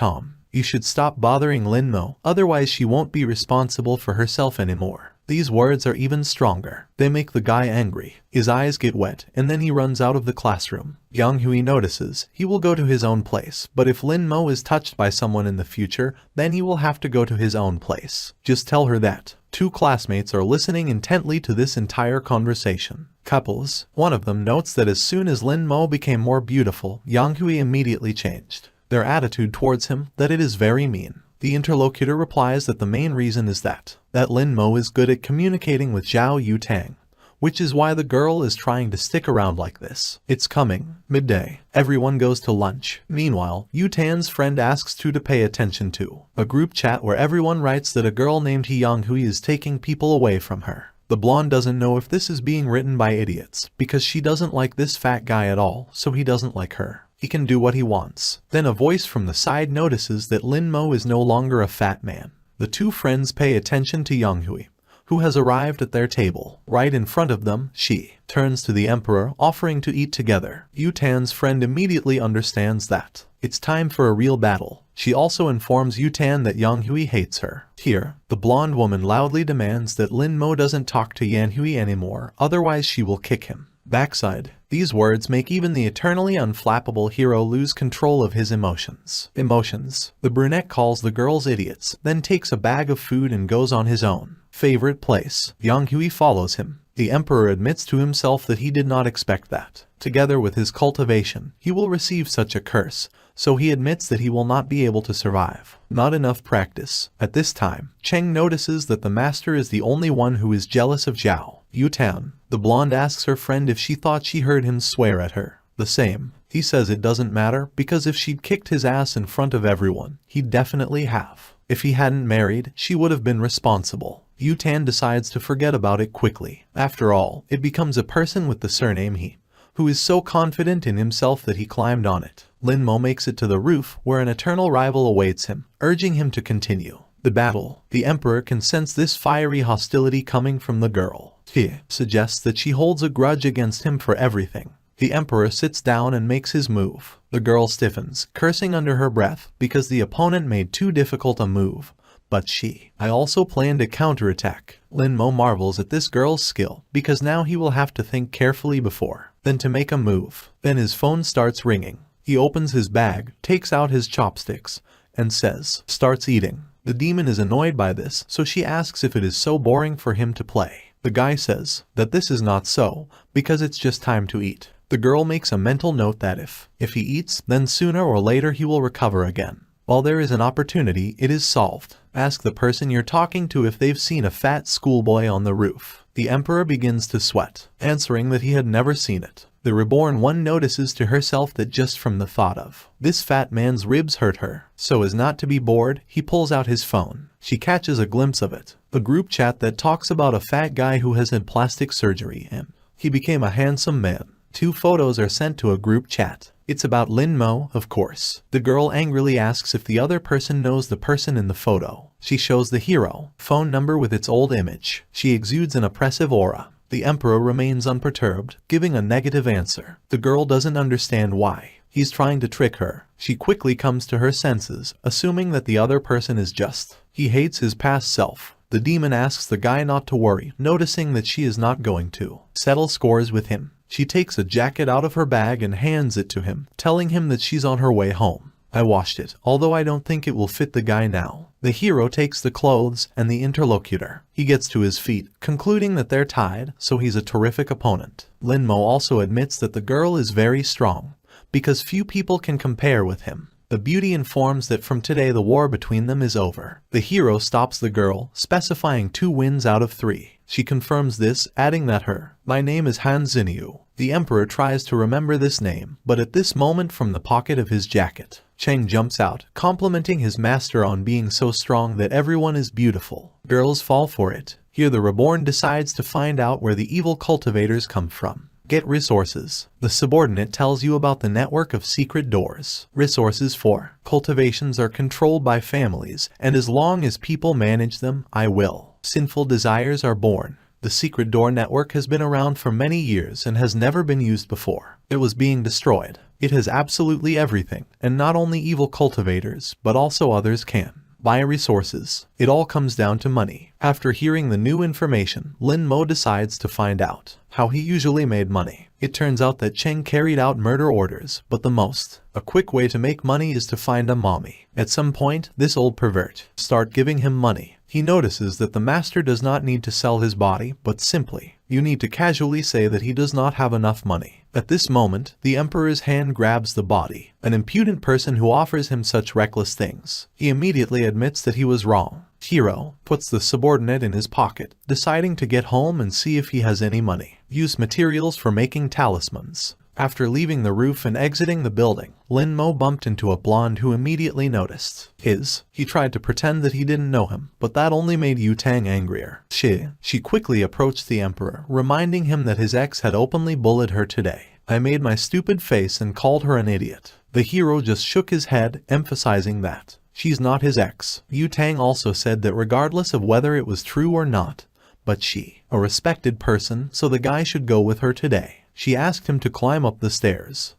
you should stop bothering Lin Mo, otherwise she won't be responsible for herself anymore. These words are even stronger. They make the guy angry. His eyes get wet, and then he runs out of the classroom. Yang Hui notices he will go to his own place, but if Lin Mo is touched by someone in the future, then he will have to go to his own place. Just tell her that. Two classmates are listening intently to this entire conversation. Couples. One of them notes that as soon as Lin Mo became more beautiful, Yang Hui immediately changed their attitude towards him, that it is very mean. The interlocutor replies that the main reason is that Lin Mo is good at communicating with Zhao Yutang, which is why the girl is trying to stick around like this. It's coming. Midday. Everyone goes to lunch. Meanwhile, Yutan's friend asks Tu to pay attention to a group chat where everyone writes that a girl named Yang Hui is taking people away from her. The blonde doesn't know if this is being written by idiots, because she doesn't like this fat guy at all, so he doesn't like her. He can do what he wants. Then a voice from the side notices that Lin Mo is no longer a fat man. The two friends pay attention to Yang Hui, who has arrived at their table. Right in front of them, she turns to the emperor, offering to eat together. Yutan's friend immediately understands that it's time for a real battle. She also informs Yutan that Yang Hui hates her. Here, the blonde woman loudly demands that Lin Mo doesn't talk to Yan Hui anymore, otherwise she will kick him. Backside. These words make even the eternally unflappable hero lose control of his emotions. The brunette calls the girls idiots, then takes a bag of food and goes on his own favorite place. Yang Hui follows him. The emperor admits to himself that he did not expect that. Together with his cultivation, he will receive such a curse, so he admits that he will not be able to survive. Not enough practice. At this time, Cheng notices that the master is the only one who is jealous of Zhao Yutan. The blonde asks her friend if she thought she heard him swear at her. The same. He says it doesn't matter, because if she'd kicked his ass in front of everyone, he'd definitely have. If he hadn't married, she would have been responsible. Yutan decides to forget about it quickly. After all, it becomes a person with the surname He, who is so confident in himself that he climbed on it. Lin Mo makes it to the roof, where an eternal rival awaits him, urging him to continue the battle. The emperor can sense this fiery hostility coming from the girl. He suggests that she holds a grudge against him for everything. The emperor sits down and makes his move. The girl stiffens, cursing under her breath because the opponent made too difficult a move. But I also planned a counterattack. Lin Mo marvels at this girl's skill, because now he will have to think carefully before then to make a move. Then his phone starts ringing. He opens his bag, takes out his chopsticks, and starts eating. The demon is annoyed by this, so she asks if it is so boring for him to play. The guy says that this is not so, because it's just time to eat. The girl makes a mental note that if he eats, then sooner or later he will recover again. While there is an opportunity, it is solved. Ask the person you're talking to if they've seen a fat schoolboy on the roof. The emperor begins to sweat, answering that he had never seen it. The reborn one notices to herself that just from the thought of this fat man's ribs hurt her. So as not to be bored, he pulls out his phone. She catches a glimpse of it. A group chat that talks about a fat guy who has had plastic surgery and he became a handsome man. 2 photos are sent to a group chat. It's about Lin Mo, of course. The girl angrily asks if the other person knows the person in the photo. She shows the hero phone number with its old image. She exudes an oppressive aura. The emperor remains unperturbed, giving a negative answer. The girl doesn't understand why. He's trying to trick her. She quickly comes to her senses, assuming that the other person is just. He hates his past self. The demon asks the guy not to worry, noticing that she is not going to settle scores with him. She takes a jacket out of her bag and hands it to him, telling him that she's on her way home. I washed it, although I don't think it will fit the guy now. The hero takes the clothes and the interlocutor. He gets to his feet, concluding that they're tied, so he's a terrific opponent. Linmo also admits that the girl is very strong, because few people can compare with him. The beauty informs that from today the war between them is over. The hero stops the girl, specifying 2 wins out of 3. She confirms this, adding that my name is Han Xinyu. The emperor tries to remember this name, but at this moment from the pocket of his jacket, Cheng jumps out, complimenting his master on being so strong that everyone is beautiful. Girls fall for it. Here the reborn decides to find out where the evil cultivators come from. Get resources. The subordinate tells you about the network of secret doors. Resources for cultivations are controlled by families, and as long as people manage them, I will. Sinful desires are born. The secret door network has been around for many years and has never been used before. It was being destroyed. It has absolutely everything, and not only evil cultivators, but also others can buy resources. It all comes down to money. After hearing the new information, Lin Mo decides to find out how he usually made money. It turns out that Cheng carried out murder orders, but a quick way to make money is to find a mommy. At some point, this old pervert starts giving him money. He notices that the master does not need to sell his body, but simply, you need to casually say that he does not have enough money. At this moment, the emperor's hand grabs the body, an impudent person who offers him such reckless things. He immediately admits that he was wrong. Hero puts the subordinate in his pocket, deciding to get home and see if he has any money. Use materials for making talismans. After leaving the roof and exiting the building, Lin Mo bumped into a blonde who immediately noticed. He tried to pretend that he didn't know him, but that only made Yu Tang angrier. She quickly approached the emperor, reminding him that his ex had openly bullied her today. I made my stupid face and called her an idiot. The hero just shook his head, emphasizing that she's not his ex. Yu Tang also said that regardless of whether it was true or not, but she, a respected person, so the guy should go with her today. She asked him to climb up the stairs,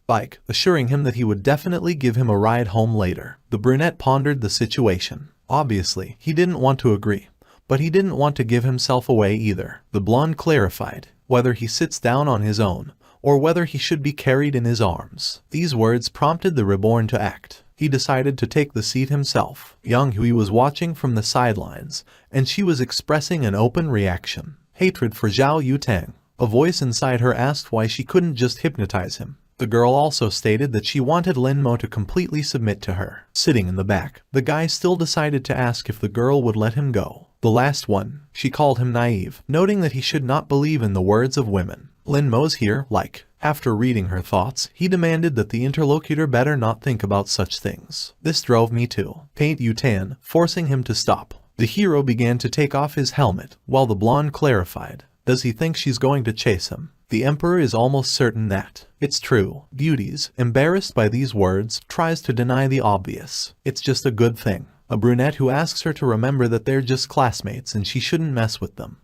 assuring him that he would definitely give him a ride home later. The brunette pondered the situation. Obviously, he didn't want to agree, but he didn't want to give himself away either. The blonde clarified whether he sits down on his own, or whether he should be carried in his arms. These words prompted the reborn to act. He decided to take the seat himself. Yang Hui was watching from the sidelines, and she was expressing an open reaction. Hatred for Zhao Yutang. A voice inside her asked why she couldn't just hypnotize him. The girl also stated that she wanted Lin Mo to completely submit to her. Sitting in the back, the guy still decided to ask if the girl would let him go. The last one, she called him naive, noting that he should not believe in the words of women. Lin Mo's here, after reading her thoughts, he demanded that the interlocutor better not think about such things. This drove me to paint Yutan, forcing him to stop. The hero began to take off his helmet, while the blonde clarified. Does he think she's going to chase him? The emperor is almost certain that it's true. Beauties, embarrassed by these words, tries to deny the obvious. It's just a good thing. A brunette who asks her to remember that they're just classmates and she shouldn't mess with them.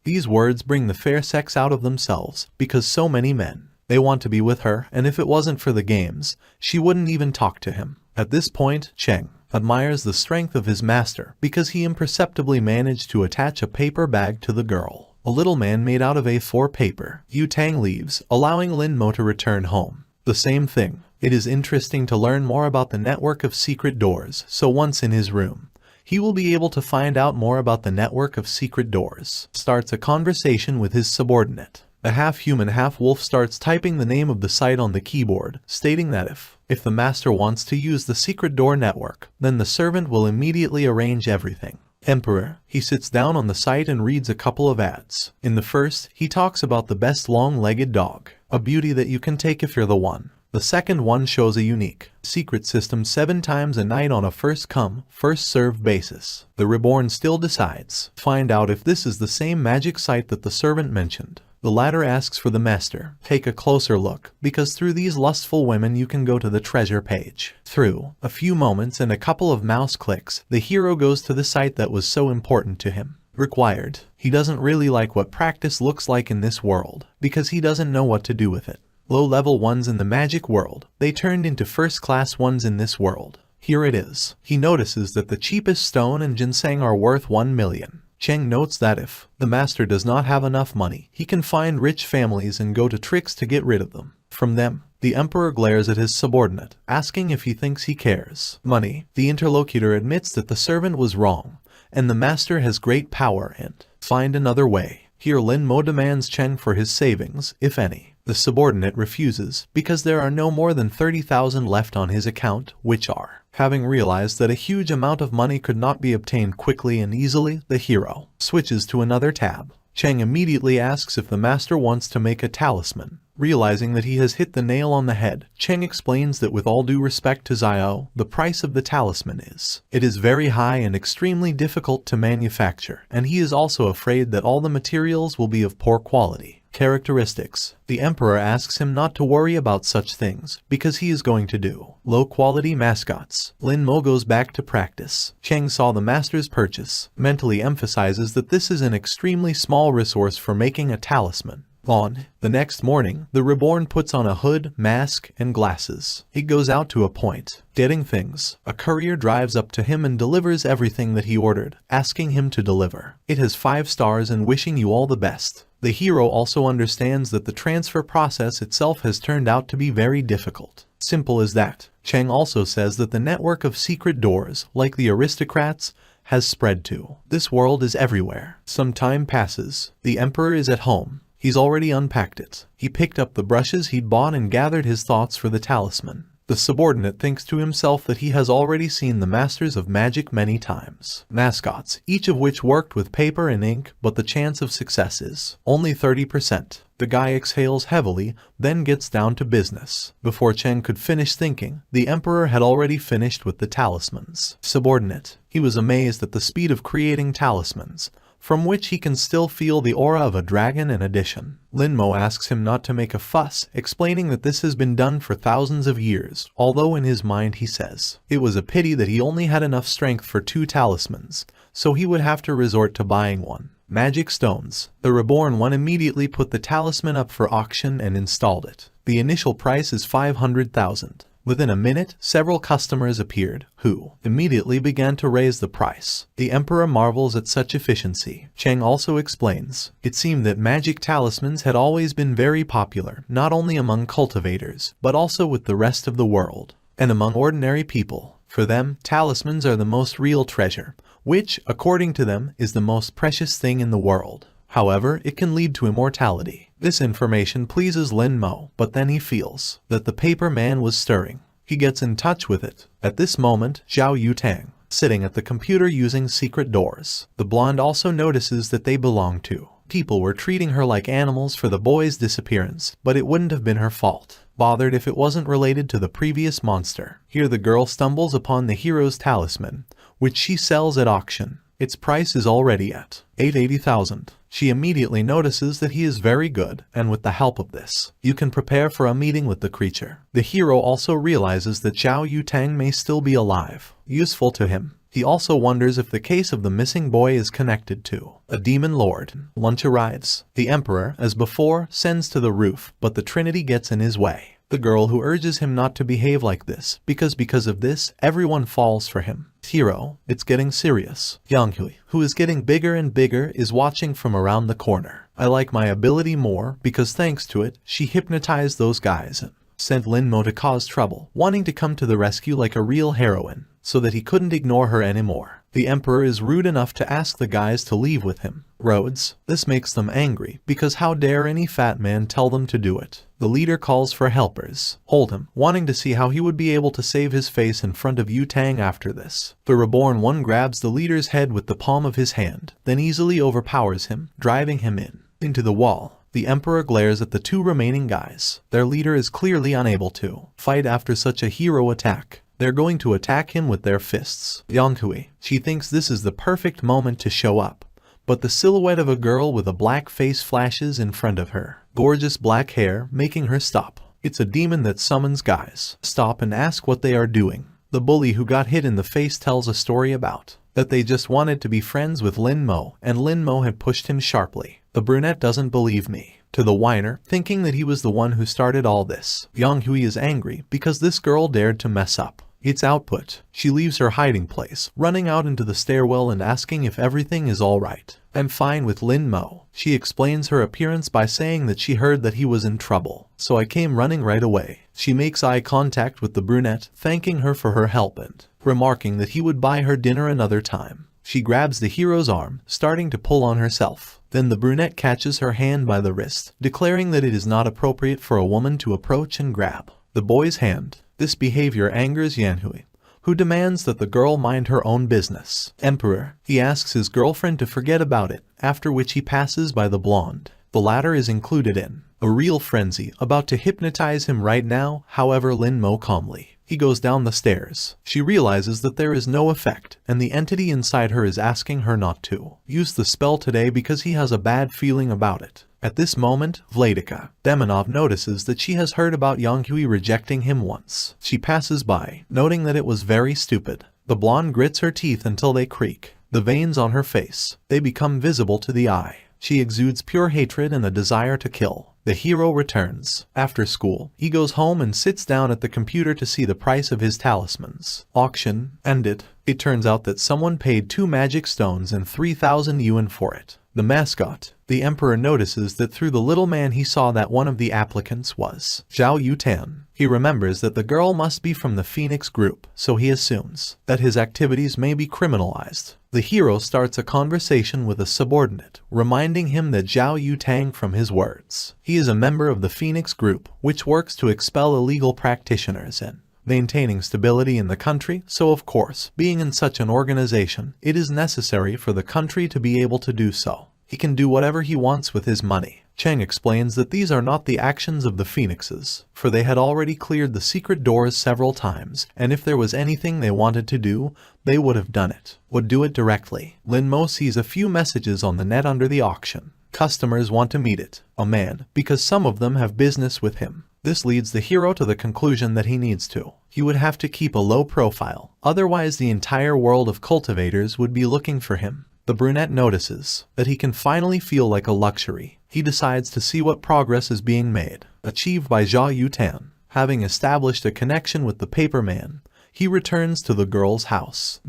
These words bring the fair sex out of themselves, because so many men, they want to be with her, and if it wasn't for the games, she wouldn't even talk to him. At this point, Cheng admires the strength of his master because he imperceptibly managed to attach a paper bag to the girl. A little man made out of A4 paper. Yu Tang leaves, allowing Lin Mo to return home. The same thing. It is interesting to learn more about the network of secret doors, so once in his room, he will be able to find out more about the network of secret doors. Starts a conversation with his subordinate. A half-human half-wolf starts typing the name of the site on the keyboard, stating that if the master wants to use the secret door network, then the servant will immediately arrange everything. Emperor. He sits down on the site and reads a couple of ads. In the first, he talks about the best long-legged dog, a beauty that you can take if you're the one. The second one shows a unique secret system 7 times a night on a first-come, first-served basis. The reborn still decides. Find out if this is the same magic site that the servant mentioned. The latter asks for the master. Take a closer look, because through these lustful women you can go to the treasure page. Through a few moments and a couple of mouse clicks, the hero goes to the site that was so important to him. Required. He doesn't really like what practice looks like in this world, because he doesn't know what to do with it. Low-level ones in the magic world, they turned into first-class ones in this world. Here it is. He notices that the cheapest stone and ginseng are worth 1 million. Cheng notes that if the master does not have enough money, he can find rich families and go to tricks to get rid of them. From them, The emperor glares at his subordinate, asking if he thinks he cares. Money. The interlocutor admits that the servant was wrong, and the master has great power and find another way. Here Lin Mo demands Cheng for his savings, if any. The subordinate refuses, because there are no more than 30,000 left on his account, which are. Having realized that a huge amount of money could not be obtained quickly and easily, the hero switches to another tab. Cheng immediately asks if the master wants to make a talisman. Realizing that he has hit the nail on the head, Cheng explains that with all due respect to Xiao, the price of the talisman is. It is very high and extremely difficult to manufacture, and he is also afraid that all the materials will be of poor quality. Characteristics. The emperor asks him not to worry about such things, because he is going to do low-quality mascots. Lin Mo goes back to practice. Cheng saw the master's purchase, mentally emphasizes that this is an extremely small resource for making a talisman. On the next morning, the reborn puts on a hood, mask, and glasses. He goes out to a point, getting things. A courier drives up to him and delivers everything that he ordered, asking him to deliver. It has 5 stars and wishing you all the best. The hero also understands that the transfer process itself has turned out to be very difficult. Simple as that. Cheng also says that the network of secret doors, like the aristocrats, has spread to. This world is everywhere. Some time passes. The emperor is at home. He's already unpacked it. He picked up the brushes he'd bought and gathered his thoughts for the talisman. The subordinate thinks to himself that he has already seen the masters of magic many times. Mascots, each of which worked with paper and ink, but the chance of success is only 30%. The guy exhales heavily, then gets down to business. Before Cheng could finish thinking, the emperor had already finished with the talismans. Subordinate. He was amazed at the speed of creating talismans, from which he can still feel the aura of a dragon in addition. Lin Mo asks him not to make a fuss, explaining that this has been done for thousands of years, although in his mind he says it was a pity that he only had enough strength for 2 talismans, so he would have to resort to buying one. Magic stones. The reborn one immediately put the talisman up for auction and installed it. The initial price is 500,000. Within a minute, several customers appeared, who immediately began to raise the price. The emperor marvels at such efficiency. Cheng also explains, it seemed that magic talismans had always been very popular, not only among cultivators, but also with the rest of the world, and among ordinary people. For them, talismans are the most real treasure, which, according to them, is the most precious thing in the world. However, it can lead to immortality. This information pleases Lin Mo, but then he feels that the paper man was stirring. He gets in touch with it. At this moment, Zhao Yutang, sitting at the computer using secret doors. The blonde also notices that they belong to. People were treating her like animals for the boy's disappearance, but it wouldn't have been her fault. Bothered if it wasn't related to the previous monster. Here the girl stumbles upon the hero's talisman, which she sells at auction. Its price is already at 880,000. She immediately notices that he is very good, and with the help of this, you can prepare for a meeting with the creature. The hero also realizes that Zhao Yutang may still be alive, useful to him. He also wonders if the case of the missing boy is connected to a demon lord. Lunch arrives. The emperor, as before, sends to the roof, but the Trinity gets in his way. The girl who urges him not to behave like this, because of this, everyone falls for him. Hero, it's getting serious. Yang Hui, who is getting bigger and bigger, is watching from around the corner. I like my ability more, because thanks to it, she hypnotized those guys and sent Lin Mo to cause trouble, wanting to come to the rescue like a real heroine, so that he couldn't ignore her anymore. The emperor is rude enough to ask the guys to leave with him. Roads. This makes them angry, because how dare any fat man tell them to do it. The leader calls for helpers. Hold him, wanting to see how he would be able to save his face in front of Yutang after this. The reborn one grabs the leader's head with the palm of his hand, then easily overpowers him, driving him into the wall. The emperor glares at the 2 remaining guys. Their leader is clearly unable to fight after such a hero attack. They're going to attack him with their fists. Yang Hui, she thinks this is the perfect moment to show up. But the silhouette of a girl with a black face flashes in front of her. Gorgeous black hair, making her stop. It's a demon that summons guys. Stop and ask what they are doing. The bully who got hit in the face tells a story about that they just wanted to be friends with Lin Mo, and Lin Mo had pushed him sharply. The brunette doesn't believe me. To the whiner, thinking that he was the one who started all this. Yang Hui is angry because this girl dared to mess up. its output. She leaves her hiding place, running out into the stairwell and asking if everything is alright. "I'm fine with Lin Mo." She explains her appearance by saying that she heard that he was in trouble, so I came running right away. She makes eye contact with the brunette, thanking her for her help and remarking that he would buy her dinner another time. She grabs the hero's arm, starting to pull on herself. Then the brunette catches her hand by the wrist, declaring that it is not appropriate for a woman to approach and grab the boy's hand. This behavior angers Yanhui, who demands that the girl mind her own business. "Emperor," he asks his girlfriend to forget about it, after which he passes by the blonde. The latter is included in a real frenzy, about to hypnotize him right now. However, Lin Mo calmly. He goes down the stairs. She realizes that there is no effect, and the entity inside her is asking her not to use the spell today because he has a bad feeling about it. At this moment, Vladika Demonov notices that she has heard about Yonghui rejecting him once. She passes by, noting that it was very stupid. The blonde grits her teeth until they creak. The veins on her face, they become visible to the eye. She exudes pure hatred and a desire to kill. The hero returns. After school, he goes home and sits down at the computer to see the price of his talismans. Auction ended. It turns out that someone paid 2 magic stones and 3,000 yuan for it. The mascot. The emperor notices that through the little man he saw that one of the applicants was Zhao Yutan. He remembers that the girl must be from the Phoenix group, so he assumes that his activities may be criminalized. The hero starts a conversation with a subordinate, reminding him that Zhao Yutang from his words. He is a member of the Phoenix group, which works to expel illegal practitioners and maintaining stability in the country, so of course, being in such an organization, it is necessary for the country to be able to do so. He can do whatever he wants with his money. Cheng explains that these are not the actions of the Phoenixes, for they had already cleared the secret doors several times, and if there was anything they wanted to do, they would have done it. Would do it directly. Lin Mo sees a few messages on the net under the auction. Customers want to meet it, a man, because some of them have business with him. This leads the hero to the conclusion that he needs to. He would have to keep a low profile, otherwise the entire world of cultivators would be looking for him. The brunette notices that he can finally feel like a luxury. He decides to see what progress is being made. Achieved by Zhao Yutan. Having established a connection with the paper man, he returns to the girl's house.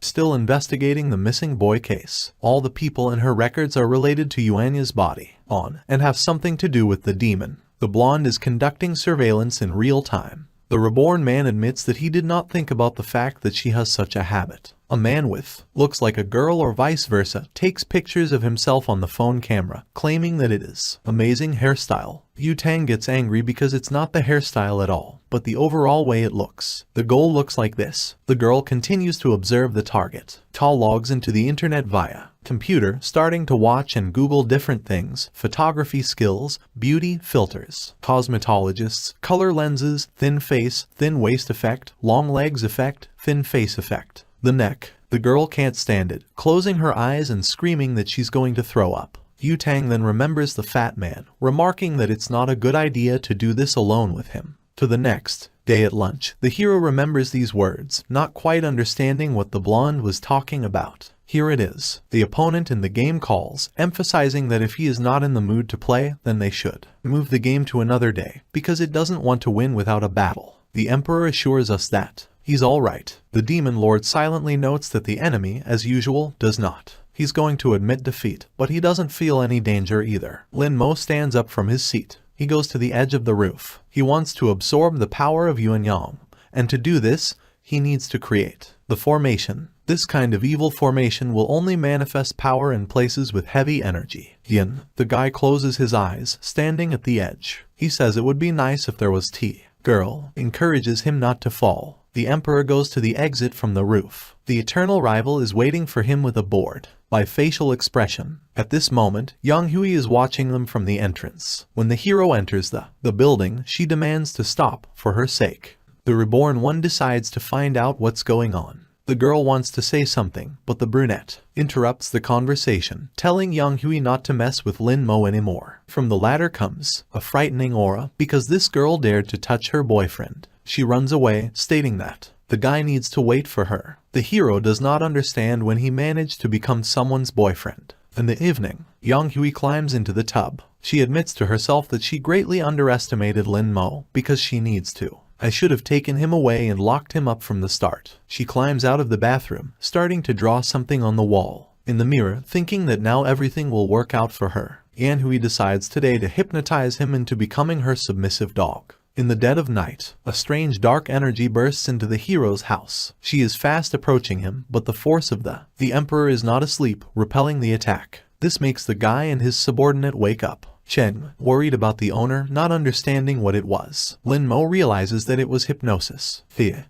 Still investigating the missing boy case. All the people in her records are related to Yuanya's body, and have something to do with the demon. The blonde is conducting surveillance in real time. The reborn man admits that he did not think about the fact that she has such a habit. A man with looks like a girl or vice versa takes pictures of himself on the phone camera, claiming that it is amazing hairstyle. Yutang gets angry because it's not the hairstyle at all, but the overall way it looks. The goal looks like this. The girl continues to observe the target. Ta logs into the internet via computer, starting to watch and Google different things: photography skills, beauty filters, cosmetologists, color lenses, thin face, thin waist effect, long legs effect, thin face effect. The neck. The girl can't stand it, closing her eyes and screaming that she's going to throw up. Yutang then remembers the fat man, remarking that it's not a good idea to do this alone with him. To the next day at lunch, the hero remembers these words, not quite understanding what the blonde was talking about. Here it is. The opponent in the game calls, emphasizing that if he is not in the mood to play, then they should move the game to another day, because it doesn't want to win without a battle. The emperor assures us that he's alright. The demon lord silently notes that the enemy, as usual, does not. He's going to admit defeat, but he doesn't feel any danger either. Lin Mo stands up from his seat. He goes to the edge of the roof. He wants to absorb the power of Yuan Yang, and to do this, he needs to create the formation. This kind of evil formation will only manifest power in places with heavy energy. Yin, the guy closes his eyes, standing at the edge. He says it would be nice if there was tea. Girl encourages him not to fall. The emperor goes to the exit from the roof. The eternal rival is waiting for him with a board. By facial expression. At this moment, Yonghui is watching them from the entrance. When the hero enters the building, she demands to stop, for her sake. The reborn one decides to find out what's going on. The girl wants to say something, but the brunette interrupts the conversation, telling Yonghui not to mess with Lin Mo anymore. From the latter comes a frightening aura, because this girl dared to touch her boyfriend. She runs away, stating that the guy needs to wait for her. The hero does not understand when he managed to become someone's boyfriend. In the evening, Yonghui climbs into the tub. She admits to herself that she greatly underestimated Lin Mo, because she needs to I should have taken him away and locked him up from the start. She climbs out of the bathroom, starting to draw something on the wall. In the mirror, thinking that now everything will work out for her, Yanhui decides today to hypnotize him into becoming her submissive dog. In the dead of night, a strange dark energy bursts into the hero's house. She is fast approaching him, but the force of the Emperor is not asleep, repelling the attack. This makes the guy and his subordinate wake up. Chen, worried about the owner not understanding what it was. Lin Mo realizes that it was hypnosis.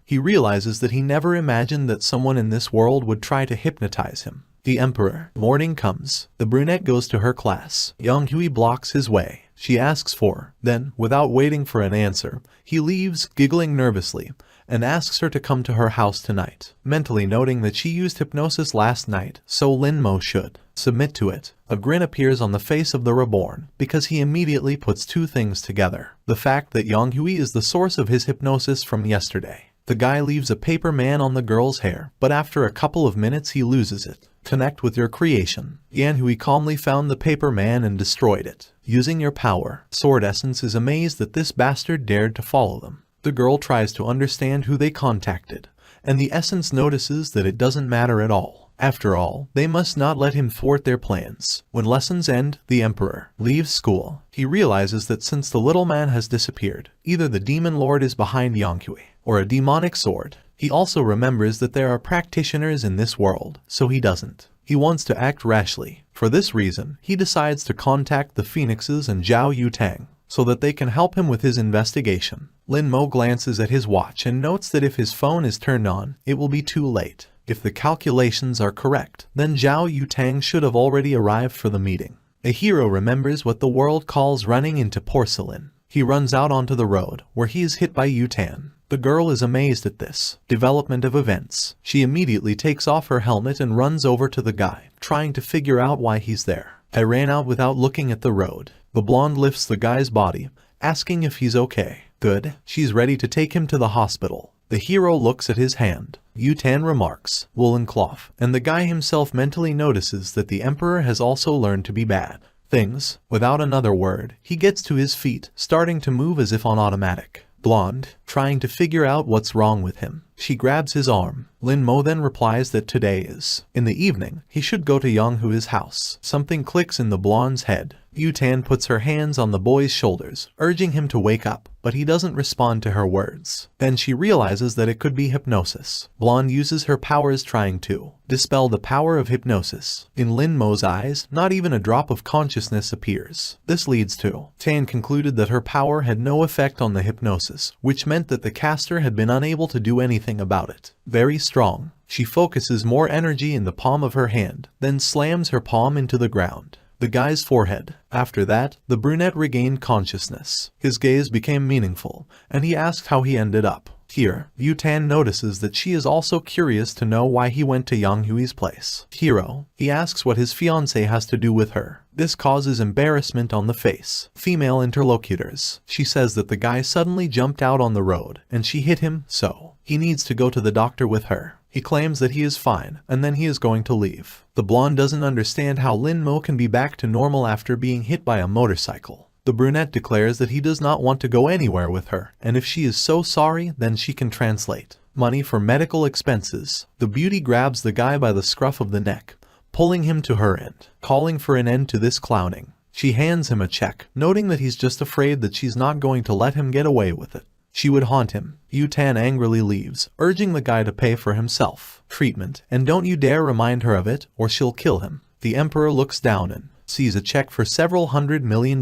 He realizes that he never imagined that someone in this world would try to hypnotize him. The Emperor. Morning comes. The brunette goes to her class. Yang Hui blocks his way. She asks then, without waiting for an answer, he leaves, giggling nervously, and asks her to come to her house tonight, mentally noting that she used hypnosis last night, so Lin Mo should submit to it. A grin appears on the face of the reborn, because he immediately puts two things together. The fact that Yang Hui is the source of his hypnosis from yesterday. The guy leaves a paper man on the girl's hair, but after a couple of minutes he loses it. Connect with your creation. Yanhui calmly found the paper man and destroyed it. Using your power. Sword Essence is amazed that this bastard dared to follow them. The girl tries to understand who they contacted, and the Essence notices that it doesn't matter at all. After all, they must not let him thwart their plans. When lessons end, the Emperor leaves school. He realizes that since the little man has disappeared, either the Demon Lord is behind Yanhui, or a demonic sword. He also remembers that there are practitioners in this world, so he doesn't. He wants to act rashly. For this reason, he decides to contact the Phoenixes and Zhao Yutang, so that they can help him with his investigation. Lin Mo glances at his watch and notes that if his phone is turned on, it will be too late. If the calculations are correct, then Zhao Yutang should have already arrived for the meeting. A hero remembers what the world calls running into porcelain. He runs out onto the road, where he is hit by Yutan. The girl is amazed at this development of events. She immediately takes off her helmet and runs over to the guy, trying to figure out why he's there. I ran out without looking at the road. The blonde lifts the guy's body, asking if he's okay. Good. She's ready to take him to the hospital. The hero looks at his hand. Yutan remarks, woolen cloth, and the guy himself mentally notices that the Emperor has also learned to be bad things. Without another word, he gets to his feet, starting to move as if on automatic. Blonde, trying to figure out what's wrong with him. She grabs his arm. Lin Mo then replies that today is, in the evening, he should go to Yang Hui's house. Something clicks in the blonde's head. Yutan puts her hands on the boy's shoulders, urging him to wake up, but he doesn't respond to her words. Then she realizes that it could be hypnosis. Blonde uses her powers trying to dispel the power of hypnosis. In Lin Mo's eyes, not even a drop of consciousness appears. This leads to Tan concluded that her power had no effect on the hypnosis, which meant that the caster had been unable to do anything about it. Very strong. She focuses more energy in the palm of her hand, then slams her palm into the ground. The guy's forehead. After that, the brunette regained consciousness. His gaze became meaningful, and he asked how he ended up here. Yutan notices that she is also curious to know why he went to Yang Hui's place. Hero. He asks what his fiancé has to do with her. This causes embarrassment on the face. Female interlocutors. She says that the guy suddenly jumped out on the road, and she hit him, so he needs to go to the doctor with her. He claims that he is fine, and then he is going to leave. The blonde doesn't understand how Lin Mo can be back to normal after being hit by a motorcycle. The brunette declares that he does not want to go anywhere with her, and if she is so sorry, then she can translate. Money for medical expenses. The beauty grabs the guy by the scruff of the neck, pulling him to her end, calling for an end to this clowning. She hands him a check, noting that he's just afraid that she's not going to let him get away with it. She would haunt him. Yutan angrily leaves, urging the guy to pay for himself treatment, and don't you dare remind her of it, or she'll kill him. The Emperor looks down and sees a check for several $100 million.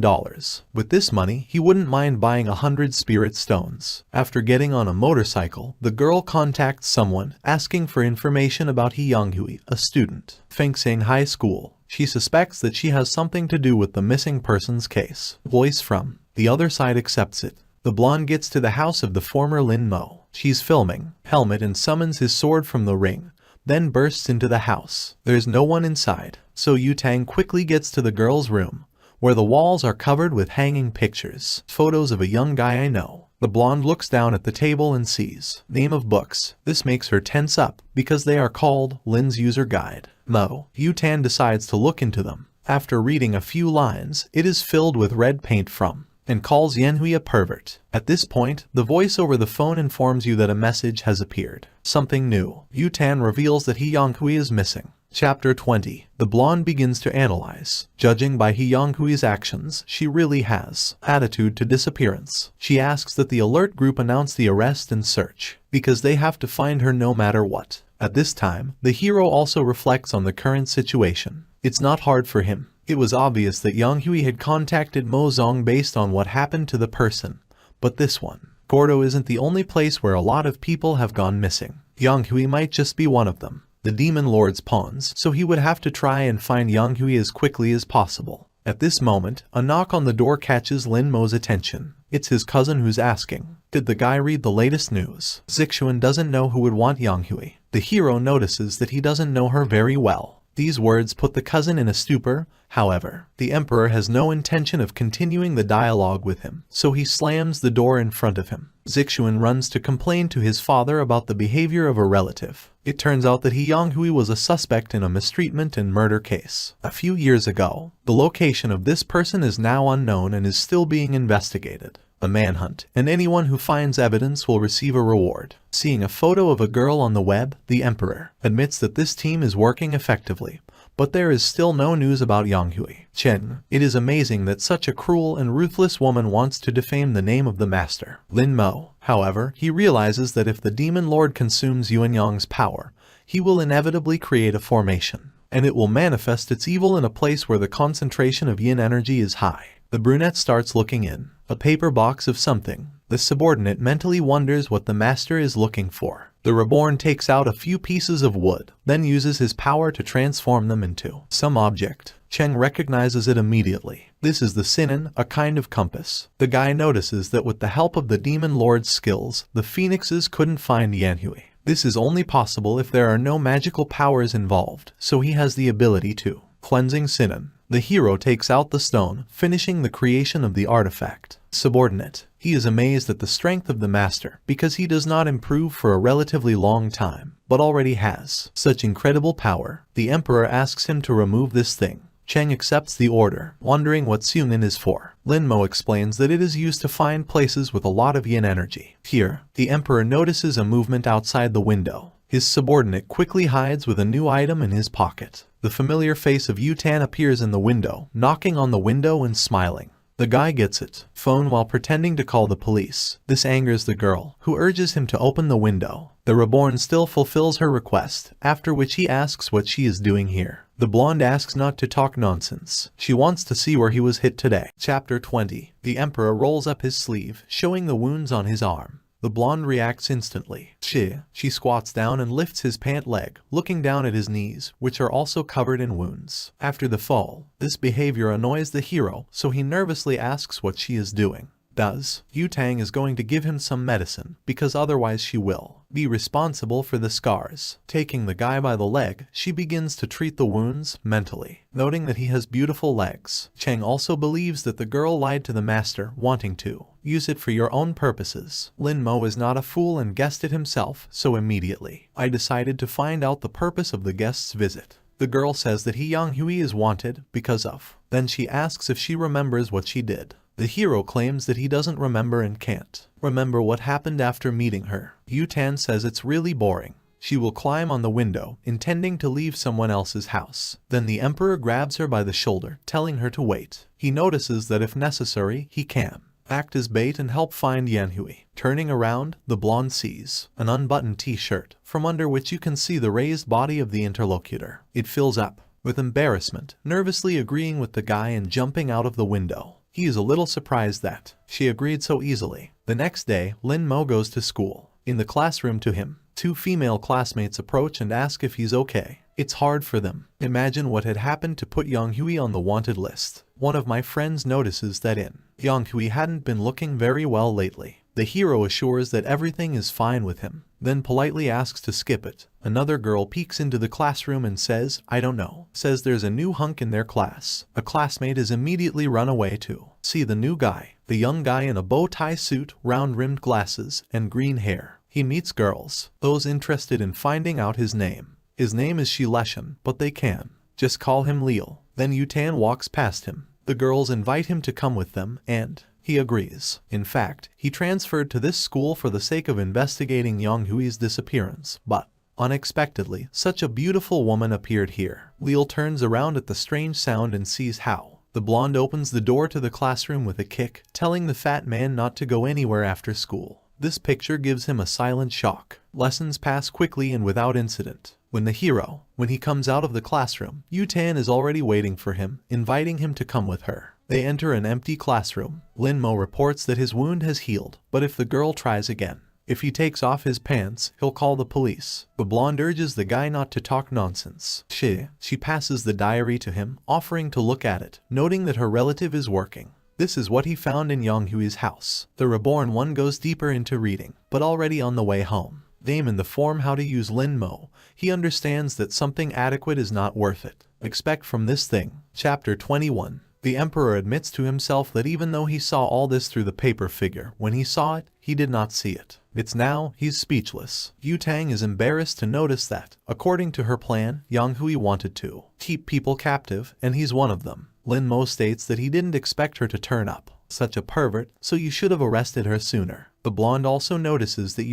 With this money, he wouldn't mind buying 100 spirit stones. After getting on a motorcycle, the girl contacts someone, asking for information about Yang Hui, a student. Fengsing High School. She suspects that she has something to do with the missing persons case. Voice from the other side accepts it. The blonde gets to the house of the former Lin Mo. She's filming helmet and summons his sword from the ring, then bursts into the house. There's no one inside, so Yutang quickly gets to the girl's room, where the walls are covered with hanging pictures. Photos of a young guy I know. The blonde looks down at the table and sees name of books. This makes her tense up, because they are called Lin's User Guide. Mo. Yutan decides to look into them. After reading a few lines, it is filled with red paint from and calls Yanhui a pervert. At this point, the voice over the phone informs you that a message has appeared. Something new. Yutan reveals that Yanhui is missing. Chapter 20. The blonde begins to analyze. Judging by Yanhui's actions, she really has attitude to disappearance. She asks that the alert group announce the arrest and search, because they have to find her no matter what. At this time, the hero also reflects on the current situation. It's not hard for him. It was obvious that Yanhui had contacted Mozong based on what happened to the person. But this one. Gordo isn't the only place where a lot of people have gone missing. Yanhui might just be one of them. The Demon Lord's pawns, so he would have to try and find Yanhui as quickly as possible. At this moment, a knock on the door catches Lin Mo's attention. It's his cousin who's asking, "Did the guy read the latest news?" Zixuan doesn't know who would want Yanhui. The hero notices that he doesn't know her very well. These words put the cousin in a stupor. However, the emperor has no intention of continuing the dialogue with him, so he slams the door in front of him. Zixuan runs to complain to his father about the behavior of a relative. It turns out that Yanhui was a suspect in a mistreatment and murder case a few years ago. The location of this person is now unknown and is still being investigated. A manhunt, and anyone who finds evidence will receive a reward. Seeing a photo of a girl on the web, the emperor admits that this team is working effectively, but there is still no news about Yanhui. Chen, it is amazing that such a cruel and ruthless woman wants to defame the name of the master. Lin Mo, however, he realizes that if the Demon Lord consumes Yuanyang's power, he will inevitably create a formation, and it will manifest its evil in a place where the concentration of yin energy is high. The brunette starts looking in a paper box of something. The subordinate mentally wonders what the master is looking for. The reborn takes out a few pieces of wood, then uses his power to transform them into some object. Cheng recognizes it immediately. This is the Sinan, a kind of compass. The guy notices that with the help of the Demon Lord's skills, the phoenixes couldn't find Yanhui. This is only possible if there are no magical powers involved, so he has the ability to cleansing Sinan. The hero takes out the stone, finishing the creation of the artifact. Subordinate. He is amazed at the strength of the master, because he does not improve for a relatively long time, but already has such incredible power. The emperor asks him to remove this thing. Cheng accepts the order, wondering what Sunin is for. Lin Mo explains that it is used to find places with a lot of yin energy. Here, the emperor notices a movement outside the window. His subordinate quickly hides with a new item in his pocket. The familiar face of Yutan appears in the window, knocking on the window and smiling. The guy gets it phone while pretending to call the police. This angers the girl, who urges him to open the window. The reborn still fulfills her request, after which he asks what she is doing here. The blonde asks not to talk nonsense. She wants to see where he was hit today. Chapter 20. The emperor rolls up his sleeve, showing the wounds on his arm. The blonde reacts instantly. She squats down and lifts his pant leg, looking down at his knees, which are also covered in wounds. After the fall, this behavior annoys the hero, so he nervously asks what she is doing. Yutang is going to give him some medicine, because otherwise she will be responsible for the scars. Taking the guy by the leg, she begins to treat the wounds mentally, noting that he has beautiful legs. Cheng also believes that the girl lied to the master, wanting to use it for your own purposes. Lin Mo is not a fool and guessed it himself, so immediately, I decided to find out the purpose of the guest's visit. The girl says that Yanhui is wanted because of. Then she asks if she remembers what she did. The hero claims that he doesn't remember and can't remember what happened after meeting her. Yutan says it's really boring. She will climb on the window, intending to leave someone else's house. Then the emperor grabs her by the shoulder, telling her to wait. He notices that if necessary, he can act as bait and help find Yanhui. Turning around, the blonde sees an unbuttoned t-shirt, from under which you can see the raised body of the interlocutor. It fills up with embarrassment, nervously agreeing with the guy and jumping out of the window. He is a little surprised that she agreed so easily. The next day, Lin Mo goes to school. In the classroom to him, two female classmates approach and ask if he's okay. It's hard for them. Imagine what had happened to put Yanhui on the wanted list. One of my friends notices that Yanhui hadn't been looking very well lately. The hero assures that everything is fine with him, then politely asks to skip it. Another girl peeks into the classroom and says, I don't know. Says there's a new hunk in their class. A classmate is immediately run away to see the new guy. The young guy in a bow tie suit, round-rimmed glasses, and green hair. He meets girls, those interested in finding out his name. His name is Shileshan, but they can just call him Leal. Then Yutan walks past him. The girls invite him to come with them, and He agrees. In fact, he transferred to this school for the sake of investigating Yang Hui's disappearance, but unexpectedly, such a beautiful woman appeared here. Leal turns around at the strange sound and sees how the blonde opens the door to the classroom with a kick, telling the fat man not to go anywhere after school. This picture gives him a silent shock. Lessons pass quickly and without incident. When he comes out of the classroom, Yu-tan is already waiting for him, inviting him to come with her. They enter an empty classroom. Lin-mo reports that his wound has healed, but if the girl tries again, if he takes off his pants, he'll call the police. The blonde urges the guy not to talk nonsense. She passes the diary to him, offering to look at it, noting that her relative is working. This is what he found in Yang Hui's house. The reborn one goes deeper into reading, but already on the way home. In the form how to use Lin-mo, he understands that something adequate is not worth it. Expect from this thing. Chapter 21. The emperor admits to himself that even though he saw all this through the paper figure, when he saw it, he did not see it. It's now, he's speechless. Yu-tang is embarrassed to notice that, according to her plan, Yang Hui wanted to keep people captive, and he's one of them. Lin-mo states that he didn't expect her to turn up. Such a pervert, so you should have arrested her sooner. The blonde also notices that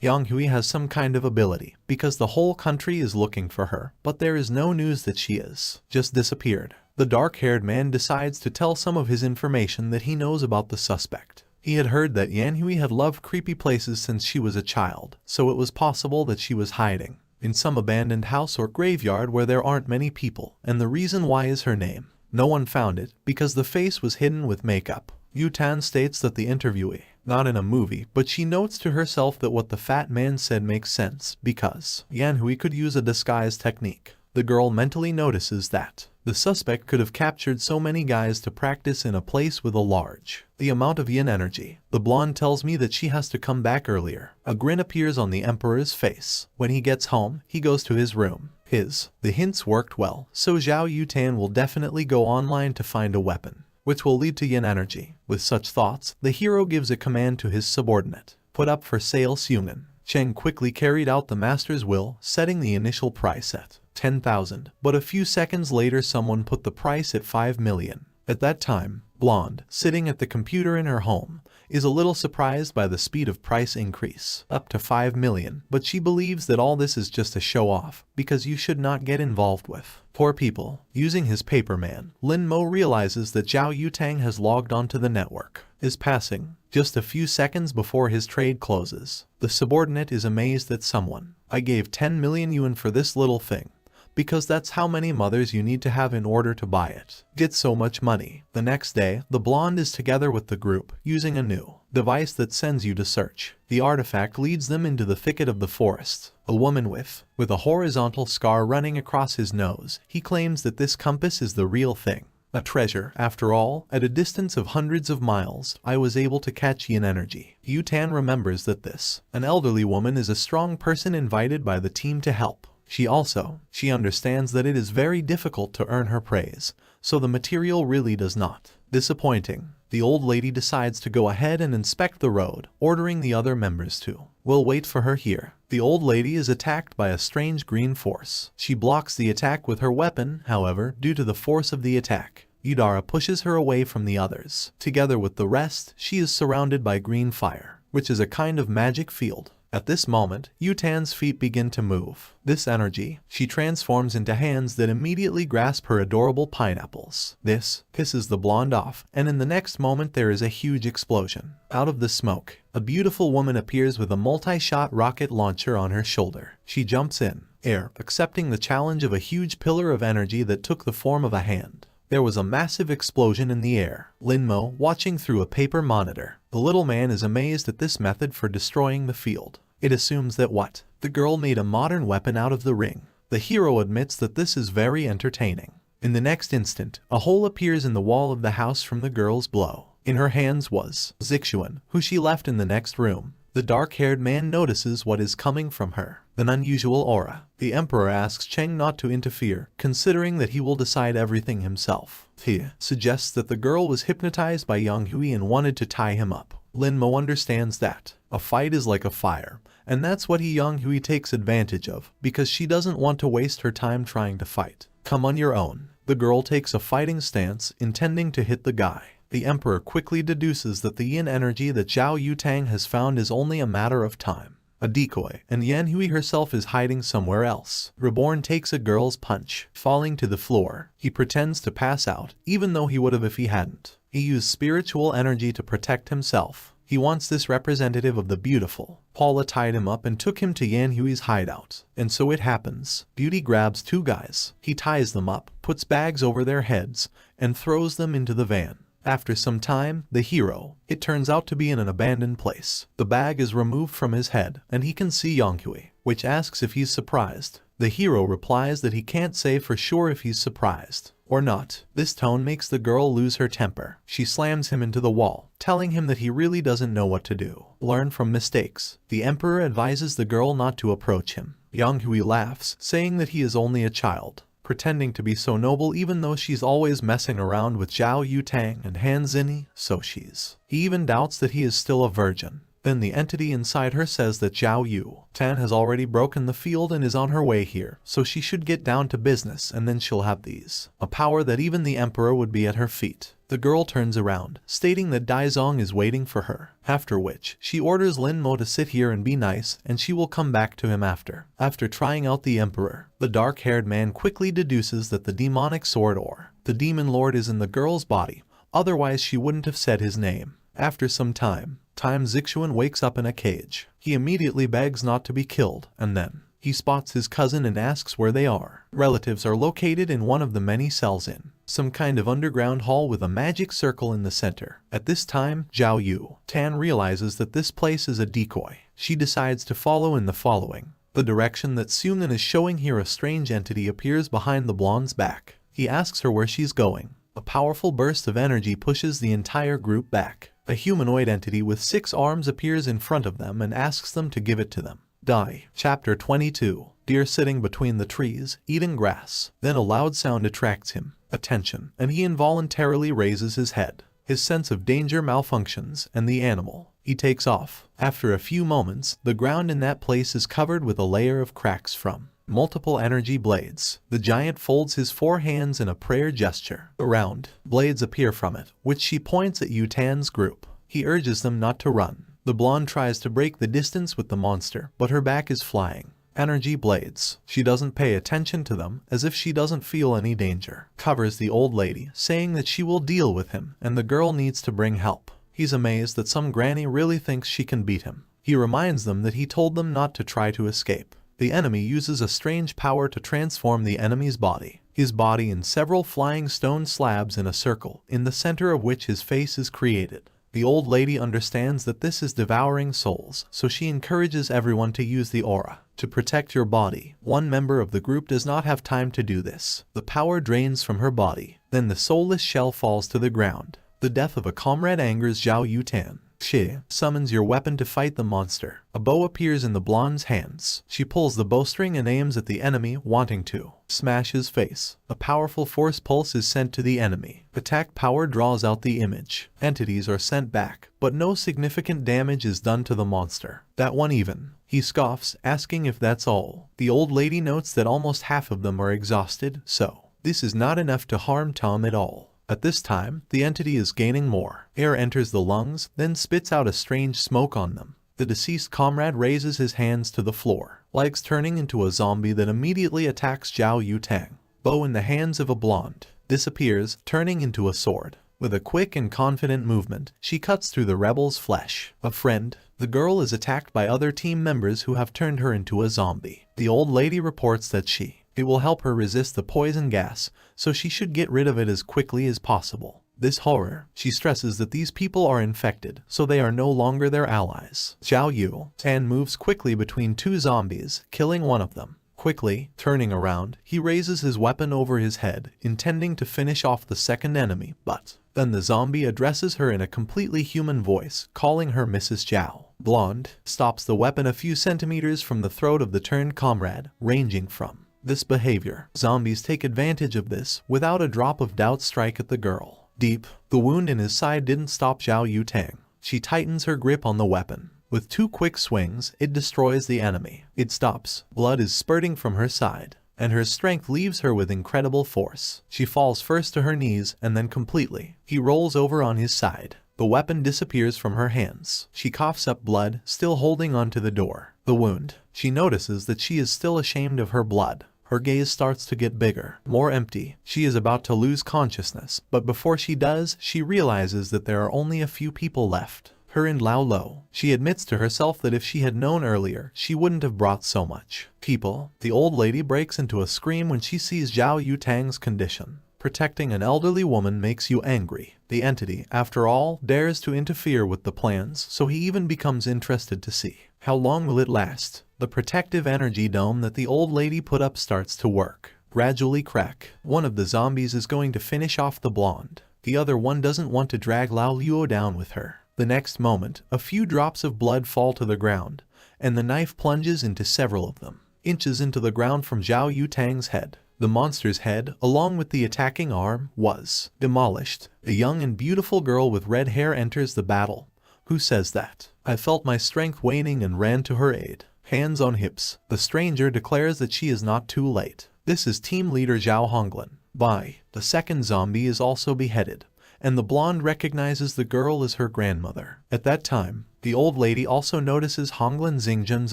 Yang Hui has some kind of ability, because the whole country is looking for her, but there is no news that she is just disappeared. The dark-haired man decides to tell some of his information that he knows about the suspect. He had heard that Yan Hui had loved creepy places since she was a child, so it was possible that she was hiding in some abandoned house or graveyard where there aren't many people, and the reason why is her name. No one found it, because the face was hidden with makeup. Yu-tan states that the interviewee, not in a movie, but she notes to herself that what the fat man said makes sense, because Yan Hui could use a disguise technique. The girl mentally notices that the suspect could have captured so many guys to practice in a place with the amount of yin energy. The blonde tells me that she has to come back earlier. A grin appears on the emperor's face. When he gets home, he goes to his room. The hints worked well, so Zhao Yu-tan will definitely go online to find a weapon, which will lead to yin energy. With such thoughts, the hero gives a command to his subordinate. Put up for sale Seungen. Cheng quickly carried out the master's will, setting the initial price at 10,000, but a few seconds later someone put the price at 5 million. At that time, Blonde, sitting at the computer in her home, is a little surprised by the speed of price increase, up to 5 million, but she believes that all this is just a show-off, because you should not get involved with poor people. Using his paperman, Lin-mo realizes that Zhao Yu-tang has logged onto the network, is passing just a few seconds before his trade closes. The subordinate is amazed that someone, I gave 10 million yuan for this little thing, because that's how many mothers you need to have in order to buy it. Get so much money. The next day, the blonde is together with the group, using a new device that sends you to search. The artifact leads them into the thicket of the forest. A woman with a horizontal scar running across his nose. He claims that this compass is the real thing. A treasure. After all, at a distance of hundreds of miles, I was able to catch yin energy. Yu-tan remembers that an elderly woman is a strong person invited by the team to help. She understands that it is very difficult to earn her praise, so the material really does not. Disappointing. The old lady decides to go ahead and inspect the road, ordering the other members to. We'll wait for her here. The old lady is attacked by a strange green force. She blocks the attack with her weapon, however, due to the force of the attack, Yudara pushes her away from the others. Together with the rest, she is surrounded by green fire, which is a kind of magic field. At this moment, Yu-tan's feet begin to move. This energy, she transforms into hands that immediately grasp her adorable pineapples. This pisses the blonde off, and in the next moment there is a huge explosion. Out of the smoke, a beautiful woman appears with a multi-shot rocket launcher on her shoulder. She jumps in air, accepting the challenge of a huge pillar of energy that took the form of a hand. There was a massive explosion in the air. Lin-mo, watching through a paper monitor. The little man is amazed at this method for destroying the field. It assumes that the girl made a modern weapon out of the ring. The hero admits that this is very entertaining. In the next instant, a hole appears in the wall of the house from the girl's blow. In her hands was Zixuan, who she left in the next room. The dark-haired man notices what is coming from her, an unusual aura. The emperor asks Cheng not to interfere, considering that he will decide everything himself. He suggests that the girl was hypnotized by Yang Hui and wanted to tie him up. Lin-mo understands that a fight is like a fire, and that's what Yang Hui takes advantage of, because she doesn't want to waste her time trying to fight. Come on your own. The girl takes a fighting stance, intending to hit the guy. The Emperor quickly deduces that the yin energy that Zhao Yutang has found is only a matter of time. A decoy, and Yan Hui herself is hiding somewhere else. Reborn takes a girl's punch, falling to the floor. He pretends to pass out, even though he would have if he hadn't. He used spiritual energy to protect himself. He wants this representative of the beautiful. Paula tied him up and took him to Yan Hui's hideout. And so it happens. Beauty grabs two guys. He ties them up, puts bags over their heads, and throws them into the van. After some time, the hero, it turns out to be in an abandoned place. The bag is removed from his head, and he can see Yang Hui, which asks if he's surprised. The hero replies that he can't say for sure if he's surprised or not. This tone makes the girl lose her temper. She slams him into the wall, telling him that he really doesn't know what to do. Learn from mistakes. The Emperor advises the girl not to approach him. Yang Hui laughs, saying that he is only a child, pretending to be so noble even though she's always messing around with Zhao Yutang and Han Zini, so he even doubts that he is still a virgin. Then the entity inside her says that Zhao Yutang has already broken the field and is on her way here, so she should get down to business and then she'll have these. A power that even the Emperor would be at her feet. The girl turns around, stating that Daizong is waiting for her, after which she orders Lin Mo to sit here and be nice and she will come back to him after. After trying out the Emperor, the dark-haired man quickly deduces that the demonic sword or the demon lord is in the girl's body, otherwise she wouldn't have said his name. After some time, Zixuan wakes up in a cage. He immediately begs not to be killed, and then he spots his cousin and asks where they are. Relatives are located in one of the many cells in some kind of underground hall with a magic circle in the center. At this time, Zhao Yutang realizes that this place is a decoy. She decides to follow in the direction that Sunan is showing. Here a strange entity appears behind the blonde's back. He asks her where she's going. A powerful burst of energy pushes the entire group back. A humanoid entity with 6 arms appears in front of them and asks them to give it to them. Die. Chapter 22. Deer sitting between the trees, eating grass. Then a loud sound attracts him attention, and he involuntarily raises his head. His sense of danger malfunctions, and the animal, he takes off. After a few moments, the ground in that place is covered with a layer of cracks from multiple energy blades. The giant folds his 4 hands in a prayer gesture. Round blades appear from it, which she points at Yutang's group. He urges them not to run. The blonde tries to break the distance with the monster, but her back is flying. Energy blades. She doesn't pay attention to them, as if she doesn't feel any danger. Covers the old lady, saying that she will deal with him, and the girl needs to bring help. He's amazed that some granny really thinks she can beat him. He reminds them that he told them not to try to escape. The enemy uses a strange power to transform the enemy's body. His body in several flying stone slabs in a circle, in the center of which his face is created. The old lady understands that this is devouring souls, so she encourages everyone to use the aura to protect your body. One member of the group does not have time to do this. The power drains from her body. Then the soulless shell falls to the ground. The death of a comrade angers Zhao Yutang. She summons your weapon to fight the monster. A bow appears in the blonde's hands. She pulls the bowstring and aims at the enemy, wanting to smash his face. A powerful force pulse is sent to the enemy. Attack power draws out the image. Entities are sent back, but no significant damage is done to the monster. That one even. He scoffs, asking if that's all. The old lady notes that almost half of them are exhausted, so this is not enough to harm Tom at all. At this time, the entity is gaining more. Air enters the lungs, then spits out a strange smoke on them. The deceased comrade raises his hands to the floor, legs turning into a zombie that immediately attacks Zhao Yutang. Bow in the hands of a blonde disappears, turning into a sword. With a quick and confident movement, she cuts through the rebel's flesh. A friend. The girl is attacked by other team members who have turned her into a zombie. The old lady reports that it will help her resist the poison gas, so she should get rid of it as quickly as possible. This horror, she stresses that these people are infected, so they are no longer their allies. Zhao Yutang moves quickly between 2 zombies, killing one of them. Quickly, turning around, he raises his weapon over his head, intending to finish off the second enemy, but then the zombie addresses her in a completely human voice, calling her Mrs. Zhao. Blonde stops the weapon a few centimeters from the throat of the turned comrade, ranging from this behavior. Zombies take advantage of this, without a drop of doubt strike at the girl. Deep, the wound in his side didn't stop Zhao Yutang. She tightens her grip on the weapon. With 2 quick swings, it destroys the enemy. It stops. Blood is spurting from her side. and her strength leaves her with incredible force. She falls first to her knees and then completely. He rolls over on his side. The weapon disappears from her hands. She coughs up blood, still holding onto the door. The wound. She notices that she is still ashamed of her blood. Her gaze starts to get bigger, more empty. She is about to lose consciousness, but before she does, she realizes that there are only a few people left. Her and Lao Lo. She admits to herself that if she had known earlier, she wouldn't have brought so much people. The old lady breaks into a scream when she sees Zhao Yutang's condition. Protecting an elderly woman makes you angry. The entity, after all, dares to interfere with the plans, so he even becomes interested to see. How long will it last? The protective energy dome that the old lady put up starts to work. Gradually crack. One of the zombies is going to finish off the blonde. The other one doesn't want to drag Lao Luo down with her. The next moment, a few drops of blood fall to the ground, and the knife plunges into several of them, inches into the ground from Zhao Yutang's head. The monster's head, along with the attacking arm, was demolished. A young and beautiful girl with red hair enters the battle. Who says that? I felt my strength waning and ran to her aid. Hands on hips, the stranger declares that she is not too late. This is team leader Zhao Honglin. Bye. The second zombie is also beheaded, and the blonde recognizes the girl as her grandmother. At that time, the old lady also notices Honglin Xingjun's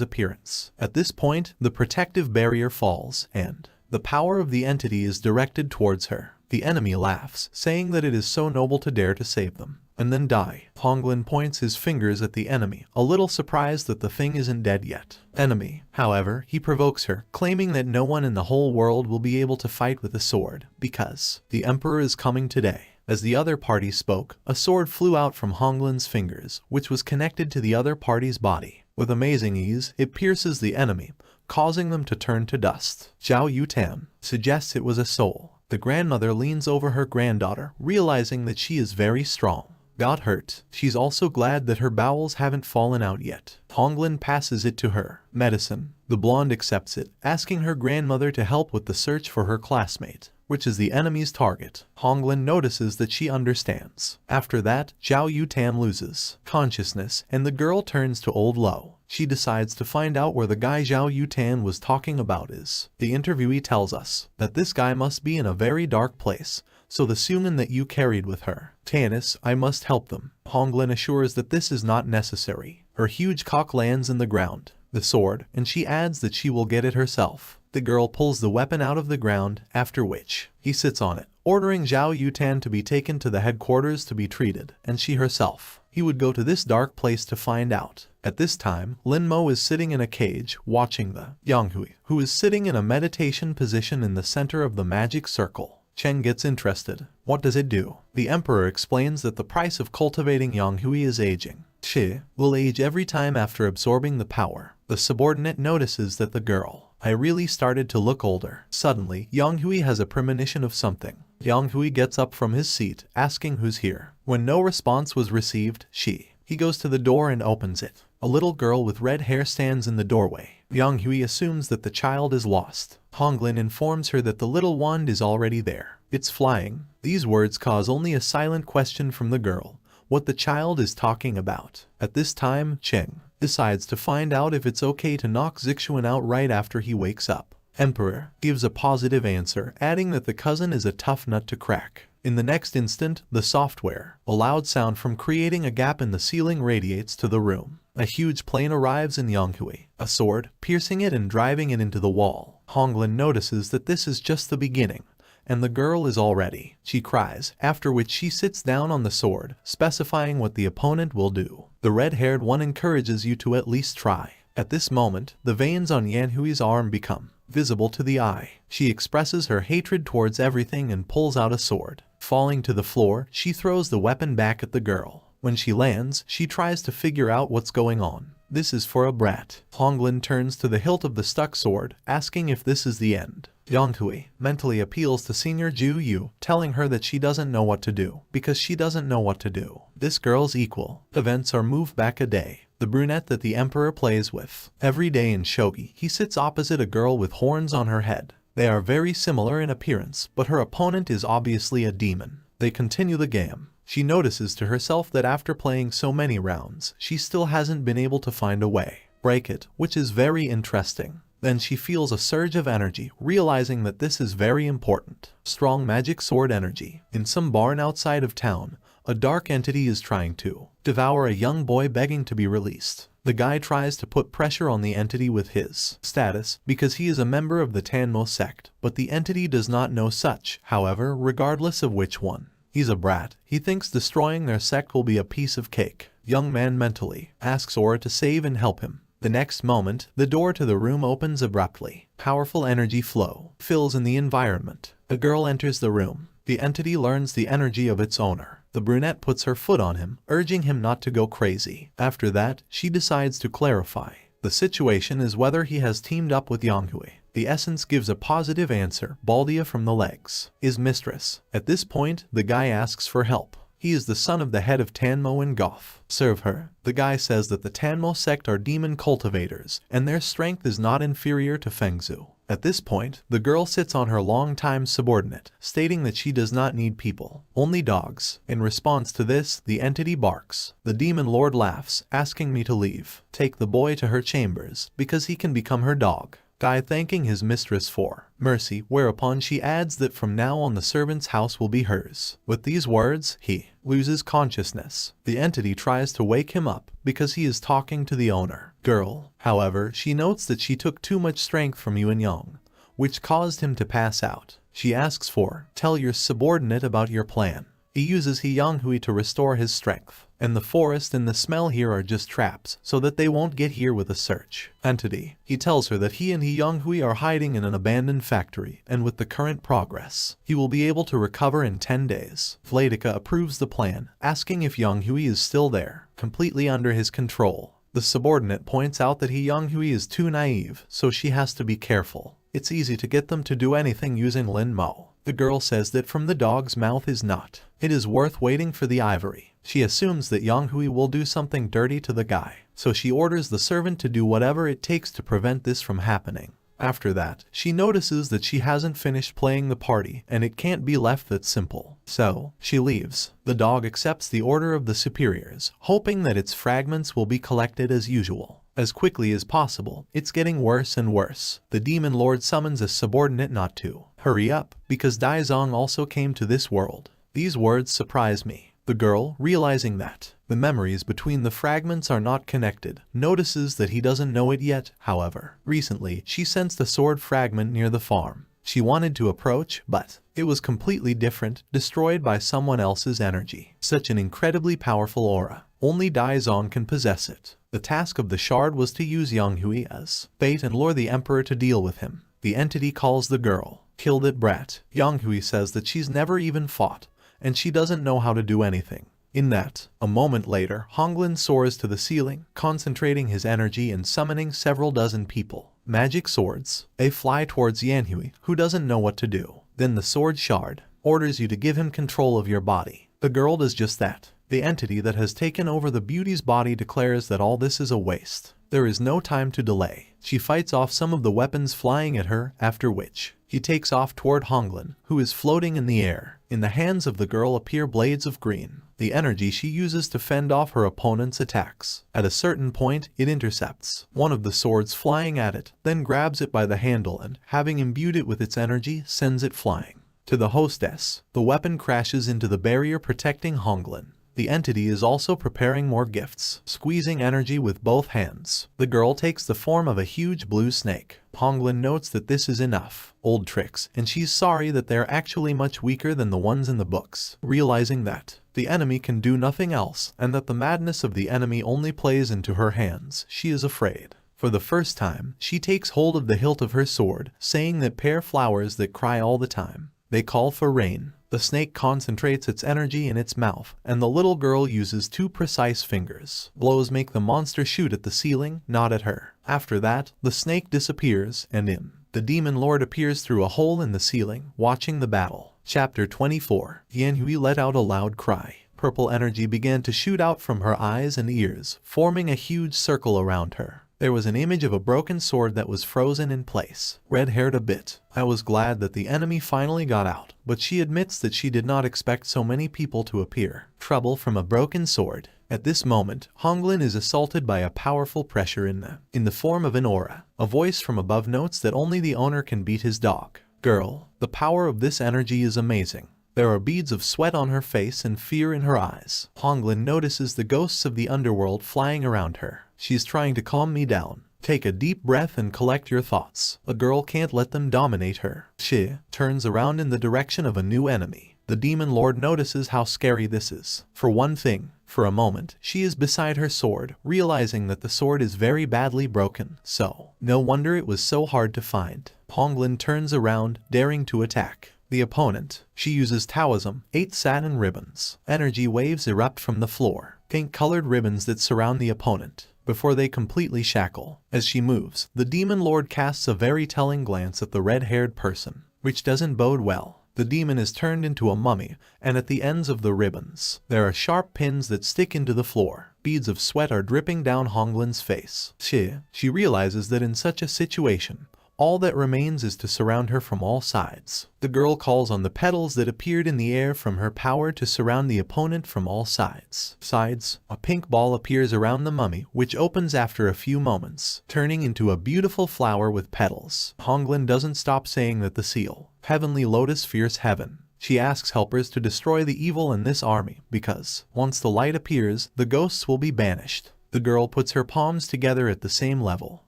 appearance. At this point, the protective barrier falls, and the power of the entity is directed towards her. The enemy laughs, saying that it is so noble to dare to save them, and then die. Honglin points his fingers at the enemy, a little surprised that the thing isn't dead yet. Enemy. However, he provokes her, claiming that no one in the whole world will be able to fight with a sword, because the Emperor is coming today. As the other party spoke, a sword flew out from Honglin's fingers, which was connected to the other party's body. With amazing ease, it pierces the enemy, causing them to turn to dust. Zhao Yutan suggests it was a soul. The grandmother leans over her granddaughter, realizing that she is very strong. Got hurt. She's also glad that her bowels haven't fallen out yet. Honglin passes it to her. Medicine. The blonde accepts it, asking her grandmother to help with the search for her classmate, which is the enemy's target. Honglin notices that she understands. After that, Zhao Yutan loses consciousness, and the girl turns to Old Lo. She decides to find out where the guy Zhao Yutan was talking about is. The interviewee tells us that this guy must be in a very dark place, so the suman that you carried with her. Tanis, I must help them. Honglin assures that this is not necessary. Her huge cock lands in the ground. The sword, and she adds that she will get it herself. The girl pulls the weapon out of the ground, after which he sits on it, ordering Zhao Yutan to be taken to the headquarters to be treated, and she herself. He would go to this dark place to find out. At this time, Lin Mo is sitting in a cage, watching the Yanghui, who is sitting in a meditation position in the center of the magic circle. Chen gets interested. What does it do? The Emperor explains that the price of cultivating Yanghui is aging. She will age every time after absorbing the power. The subordinate notices that the girl, I really started to look older. Suddenly, Yanghui has a premonition of something. Yanghui gets up from his seat, asking who's here. When no response was received, he goes to the door and opens it. A little girl with red hair stands in the doorway. Yanghui assumes that the child is lost. Honglin informs her that the little wand is already there. It's flying. These words cause only a silent question from the girl, what the child is talking about. At this time, Cheng decides to find out if it's okay to knock Zixuan out right after he wakes up. Emperor gives a positive answer, adding that the cousin is a tough nut to crack. In the next instant, the software, a loud sound from creating a gap in the ceiling radiates to the room. A huge plane arrives in Yanghui, a sword, piercing it and driving it into the wall. Honglin notices that this is just the beginning, and the girl is all ready. She cries, after which she sits down on the sword, specifying what the opponent will do. The red-haired one encourages you to at least try. At this moment, the veins on Yanhui's arm become visible to the eye. She expresses her hatred towards everything and pulls out a sword. Falling to the floor, she throws the weapon back at the girl. When she lands, she tries to figure out what's going on. This is for a brat. Honglin turns to the hilt of the stuck sword, asking if this is the end. Yanghui mentally appeals to Senior Ju Yu, telling her that she doesn't know what to do, because she doesn't know what to do. This girl's equal. Events are moved back a day. The brunette that the Emperor plays with. Every day in shogi, he sits opposite a girl with horns on her head. They are very similar in appearance, but her opponent is obviously a demon. They continue the game. She notices to herself that after playing so many rounds, she still hasn't been able to find a way. Break it, which is very interesting. Then she feels a surge of energy, realizing that this is very important. Strong magic sword energy. In some barn outside of town, a dark entity is trying to devour a young boy begging to be released. The guy tries to put pressure on the entity with his status because he is a member of the Tanmo sect, but the entity does not know such, however, regardless of which one. He's a brat. He thinks destroying their sect will be a piece of cake. Young man mentally asks Aura to save and help him. The next moment, the door to the room opens abruptly. Powerful energy flow fills in the environment. A girl enters the room. The entity learns the energy of its owner. The brunette puts her foot on him, urging him not to go crazy. After that, she decides to clarify. The situation is whether he has teamed up with Yanghui. The essence gives a positive answer. Baldia from the legs is mistress. At this point, the guy asks for help. He is the son of the head of Tanmo and Goff. Serve her. The guy says that the Tanmo sect are demon cultivators, and their strength is not inferior to Fengzu. At this point, the girl sits on her longtime subordinate, stating that she does not need people, only dogs. In response to this, the entity barks. The demon lord laughs, asking me to leave. Take the boy to her chambers, because he can become her dog. Guy thanking his mistress for mercy, whereupon she adds that from now on the servant's house will be hers. With these words, he loses consciousness. The entity tries to wake him up because he is talking to the owner. Girl, however, she notes that she took too much strength from Yuan Yang, which caused him to pass out. She asks for, tell your subordinate about your plan. He uses Yanghui to restore his strength, and the forest and the smell here are just traps so that they won't get here with a search. Entity. He tells her that he and Yanghui are hiding in an abandoned factory, and with the current progress, he will be able to recover in 10 days. Vladika approves the plan, asking if Yanghui is still there, completely under his control. The subordinate points out that Yanghui is too naive, so she has to be careful. It's easy to get them to do anything using Lin Mao. The girl says that from the dog's mouth is not. It is worth waiting for the ivory. She assumes that Yanghui will do something dirty to the guy, so she orders the servant to do whatever it takes to prevent this from happening. After that, she notices that she hasn't finished playing the party, and it can't be left that simple. So, she leaves. The dog accepts the order of the superiors, hoping that its fragments will be collected as usual. As quickly as possible, it's getting worse and worse. The demon lord summons a subordinate not to hurry up, because Daizong also came to this world. These words surprise me. The girl, realizing that the memories between the fragments are not connected, notices that he doesn't know it yet. However, recently, she sensed a sword fragment near the farm. She wanted to approach, but it was completely different, destroyed by someone else's energy. Such an incredibly powerful aura. Only Daizong can possess it. The task of the shard was to use Yanghui as bait and lure the emperor to deal with him. The entity calls the girl. Kill that brat. Yanghui says that she's never even fought, and she doesn't know how to do anything. In that, a moment later, Honglin soars to the ceiling, concentrating his energy and summoning several dozen people. Magic swords. They fly towards Yanhui, who doesn't know what to do. Then the sword shard orders you to give him control of your body. The girl does just that. The entity that has taken over the beauty's body declares that all this is a waste. There is no time to delay. She fights off some of the weapons flying at her, after which he takes off toward Honglin, who is floating in the air. In the hands of the girl appear blades of green, the energy she uses to fend off her opponent's attacks. At a certain point, it intercepts one of the swords flying at it, then grabs it by the handle and, having imbued it with its energy, sends it flying. To the hostess, the weapon crashes into the barrier protecting Honglin. The entity is also preparing more gifts, squeezing energy with both hands. The girl takes the form of a huge blue snake. Honglin notes that this is enough. Old tricks, and she's sorry that they're actually much weaker than the ones in the books. Realizing that the enemy can do nothing else, and that the madness of the enemy only plays into her hands, she is afraid. For the first time, she takes hold of the hilt of her sword, saying that pair flowers that cry all the time. They call for rain. The snake concentrates its energy in its mouth, and the little girl uses 2 precise fingers. Blows make the monster shoot at the ceiling, not at her. After that, the snake disappears, and the demon lord appears through a hole in the ceiling, watching the battle. Chapter 24. Yanhui let out a loud cry. Purple energy began to shoot out from her eyes and ears, forming a huge circle around her. There was an image of a broken sword that was frozen in place. Red-haired a bit. I was glad that the enemy finally got out, but she admits that she did not expect so many people to appear. Trouble from a broken sword. At this moment, Honglin is assaulted by a powerful pressure in the form of an aura. A voice from above notes that only the owner can beat his dog. Girl, the power of this energy is amazing. There are beads of sweat on her face and fear in her eyes. Honglin notices the ghosts of the underworld flying around her. She's trying to calm me down. Take a deep breath and collect your thoughts. A girl can't let them dominate her. She turns around in the direction of a new enemy. The demon lord notices how scary this is. For one thing, for a moment, she is beside her sword, realizing that the sword is very badly broken. So, no wonder it was so hard to find. Honglin turns around, daring to attack the opponent. She uses Taoism, 8 satin ribbons. Energy waves erupt from the floor, pink-colored ribbons that surround the opponent before they completely shackle. As she moves, the demon lord casts a very telling glance at the red-haired person, which doesn't bode well. The demon is turned into a mummy, and at the ends of the ribbons, there are sharp pins that stick into the floor. Beads of sweat are dripping down Honglin's face. She realizes that in such a situation, all that remains is to surround her from all sides. The girl calls on the petals that appeared in the air from her power to surround the opponent from all sides. A pink ball appears around the mummy, which opens after a few moments, turning into a beautiful flower with petals. Honglin doesn't stop saying that the seal, Heavenly Lotus, fears heaven. She asks helpers to destroy the evil in this army, because, once the light appears, the ghosts will be banished. The girl puts her palms together at the same level.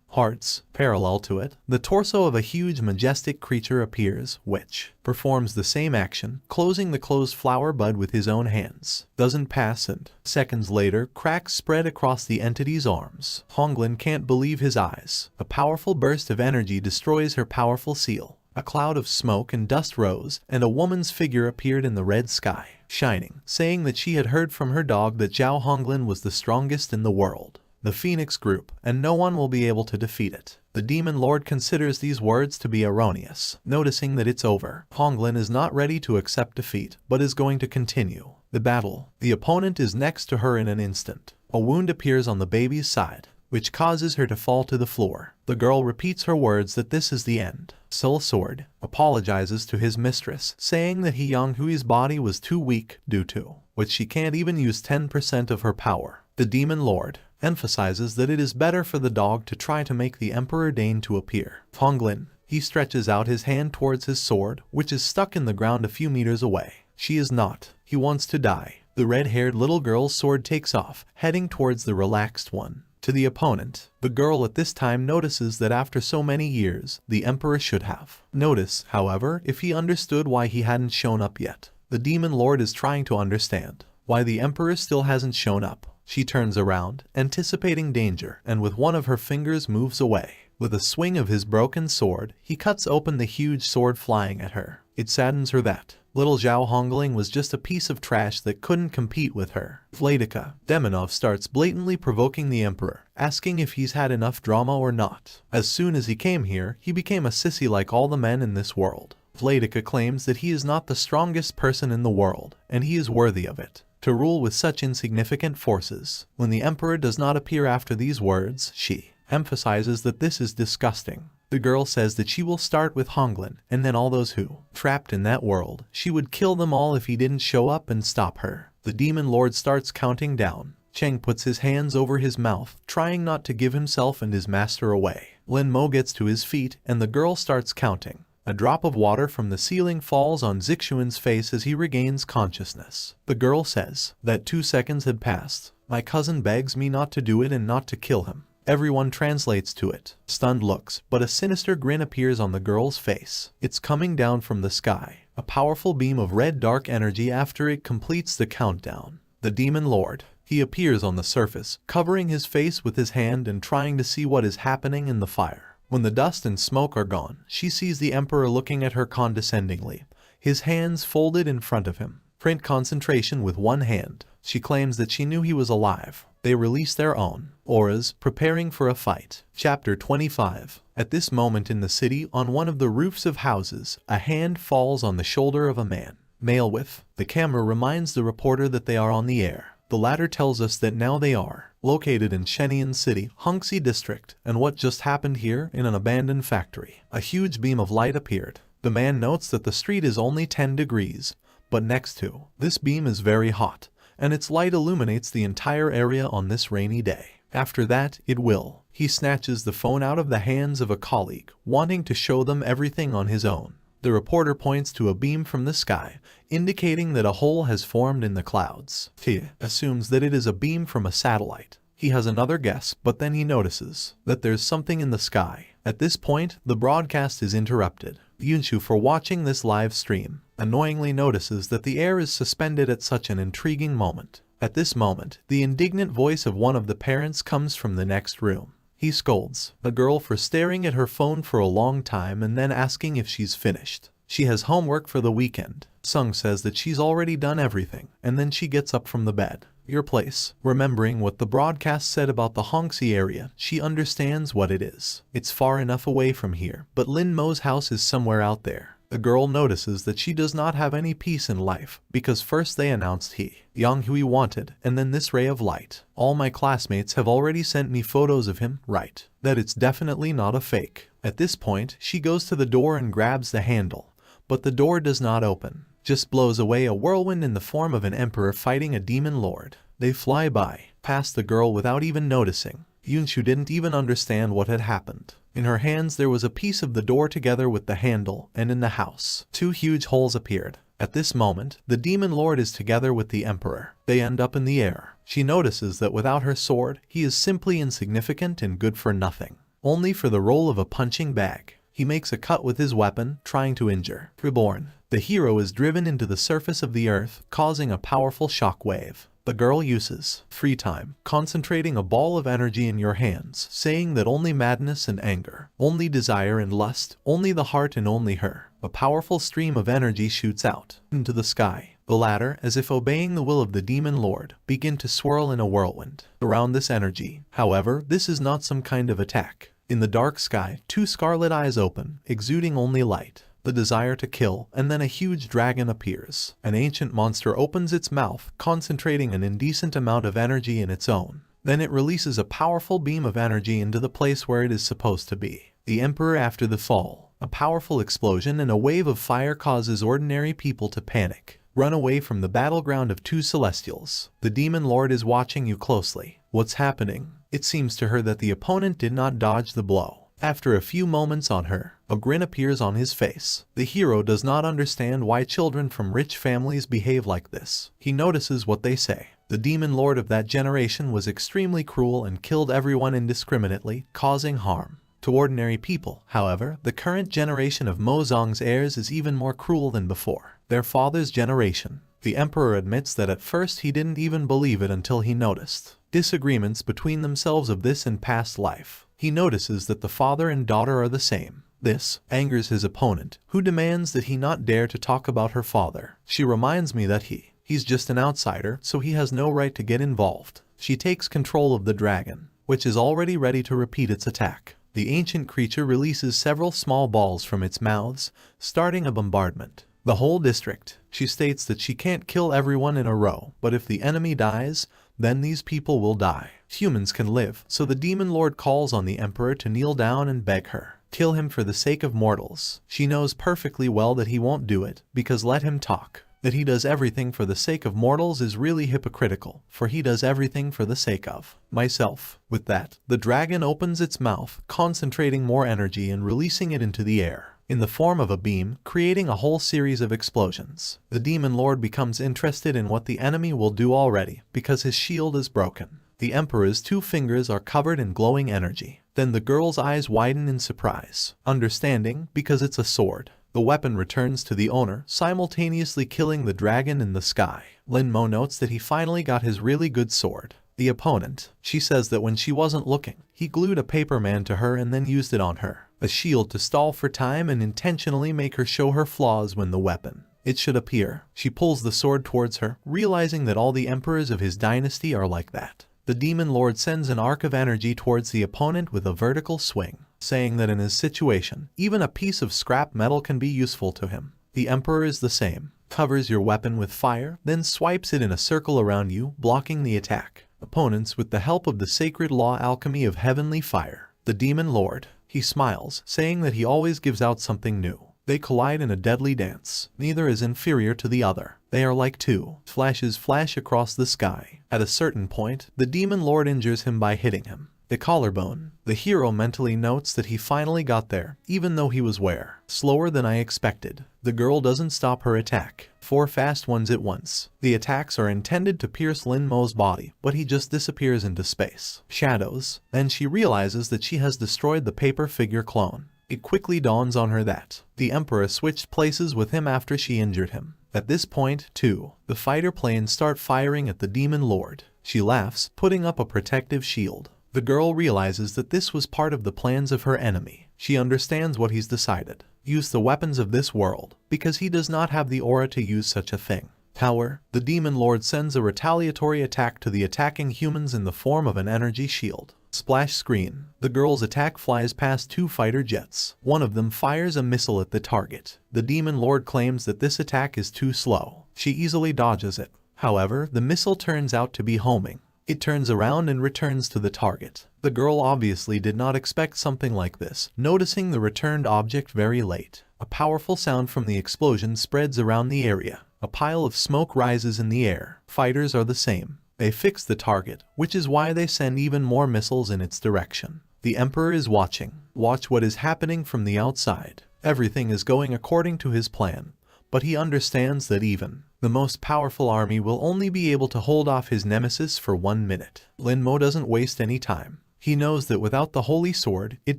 Hearts, parallel to it, the torso of a huge majestic creature appears, which performs the same action, closing the closed flower bud with his own hands. Doesn't pass, and seconds later, cracks spread across the entity's arms. Honglin can't believe his eyes. A powerful burst of energy destroys her powerful seal. A cloud of smoke and dust rose, and a woman's figure appeared in the red sky, shining, saying that she had heard from her dog that Zhao Honglin was the strongest in the world. The Phoenix Group, and no one will be able to defeat it. The demon lord considers these words to be erroneous, noticing that it's over. Honglin is not ready to accept defeat, but is going to continue the battle. The opponent is next to her in an instant. A wound appears on the baby's side, which causes her to fall to the floor. The girl repeats her words that this is the end. Soul Sword apologizes to his mistress, saying that Yang Hui's body was too weak due to which she can't even use 10% of her power. The demon lord emphasizes that it is better for the dog to try to make the emperor deign to appear. Honglin, he stretches out his hand towards his sword, which is stuck in the ground a few meters away. She is not. He wants to die. The red-haired little girl's sword takes off, heading towards the relaxed one. To the opponent, the girl at this time notices that after so many years, the emperor should have noticed, however, if he understood why he hadn't shown up yet. The demon lord is trying to understand why the emperor still hasn't shown up. She turns around, anticipating danger, and with one of her fingers moves away. With a swing of his broken sword, he cuts open the huge sword flying at her. It saddens her that little Zhao Hongling was just a piece of trash that couldn't compete with her. Vladika Demonov starts blatantly provoking the emperor, asking if he's had enough drama or not. As soon as he came here, he became a sissy like all the men in this world. Vladika claims that he is not the strongest person in the world, and he is worthy of it to rule with such insignificant forces. When the emperor does not appear after these words, she emphasizes that this is disgusting. The girl says that she will start with Honglin, and then all those who trapped in that world. She would kill them all if he didn't show up and stop her. The demon lord starts counting down. Cheng puts his hands over his mouth, trying not to give himself and his master away. Lin Mo gets to his feet, and the girl starts counting. A drop of water from the ceiling falls on Zixuan's face as he regains consciousness. The girl says that 2 seconds had passed. My cousin begs me not to do it and not to kill him. Everyone translates to it. Stunned looks, but a sinister grin appears on the girl's face. It's coming down from the sky, a powerful beam of red dark energy after it completes the countdown. The demon lord, he appears on the surface, covering his face with his hand and trying to see what is happening in the fire. When the dust and smoke are gone, she sees the emperor looking at her condescendingly, his hands folded in front of him. Print concentration with one hand. She claims that she knew he was alive. They release their own auras, preparing for a fight. Chapter 25. At this moment in the city, on one of the roofs of houses, a hand falls on the shoulder of a man. Male with. The camera reminds the reporter that they are on the air. The latter tells us that now they are located in Shenian City, Hongxi District, and what just happened here in an abandoned factory. A huge beam of light appeared. The man notes that the street is only 10 degrees, but next to this beam is very hot, and its light illuminates the entire area on this rainy day. After that, it will. He snatches the phone out of the hands of a colleague, wanting to show them everything on his own. The reporter points to a beam from the sky, indicating that a hole has formed in the clouds. He assumes that it is a beam from a satellite. He has another guess, but then he notices that there's something in the sky. At this point, the broadcast is interrupted. Yunshu, for watching this live stream, annoyingly notices that the air is suspended at such an intriguing moment. At this moment, the indignant voice of one of the parents comes from the next room. He scolds the girl for staring at her phone for a long time and then asking if she's finished. She has homework for the weekend. Sung says that she's already done everything, and then she gets up from the bed. Your place. Remembering what the broadcast said about the Hongxi area, she understands what it is. It's far enough away from here, but Lin Mo's house is somewhere out there. The girl notices that she does not have any peace in life, because first they announced Yang Hui wanted, and then this ray of light. All my classmates have already sent me photos of him, right? That it's definitely not a fake. At this point, she goes to the door and grabs the handle, but the door does not open. Just blows away a whirlwind in the form of an emperor fighting a demon lord. They fly by, past the girl without even noticing. Yunshu didn't even understand what had happened. In her hands there was a piece of the door together with the handle, and in the house, 2 huge holes appeared. At this moment, the demon lord is together with the emperor. They end up in the air. She notices that without her sword, he is simply insignificant and good for nothing. Only for the role of a punching bag. He makes a cut with his weapon, trying to injure Reborn. The hero is driven into the surface of the earth, causing a powerful shock wave. The girl uses free time, concentrating a ball of energy in your hands, saying that only madness and anger, only desire and lust, only the heart and only her. A powerful stream of energy shoots out into the sky. The latter, as if obeying the will of the demon lord, begin to swirl in a whirlwind around this energy. However, this is not some kind of attack. In the dark sky, 2 scarlet eyes open, exuding only light. The desire to kill, and then a huge dragon appears. An ancient monster opens its mouth, concentrating an indecent amount of energy in its own. Then it releases a powerful beam of energy into the place where it is supposed to be. The emperor after the fall. A powerful explosion and a wave of fire causes ordinary people to panic. Run away from the battleground of 2 celestials. The demon lord is watching you closely. What's happening? It seems to her that the opponent did not dodge the blow. After a few moments on her, a grin appears on his face. The hero does not understand why children from rich families behave like this. He notices what they say. The demon lord of that generation was extremely cruel and killed everyone indiscriminately, causing harm to ordinary people. However, the current generation of Mozong's heirs is even more cruel than before. Their father's generation. The emperor admits that at first he didn't even believe it until he noticed disagreements between themselves of this and past life. He notices that the father and daughter are the same. This angers his opponent, who demands that he not dare to talk about her father. She reminds me that he's just an outsider, so he has no right to get involved. She takes control of the dragon, which is already ready to repeat its attack. The ancient creature releases several small balls from its mouths, starting a bombardment. The whole district. She states that she can't kill everyone in a row, but if the enemy dies, then these people will die. Humans can live, so the demon lord calls on the emperor to kneel down and beg her. Kill him for the sake of mortals. She knows perfectly well that he won't do it, because let him talk. That he does everything for the sake of mortals is really hypocritical, for he does everything for the sake of myself. With that, the dragon opens its mouth, concentrating more energy and releasing it into the air in the form of a beam, creating a whole series of explosions. The demon lord becomes interested in what the enemy will do already, because his shield is broken. The emperor's 2 fingers are covered in glowing energy. Then the girl's eyes widen in surprise, understanding, because it's a sword. The weapon returns to the owner, simultaneously killing the dragon in the sky. Lin Mo notes that he finally got his really good sword. The opponent, she says that when she wasn't looking, he glued a paper man to her and then used it on her. A shield to stall for time and intentionally make her show her flaws when the weapon it should appear. She pulls the sword towards her, realizing that all the emperors of his dynasty are like that. The demon lord sends an arc of energy towards the opponent with a vertical swing, saying that in his situation, even a piece of scrap metal can be useful to him. The emperor is the same. Covers your weapon with fire, then swipes it in a circle around you, blocking the attack. Opponents with the help of the sacred law alchemy of heavenly fire. The demon lord. He smiles, saying that he always gives out something new. They collide in a deadly dance. Neither is inferior to the other. They are like two flashes flash across the sky. At a certain point, the demon lord injures him by hitting him. The collarbone. The hero mentally notes that he finally got there, even though he was slower than I expected. The girl doesn't stop her attack. 4 fast ones at once. The attacks are intended to pierce Lin Mo's body, but he just disappears into space. Shadows. Then she realizes that she has destroyed the paper figure clone. It quickly dawns on her that the Emperor switched places with him after she injured him. At this point, too, the fighter planes start firing at the demon lord. She laughs, putting up a protective shield. The girl realizes that this was part of the plans of her enemy. She understands what he's decided. Use the weapons of this world, because he does not have the aura to use such a thing. Power. The demon lord sends a retaliatory attack to the attacking humans in the form of an energy shield. Splash screen. The girl's attack flies past 2 fighter jets. One of them fires a missile at the target. The demon lord claims that this attack is too slow. She easily dodges it. However, the missile turns out to be homing. It turns around and returns to the target. The girl obviously did not expect something like this, noticing the returned object very late. A powerful sound from the explosion spreads around the area. A pile of smoke rises in the air. Fighters are the same. They fix the target, which is why they send even more missiles in its direction. The Emperor is watching. Watch what is happening from the outside. Everything is going according to his plan, but he understands that even the most powerful army will only be able to hold off his nemesis for 1 minute. Lin Mo doesn't waste any time. He knows that without the holy sword, it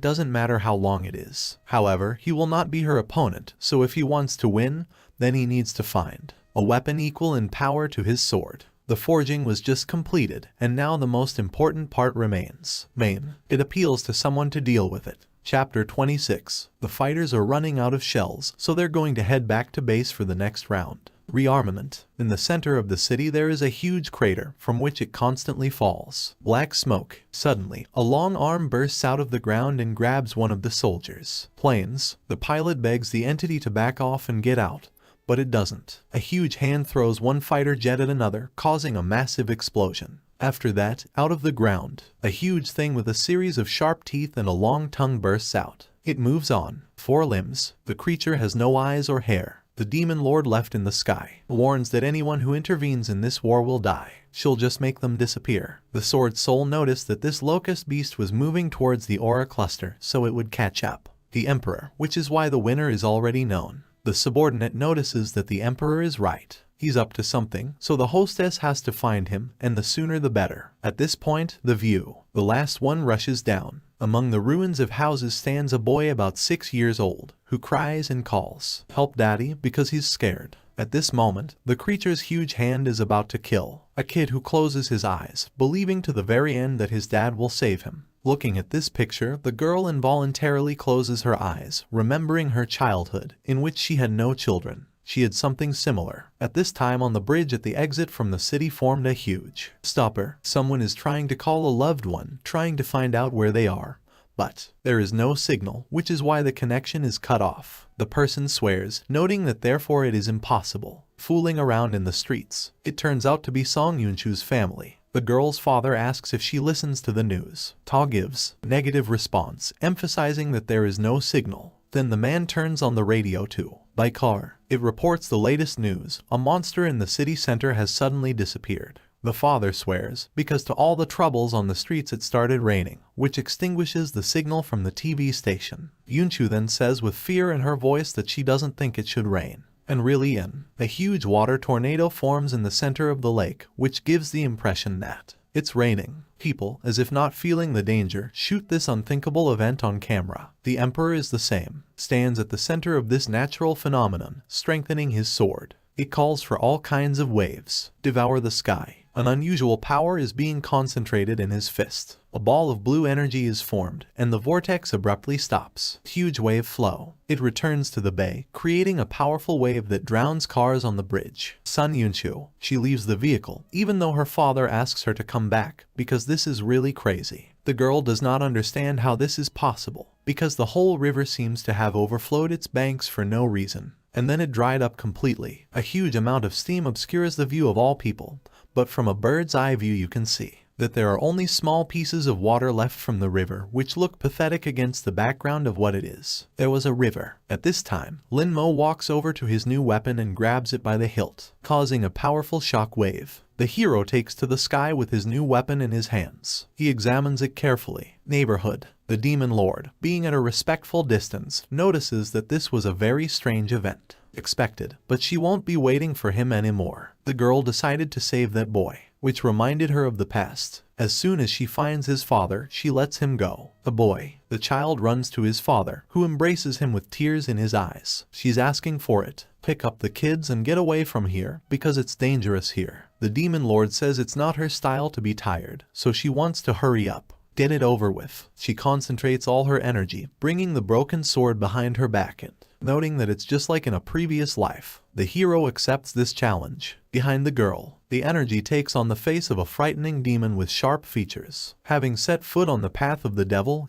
doesn't matter how long it is. However, he will not be her opponent, so if he wants to win, then he needs to find a weapon equal in power to his sword. The forging was just completed, and now the most important part remains. It appeals to someone to deal with it. Chapter 26. The fighters are running out of shells, so they're going to head back to base for the next round. Rearmament. In the center of the city there is a huge crater, from which it constantly falls. Black smoke. Suddenly, a long arm bursts out of the ground and grabs one of the soldiers. Planes. The pilot begs the entity to back off and get out, but it doesn't. A huge hand throws one fighter jet at another, causing a massive explosion. After that, out of the ground, a huge thing with a series of sharp teeth and a long tongue bursts out. It moves on. 4 limbs. The creature has no eyes or hair. The demon lord left in the sky warns that anyone who intervenes in this war will die. She'll just make them disappear. The sword soul noticed that this locust beast was moving towards the aura cluster, so it would catch up. The Emperor, which is why the winner is already known. The subordinate notices that the Emperor is right. He's up to something, so the hostess has to find him, and the sooner the better. At this point, the view. The last one rushes down. Among the ruins of houses stands a boy about 6 years old, who cries and calls, "Help daddy," because he's scared. At this moment, the creature's huge hand is about to kill a kid who closes his eyes, believing to the very end that his dad will save him. Looking at this picture, the girl involuntarily closes her eyes, remembering her childhood, in which she had no children. She had something similar. At this time on the bridge at the exit from the city formed a huge stopper. Someone is trying to call a loved one, trying to find out where they are. But there is no signal, which is why the connection is cut off. The person swears, noting that therefore it is impossible. Fooling around in the streets. It turns out to be Song Yunchu's family. The girl's father asks if she listens to the news. Ta gives negative response, emphasizing that there is no signal. Then the man turns on the radio too. By car. It reports the latest news. A monster in the city center has suddenly disappeared. The father swears, because to all the troubles on the streets it started raining, which extinguishes the signal from the TV station. Yunchu then says with fear in her voice that she doesn't think it should rain. And really a huge water tornado forms in the center of the lake, which gives the impression that it's raining. People, as if not feeling the danger, shoot this unthinkable event on camera. The Emperor is the same, stands at the center of this natural phenomenon, strengthening his sword. It calls for all kinds of waves. Devour the sky. An unusual power is being concentrated in his fist. A ball of blue energy is formed, and the vortex abruptly stops. Huge wave flow. It returns to the bay, creating a powerful wave that drowns cars on the bridge. Sun Yunchu. She leaves the vehicle, even though her father asks her to come back, because this is really crazy. The girl does not understand how this is possible, because the whole river seems to have overflowed its banks for no reason. And then it dried up completely. A huge amount of steam obscures the view of all people, but from a bird's eye view you can see that there are only small pieces of water left from the river which look pathetic against the background of what it is. There was a river. At this time, Lin Mo walks over to his new weapon and grabs it by the hilt, causing a powerful shock wave. The hero takes to the sky with his new weapon in his hands. He examines it carefully. Neighborhood. The demon lord, being at a respectful distance, notices that this was a very strange event. Expected, but she won't be waiting for him anymore. The girl decided to save that boy, which reminded her of the past. As soon as she finds his father, she lets him go. The boy. The child runs to his father, who embraces him with tears in his eyes. She's asking for it. Pick up the kids and get away from here, because it's dangerous here. The demon lord says it's not her style to be tired, so she wants to hurry up. Get it over with. She concentrates all her energy, bringing the broken sword behind her back and noting that it's just like in a previous life. The hero accepts this challenge. Behind the girl, the energy takes on the face of a frightening demon with sharp features. Having set foot on the path of the devil,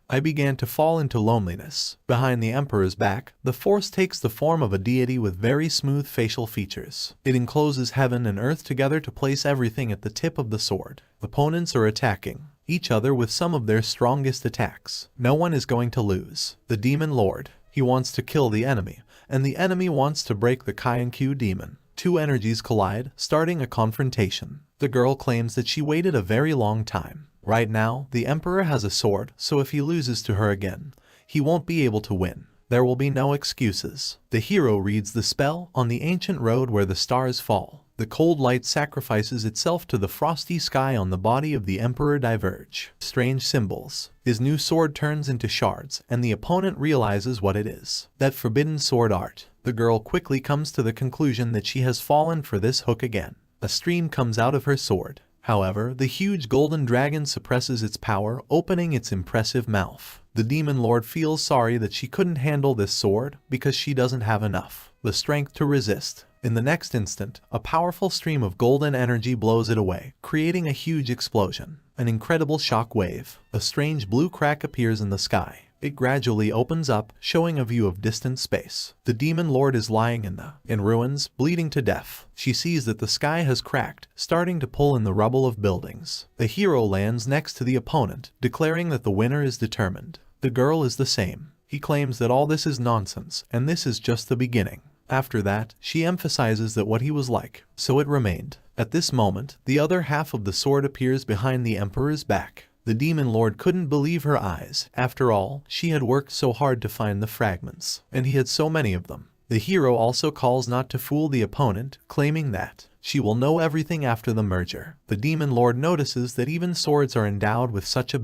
I began to fall into loneliness. Behind the emperor's back, the force takes the form of a deity with very smooth facial features. It encloses heaven and earth together to place everything at the tip of the sword. Opponents are attacking each other with some of their strongest attacks. No one is going to lose. The demon lord, he wants to kill the enemy, and the enemy wants to break the Kaienku demon. Two energies collide, starting a confrontation. The girl claims that she waited a very long time. Right now, the emperor has a sword, so if he loses to her again, he won't be able to win. There will be no excuses. The hero reads the spell on the ancient road where the stars fall. The cold light sacrifices itself to the frosty sky on the body of the emperor diverge. Strange symbols. His new sword turns into shards, and the opponent realizes what it is. That forbidden sword art. The girl quickly comes to the conclusion that she has fallen for this hook again. A stream comes out of her sword. However, the huge golden dragon suppresses its power, opening its impressive mouth. The demon lord feels sorry that she couldn't handle this sword because she doesn't have the strength to resist. In the next instant, a powerful stream of golden energy blows it away, creating a huge explosion. An incredible shock wave. A strange blue crack appears in the sky. It gradually opens up, showing a view of distant space. The demon lord is lying in ruins, bleeding to death. She sees that the sky has cracked, starting to pull in the rubble of buildings. The hero lands next to the opponent, declaring that the winner is determined. The girl is the same. He claims that all this is nonsense, and this is just the beginning. After that, she emphasizes that what he was like, so it remained. At this moment, the other half of the sword appears behind the emperor's back. The demon lord couldn't believe her eyes. After all, she had worked so hard to find the fragments, and he had so many of them. The hero also calls not to fool the opponent, claiming that she will know everything after the merger. The demon lord notices that even swords are endowed with such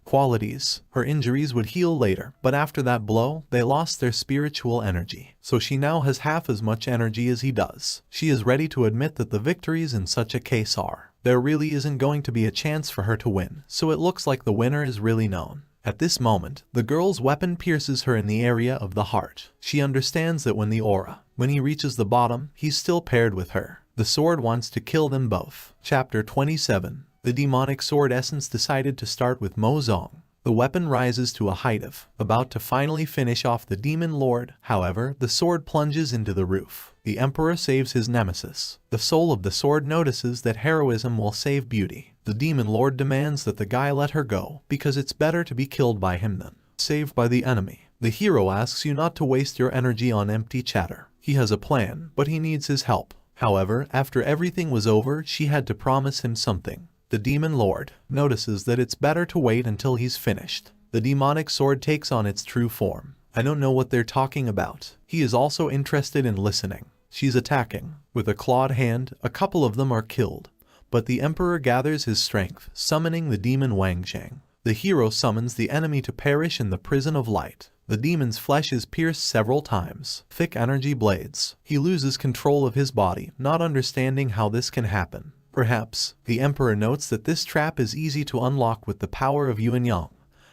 qualities. Her injuries would heal later, but after that blow, they lost their spiritual energy. So she now has half as much energy as he does. She is ready to admit that the victories in such a case there really isn't going to be a chance for her to win, so it looks like the winner is really known. At this moment, the girl's weapon pierces her in the area of the heart. She understands that when he reaches the bottom, he's still paired with her. The sword wants to kill them both. Chapter 27. The demonic sword essence decided to start with Mo Zong. The weapon rises to a height of about to finally finish off the demon lord. However, the sword plunges into the roof. The emperor saves his nemesis. The soul of the sword notices that heroism will save beauty. The demon lord demands that the guy let her go, because it's better to be killed by him than saved by the enemy. The hero asks you not to waste your energy on empty chatter. He has a plan, but he needs his help. However, after everything was over, she had to promise him something. The demon lord notices that it's better to wait until he's finished. The demonic sword takes on its true form. I don't know what they're talking about. He is also interested in listening. She's attacking. With a clawed hand, a couple of them are killed. But the emperor gathers his strength, summoning the demon Wangzhang. The hero summons the enemy to perish in the prison of light. The demon's flesh is pierced several times. Thick energy blades. He loses control of his body, not understanding how this can happen. Perhaps, the emperor notes that this trap is easy to unlock with the power of Yuan Yang.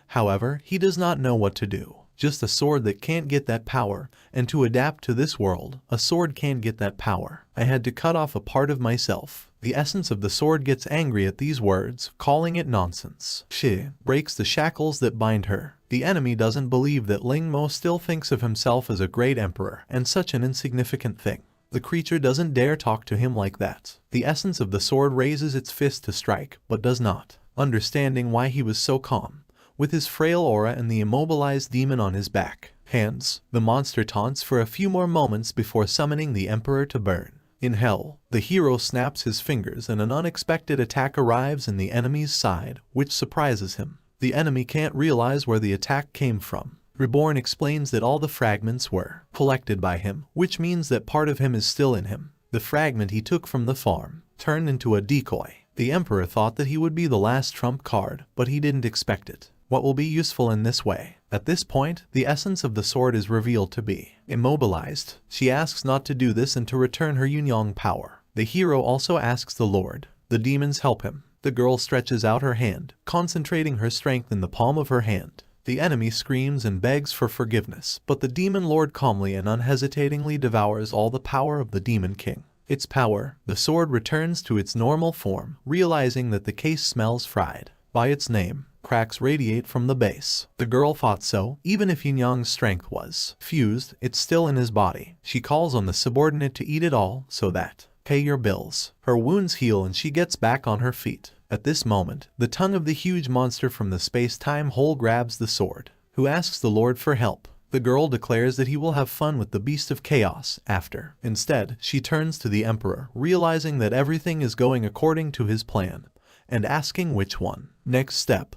However, he does not know what to do. Just a sword that can't get that power, and to adapt to this world, a sword can't get that power. I had to cut off a part of myself. The essence of the sword gets angry at these words, calling it nonsense. She breaks the shackles that bind her. The enemy doesn't believe that Ling Mo still thinks of himself as a great emperor and such an insignificant thing. The creature doesn't dare talk to him like that. The essence of the sword raises its fist to strike, but does not. Understanding why he was so calm, with his frail aura and the immobilized demon on his back, hands, the monster taunts for a few more moments before summoning the Emperor to burn. In hell, the hero snaps his fingers and an unexpected attack arrives in the enemy's side, which surprises him. The enemy can't realize where the attack came from. Reborn explains that all the fragments were collected by him, which means that part of him is still in him. The fragment he took from the farm turned into a decoy. The Emperor thought that he would be the last trump card, but he didn't expect it. What will be useful in this way? At this point, the essence of the sword is revealed to be immobilized. She asks not to do this and to return her Yunyang power. The hero also asks the Lord. The demons help him. The girl stretches out her hand, concentrating her strength in the palm of her hand. The enemy screams and begs for forgiveness, but the demon lord calmly and unhesitatingly devours all the power of the demon king. Its power, the sword returns to its normal form, realizing that the case smells fried. By its name, cracks radiate from the base. The girl thought so. Even if Yunyang's strength was fused, it's still in his body. She calls on the subordinate to eat it all so that pay your bills. Her wounds heal and she gets back on her feet. At this moment, the tongue of the huge monster from the space-time hole grabs the sword, who asks the Lord for help. The girl declares that he will have fun with the beast of chaos after. Instead, she turns to the Emperor, realizing that everything is going according to his plan, and asking which one. Next step.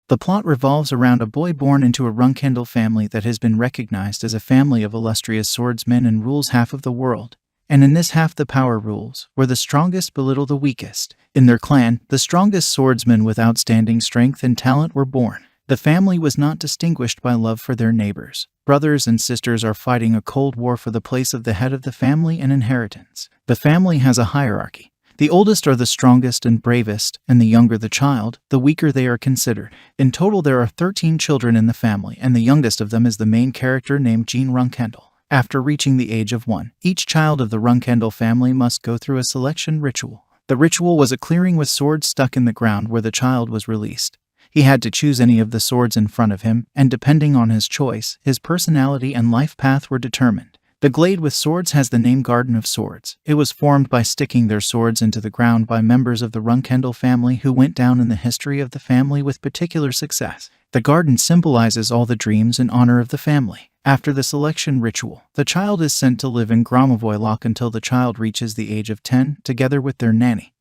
The plot revolves around a boy born into a Runkendel family that has been recognized as a family of illustrious swordsmen and rules half of the world. And in this half the power rules, where the strongest belittle the weakest. In their clan, the strongest swordsmen with outstanding strength and talent were born. The family was not distinguished by love for their neighbors. Brothers and sisters are fighting a cold war for the place of the head of the family and inheritance. The family has a hierarchy. The oldest are the strongest and bravest, and the younger the child, the weaker they are considered. In total there are 13 children in the family, and the youngest of them is the main character named Jean Runkendel. After reaching the age of 1, each child of the Runkendel family must go through a selection ritual. The ritual was a clearing with swords stuck in the ground where the child was released. He had to choose any of the swords in front of him, and depending on his choice, his personality and life path were determined. The glade with swords has the name Garden of Swords. It was formed by sticking their swords into the ground by members of the Runkendel family who went down in the history of the family with particular success. The garden symbolizes all the dreams in honor of the family. After the selection ritual, the child is sent to live in Gromovoylok until the child reaches the age of 10, together with their nanny,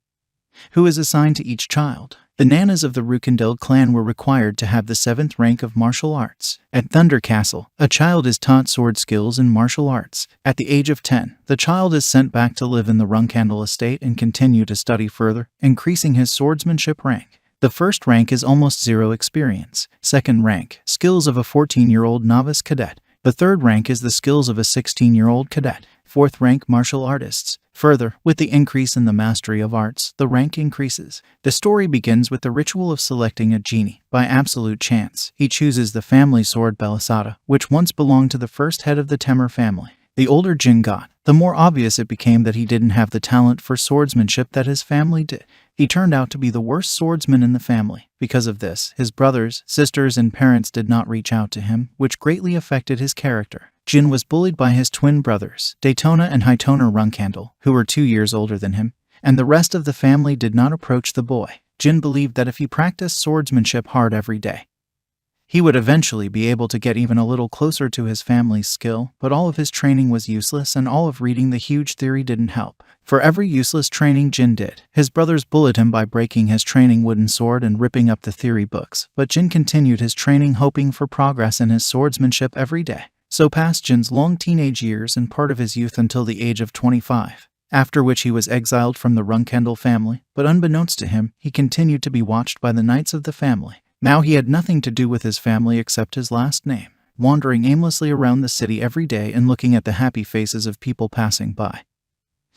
who is assigned to each child. The nanas of the Runkendel clan were required to have the 7th rank of martial arts. At Thunder Castle, a child is taught sword skills and martial arts. At the age of 10, the child is sent back to live in the Runkendel estate and continue to study further, increasing his swordsmanship rank. The 1st rank is almost 0 experience. 2nd rank, skills of a 14-year-old novice cadet. The 3rd rank is the skills of a 16-year-old cadet. 4th rank, martial artists. Further, with the increase in the mastery of arts, the rank increases. The story begins with the ritual of selecting a genie. By absolute chance, he chooses the family sword Belisada, which once belonged to the first head of the Temer family. The older Jin got, the more obvious it became that he didn't have the talent for swordsmanship that his family did. He turned out to be the worst swordsman in the family. Because of this, his brothers, sisters, and parents did not reach out to him, which greatly affected his character. Jin was bullied by his twin brothers, Daytona and Hitona Runkendel, who were 2 years older than him, and the rest of the family did not approach the boy. Jin believed that if he practiced swordsmanship hard every day, he would eventually be able to get even a little closer to his family's skill, but all of his training was useless and all of reading the huge theory didn't help. For every useless training Jin did, his brothers bullied him by breaking his training wooden sword and ripping up the theory books, but Jin continued his training hoping for progress in his swordsmanship every day. So passed Jin's long teenage years and part of his youth until the age of 25, after which he was exiled from the Runkendel family, but unbeknownst to him, he continued to be watched by the knights of the family. Now he had nothing to do with his family except his last name, wandering aimlessly around the city every day and looking at the happy faces of people passing by.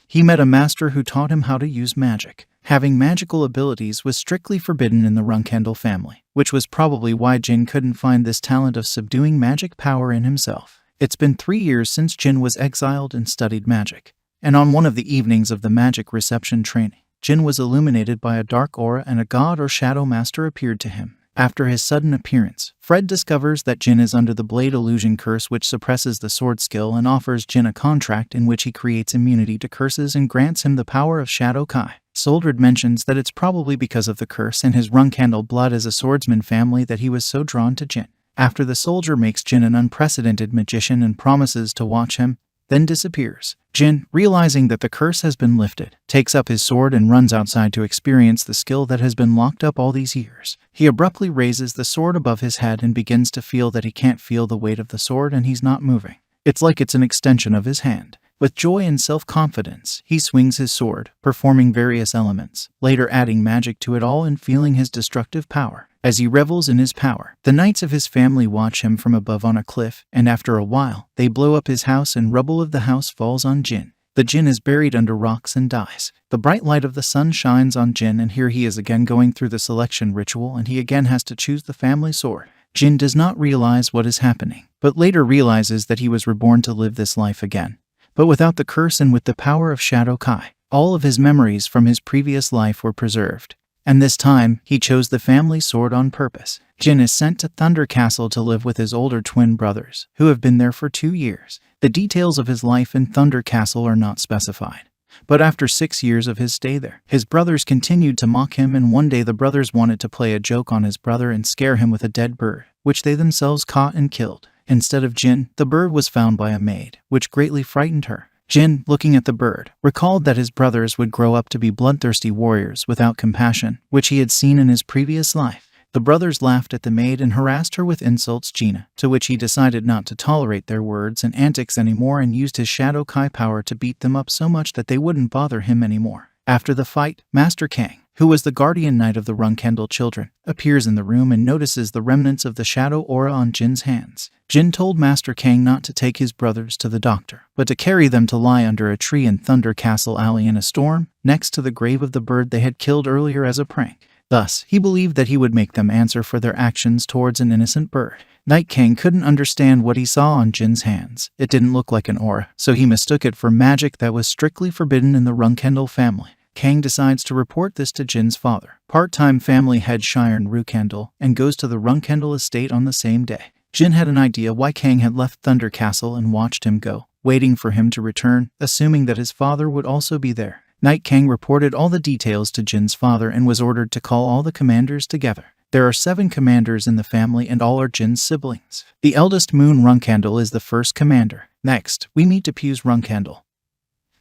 He met a master who taught him how to use magic. Having magical abilities was strictly forbidden in the Runkendel family, which was probably why Jin couldn't find this talent of subduing magic power in himself. It's been 3 years since Jin was exiled and studied magic, and on one of the evenings of the magic reception training, Jin was illuminated by a dark aura and a god or shadow master appeared to him. After his sudden appearance, Fred discovers that Jin is under the Blade Illusion curse, which suppresses the sword skill, and offers Jin a contract in which he creates immunity to curses and grants him the power of Shadow Kai. Soldred mentions that it's probably because of the curse and his Runkhandle blood as a swordsman family that he was so drawn to Jin. After the soldier makes Jin an unprecedented magician and promises to watch him, then disappears. Jin, realizing that the curse has been lifted, takes up his sword and runs outside to experience the skill that has been locked up all these years. He abruptly raises the sword above his head and begins to feel that he can't feel the weight of the sword and he's not moving. It's like it's an extension of his hand. With joy and self-confidence, he swings his sword, performing various elements, later adding magic to it all and feeling his destructive power. As he revels in his power, the knights of his family watch him from above on a cliff, and after a while, they blow up his house and rubble of the house falls on Jin. The Jin is buried under rocks and dies. The bright light of the sun shines on Jin, and here he is again going through the selection ritual, and he again has to choose the family sword. Jin does not realize what is happening, but later realizes that he was reborn to live this life again, but without the curse and with the power of Shadow Kai. All of his memories from his previous life were preserved, and this time, he chose the family sword on purpose. Jin is sent to Thunder Castle to live with his older twin brothers, who have been there for 2 years. The details of his life in Thunder Castle are not specified, but after 6 years of his stay there, his brothers continued to mock him, and one day the brothers wanted to play a joke on his brother and scare him with a dead bird, which they themselves caught and killed. Instead of Jin, the bird was found by a maid, which greatly frightened her. Jin, looking at the bird, recalled that his brothers would grow up to be bloodthirsty warriors without compassion, which he had seen in his previous life. The brothers laughed at the maid and harassed her with insults, Gina, to which he decided not to tolerate their words and antics anymore and used his Shadow Kai power to beat them up so much that they wouldn't bother him anymore. After the fight, Master Kang, who was the guardian knight of the Runkhandle children, appears in the room and notices the remnants of the shadow aura on Jin's hands. Jin told Master Kang not to take his brothers to the doctor, but to carry them to lie under a tree in Thunder Castle Alley in a storm, next to the grave of the bird they had killed earlier as a prank. Thus, he believed that he would make them answer for their actions towards an innocent bird. Night King couldn't understand what he saw on Jin's hands. It didn't look like an aura, so he mistook it for magic that was strictly forbidden in the Runkhandle family. Kang decides to report this to Jin's father, part-time family head Shiren Runkhandle, and goes to the Runkhandle estate on the same day. Jin had an idea why Kang had left Thunder Castle and watched him go, waiting for him to return, assuming that his father would also be there. Night King reported all the details to Jin's father and was ordered to call all the commanders together. There are 7 commanders in the family and all are Jin's siblings. The eldest Moon Runkhandle is the first commander. Next, we meet Depues Runkhandle,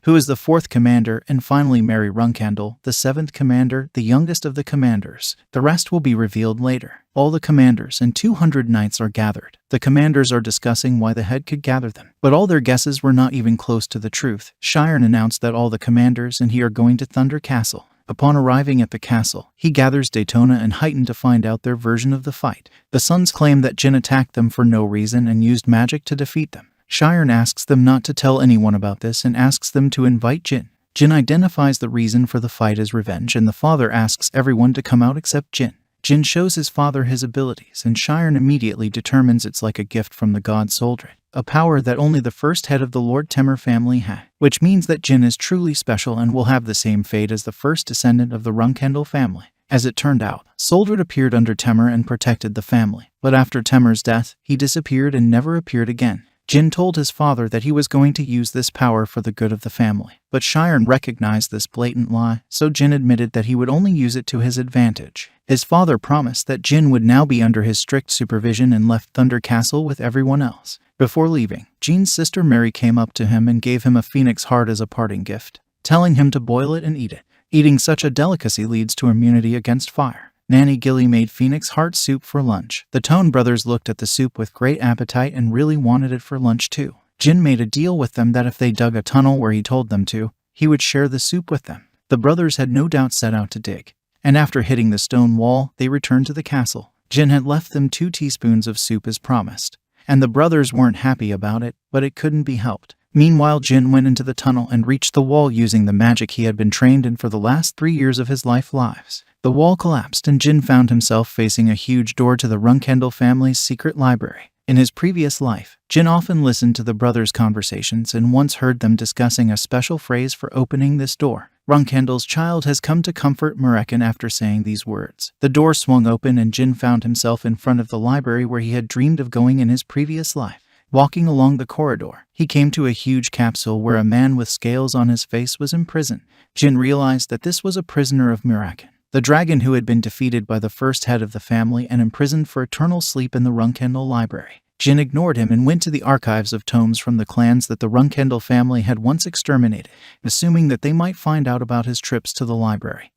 who is the 4th commander, and finally Mary Runkhandle, the 7th commander, the youngest of the commanders. The rest will be revealed later. All the commanders and 200 knights are gathered. The commanders are discussing why the head could gather them, but all their guesses were not even close to the truth. Shiren announced that all the commanders and he are going to Thunder Castle. Upon arriving at the castle, he gathers Daytona and Heighten to find out their version of the fight. The sons claim that Jin attacked them for no reason and used magic to defeat them. Shiren asks them not to tell anyone about this and asks them to invite Jin. Jin identifies the reason for the fight as revenge, and the father asks everyone to come out except Jin. Jin shows his father his abilities, and Shiren immediately determines it's like a gift from the god Soldred, a power that only the first head of the Lord Temer family had, which means that Jin is truly special and will have the same fate as the first descendant of the Runkhandle family. As it turned out, Soldred appeared under Temer and protected the family, but after Temer's death, he disappeared and never appeared again. Jin told his father that he was going to use this power for the good of the family, but Shiren recognized this blatant lie, so Jin admitted that he would only use it to his advantage. His father promised that Jin would now be under his strict supervision and left Thunder Castle with everyone else. Before leaving, Jin's sister Mary came up to him and gave him a phoenix heart as a parting gift, telling him to boil it and eat it. Eating such a delicacy leads to immunity against fire. Nanny Gilly made phoenix heart soup for lunch. The Tone brothers looked at the soup with great appetite and really wanted it for lunch too. Jin made a deal with them that if they dug a tunnel where he told them to, he would share the soup with them. The brothers had no doubt set out to dig, and after hitting the stone wall, they returned to the castle. Jin had left them 2 teaspoons of soup as promised, and the brothers weren't happy about it, but it couldn't be helped. Meanwhile, Jin went into the tunnel and reached the wall using the magic he had been trained in for the last 3 years of his lives. The wall collapsed and Jin found himself facing a huge door to the Runkhandle family's secret library. In his previous life, Jin often listened to the brothers' conversations and once heard them discussing a special phrase for opening this door. Runkendall's child has come to comfort Murakin after saying these words. The door swung open and Jin found himself in front of the library where he had dreamed of going in his previous life. Walking along the corridor, he came to a huge capsule where a man with scales on his face was imprisoned. Jin realized that this was a prisoner of Murakin, the dragon who had been defeated by the first head of the family and imprisoned for eternal sleep in the Runkendall library. Jin ignored him and went to the archives of tomes from the clans that the Runkendall family had once exterminated, assuming that they might find out about his trips to the library.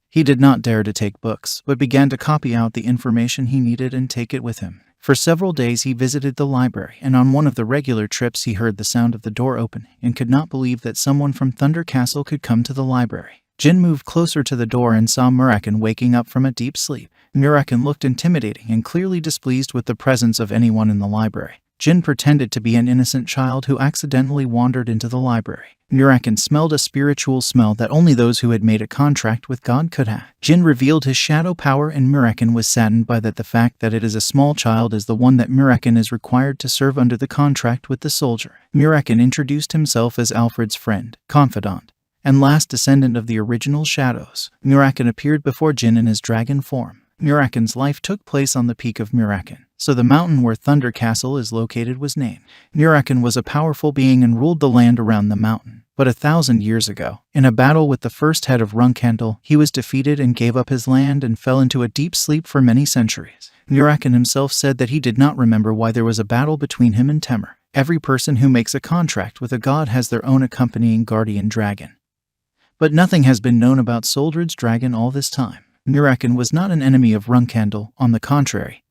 He did not dare to take books, but began to copy out the information he needed and take it with him. For several days he visited the library, and on one of the regular trips he heard the sound of the door opening and could not believe that someone from Thunder Castle could come to the library. Jin moved closer to the door and saw Murakin waking up from a deep sleep. Murakin looked intimidating and clearly displeased with the presence of anyone in the library. Jin pretended to be an innocent child who accidentally wandered into the library. Murakin smelled a spiritual smell that only those who had made a contract with God could have. Jin revealed his shadow power and Murakin was saddened by that. The fact that it is a small child is the one that Murakin is required to serve under the contract with the soldier. Murakin introduced himself as Alfred's friend, confidant, and last descendant of the original shadows. Murakin appeared before Jin in his dragon form. Murakin's life took place on the peak of Murakin, so the mountain where Thunder Castle is located was named. Murakin was a powerful being and ruled the land around the mountain. But 1,000 years ago, in a battle with the first head of Runkendall, he was defeated and gave up his land and fell into a deep sleep for many centuries. Murakin himself said that he did not remember why there was a battle between him and Temur. Every person who makes a contract with a god has their own accompanying guardian dragon. But nothing has been known about Soldred's dragon all this time. Murakin was not an enemy of Runkendall, on the contrary.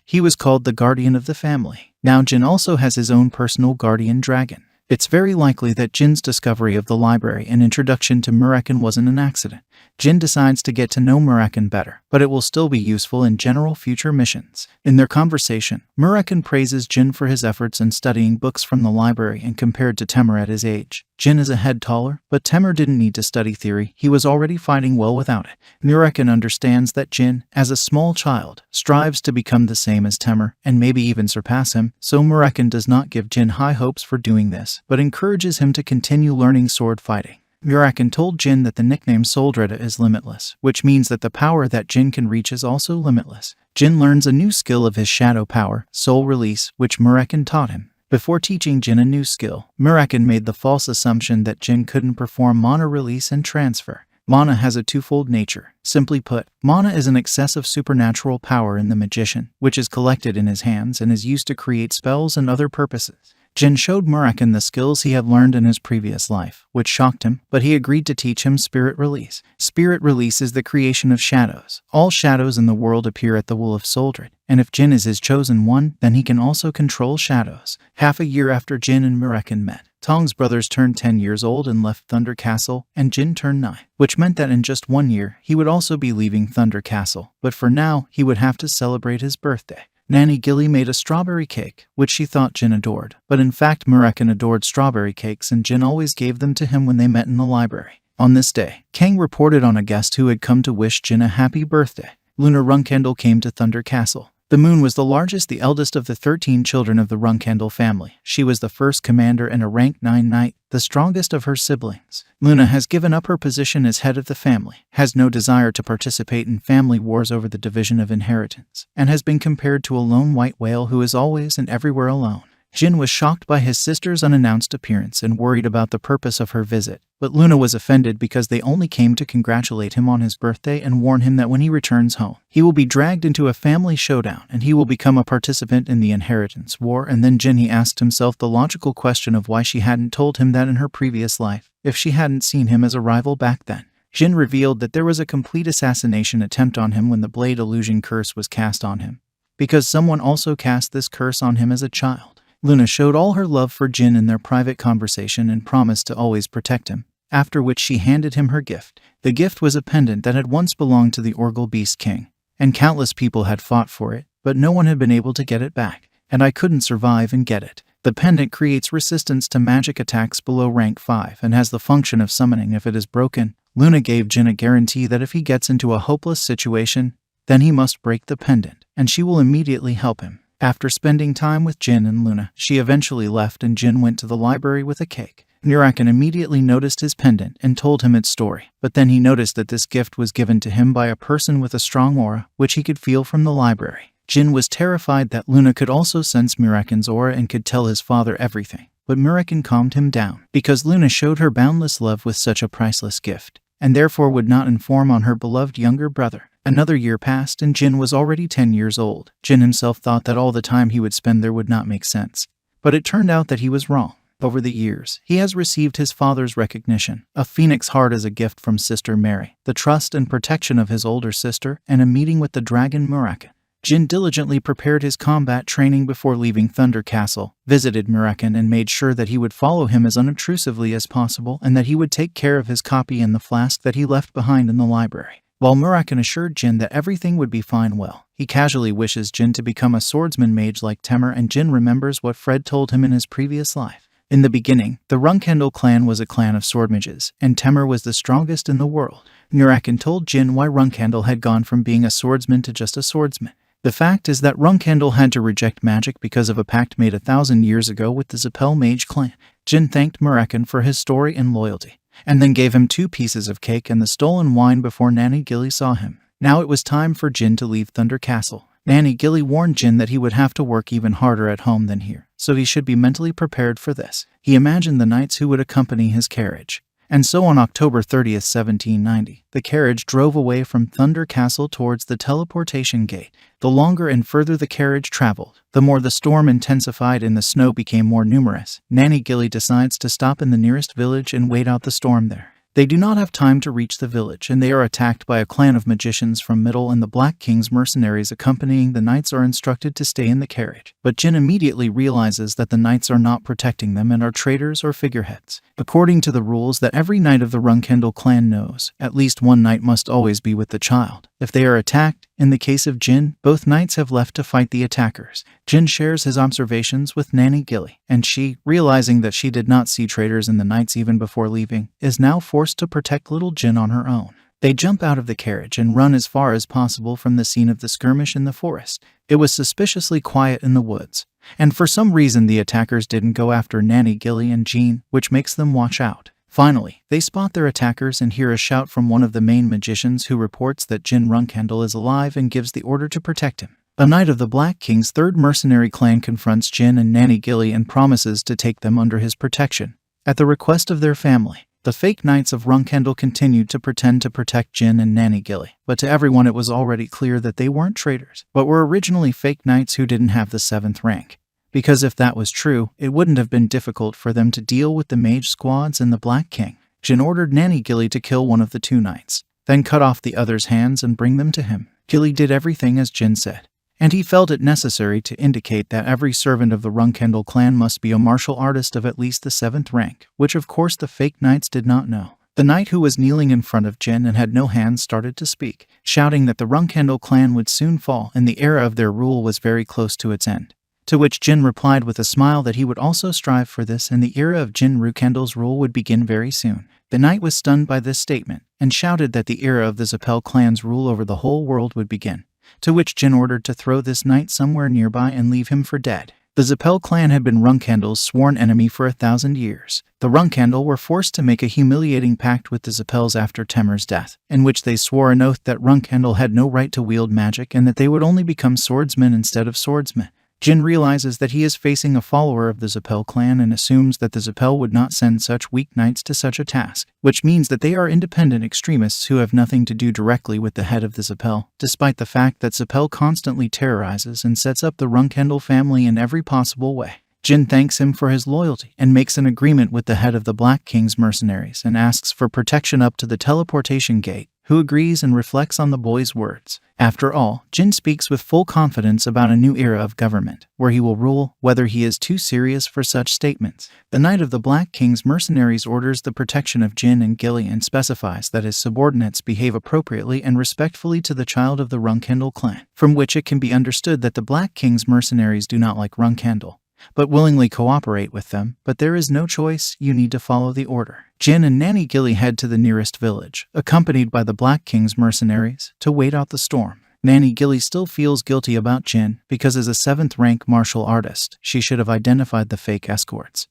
He was called the guardian of the family. Now Jin also has his own personal guardian dragon. It's very likely that Jin's discovery of the library and introduction to Murakin wasn't an accident. Jin decides to get to know Murakin better, but it will still be useful in general future missions. In their conversation, Murakin praises Jin for his efforts in studying books from the library and compared to Temur at his age. Jin is a head taller, but Temur didn't need to study theory, he was already fighting well without it. Murakin understands that Jin, as a small child, strives to become the same as Temur, and maybe even surpass him, so Murakin does not give Jin high hopes for doing this, but encourages him to continue learning sword fighting. Murakin told Jin that the nickname Soldreda is limitless, which means that the power that Jin can reach is also limitless. Jin learns a new skill of his shadow power, soul release, which Murakin taught him. Before teaching Jin a new skill, Murakin made the false assumption that Jin couldn't perform mana release and transfer. Mana has a twofold nature. Simply put, mana is an excess of supernatural power in the magician, which is collected in his hands and is used to create spells and other purposes. Jin showed Murakin the skills he had learned in his previous life, which shocked him, but he agreed to teach him Spirit Release. Spirit Release is the creation of shadows. All shadows in the world appear at the will of Soldred, and if Jin is his chosen one, then he can also control shadows. Half a year after Jin and Murakin met, Tong's brothers turned 10 years old and left Thunder Castle, and Jin turned 9, which meant that in just 1 year, he would also be leaving Thunder Castle, but for now, he would have to celebrate his birthday. Nanny Gilly made a strawberry cake, which she thought Jin adored, but in fact Murakin adored strawberry cakes and Jin always gave them to him when they met in the library. On this day, Kang reported on a guest who had come to wish Jin a happy birthday. Lunar Runkendall came to Thunder Castle. The moon was the largest, the eldest of the 13 children of the Runkendall family. She was the first commander and a rank 9 knight, the strongest of her siblings. Luna has given up her position as head of the family, has no desire to participate in family wars over the division of inheritance, and has been compared to a lone white whale who is always and everywhere alone. Jin was shocked by his sister's unannounced appearance and worried about the purpose of her visit, but Luna was offended because they only came to congratulate him on his birthday and warn him that when he returns home, he will be dragged into a family showdown and he will become a participant in the inheritance war. And then Jin asked himself the logical question of why she hadn't told him that in her previous life, if she hadn't seen him as a rival back then. Jin revealed that there was a complete assassination attempt on him when the Blade Illusion curse was cast on him, because someone also cast this curse on him as a child. Luna showed all her love for Jin in their private conversation and promised to always protect him, after which she handed him her gift. The gift was a pendant that had once belonged to the Orgel Beast King, and countless people had fought for it, but no one had been able to get it back, and I couldn't survive and get it. The pendant creates resistance to magic attacks below rank 5 and has the function of summoning if it is broken. Luna gave Jin a guarantee that if he gets into a hopeless situation, then he must break the pendant, and she will immediately help him. After spending time with Jin and Luna, she eventually left and Jin went to the library with a cake. Murakan immediately noticed his pendant and told him its story, but then he noticed that this gift was given to him by a person with a strong aura, which he could feel from the library. Jin was terrified that Luna could also sense Murakan's aura and could tell his father everything, but Murakan calmed him down, because Luna showed her boundless love with such a priceless gift, and therefore would not inform on her beloved younger brother. Another year passed and Jin was already 10 years old. Jin himself thought that all the time he would spend there would not make sense, but it turned out that he was wrong. Over the years, he has received his father's recognition, a phoenix heart as a gift from Sister Mary, the trust and protection of his older sister, and a meeting with the dragon Murakan. Jin diligently prepared his combat training before leaving Thunder Castle, visited Murakan and made sure that he would follow him as unobtrusively as possible and that he would take care of his copy and the flask that he left behind in the library. While Murakan assured Jin that everything would be fine he casually wishes Jin to become a swordsman mage like Temur, and Jin remembers what Fred told him in his previous life. In the beginning, the Runkendel clan was a clan of sword mages, and Temur was the strongest in the world. Murakan told Jin why Runkendel had gone from being a swordsman to just a swordsman. The fact is that Runkendel had to reject magic because of a pact made 1,000 years ago with the Zapel mage clan. Jin thanked Murakan for his story and loyalty, and then gave him 2 pieces of cake and the stolen wine before Nanny Gilly saw him. Now it was time for Jin to leave Thunder Castle. Nanny Gilly warned Jin that he would have to work even harder at home than here, so he should be mentally prepared for this. He imagined the knights who would accompany his carriage. And so on October 30th, 1790, the carriage drove away from Thunder Castle towards the teleportation gate. The longer and further the carriage traveled, the more the storm intensified and the snow became more numerous. Nanny Gilly decides to stop in the nearest village and wait out the storm there. They do not have time to reach the village, and they are attacked by a clan of magicians from Middle, and the Black King's mercenaries accompanying the knights are instructed to stay in the carriage. But Jin immediately realizes that the knights are not protecting them and are traitors or figureheads. According to the rules that every knight of the Runkendel clan knows, at least one knight must always be with the child. If they are attacked, in the case of Jin, both knights have left to fight the attackers. Jin shares his observations with Nanny Gilly, and she, realizing that she did not see traitors in the knights even before leaving, is now forced to protect little Jin on her own. They jump out of the carriage and run as far as possible from the scene of the skirmish in the forest. It was suspiciously quiet in the woods, and for some reason the attackers didn't go after Nanny Gilly and Jean, which makes them watch out. Finally, they spot their attackers and hear a shout from one of the main magicians, who reports that Jin Runkendel is alive and gives the order to protect him. A knight of the Black King's third mercenary clan confronts Jin and Nanny Gilly and promises to take them under his protection. At the request of their family, the fake knights of Runkendel continued to pretend to protect Jin and Nanny Gilly, but to everyone it was already clear that they weren't traitors, but were originally fake knights who didn't have the 7th rank. Because if that was true, it wouldn't have been difficult for them to deal with the mage squads and the Black King. Jin ordered Nanny Gilly to kill one of the 2 knights, then cut off the other's hands and bring them to him. Gilly did everything as Jin said, and he felt it necessary to indicate that every servant of the Runkendel clan must be a martial artist of at least the 7th rank, which of course the fake knights did not know. The knight who was kneeling in front of Jin and had no hands started to speak, shouting that the Runkendel clan would soon fall and the era of their rule was very close to its end. To which Jin replied with a smile that he would also strive for this, and the era of Jin Rukendel's rule would begin very soon. The knight was stunned by this statement, and shouted that the era of the Zapel clan's rule over the whole world would begin, to which Jin ordered to throw this knight somewhere nearby and leave him for dead. The Zapel clan had been Runkendel's sworn enemy for 1,000 years. The Runkendel were forced to make a humiliating pact with the Zapels after Temur's death, in which they swore an oath that Runkendel had no right to wield magic and that they would only become swordsmen instead of swordsmen. Jin realizes that he is facing a follower of the Zapel clan and assumes that the Zapel would not send such weak knights to such a task, which means that they are independent extremists who have nothing to do directly with the head of the Zapel, despite the fact that Zapel constantly terrorizes and sets up the Runkendel family in every possible way. Jin thanks him for his loyalty and makes an agreement with the head of the Black King's mercenaries and asks for protection up to the teleportation gate, who agrees and reflects on the boy's words. After all, Jin speaks with full confidence about a new era of government, where he will rule, whether he is too serious for such statements. The knight of the Black King's mercenaries orders the protection of Jin and Gilly and specifies that his subordinates behave appropriately and respectfully to the child of the Runkendel clan, from which it can be understood that the Black King's mercenaries do not like Runkendel, but willingly cooperate with them. But there is no choice, you need to follow the order. Jin and Nanny Gilly head to the nearest village, accompanied by the Black King's mercenaries, to wait out the storm. Nanny Gilly still feels guilty about Jin, because as a 7th rank martial artist, she should have identified the fake escorts.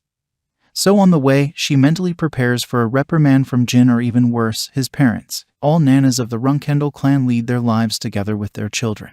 So on the way, she mentally prepares for a reprimand from Jin, or even worse, his parents. All Nanas of the Runkendel clan lead their lives together with their children,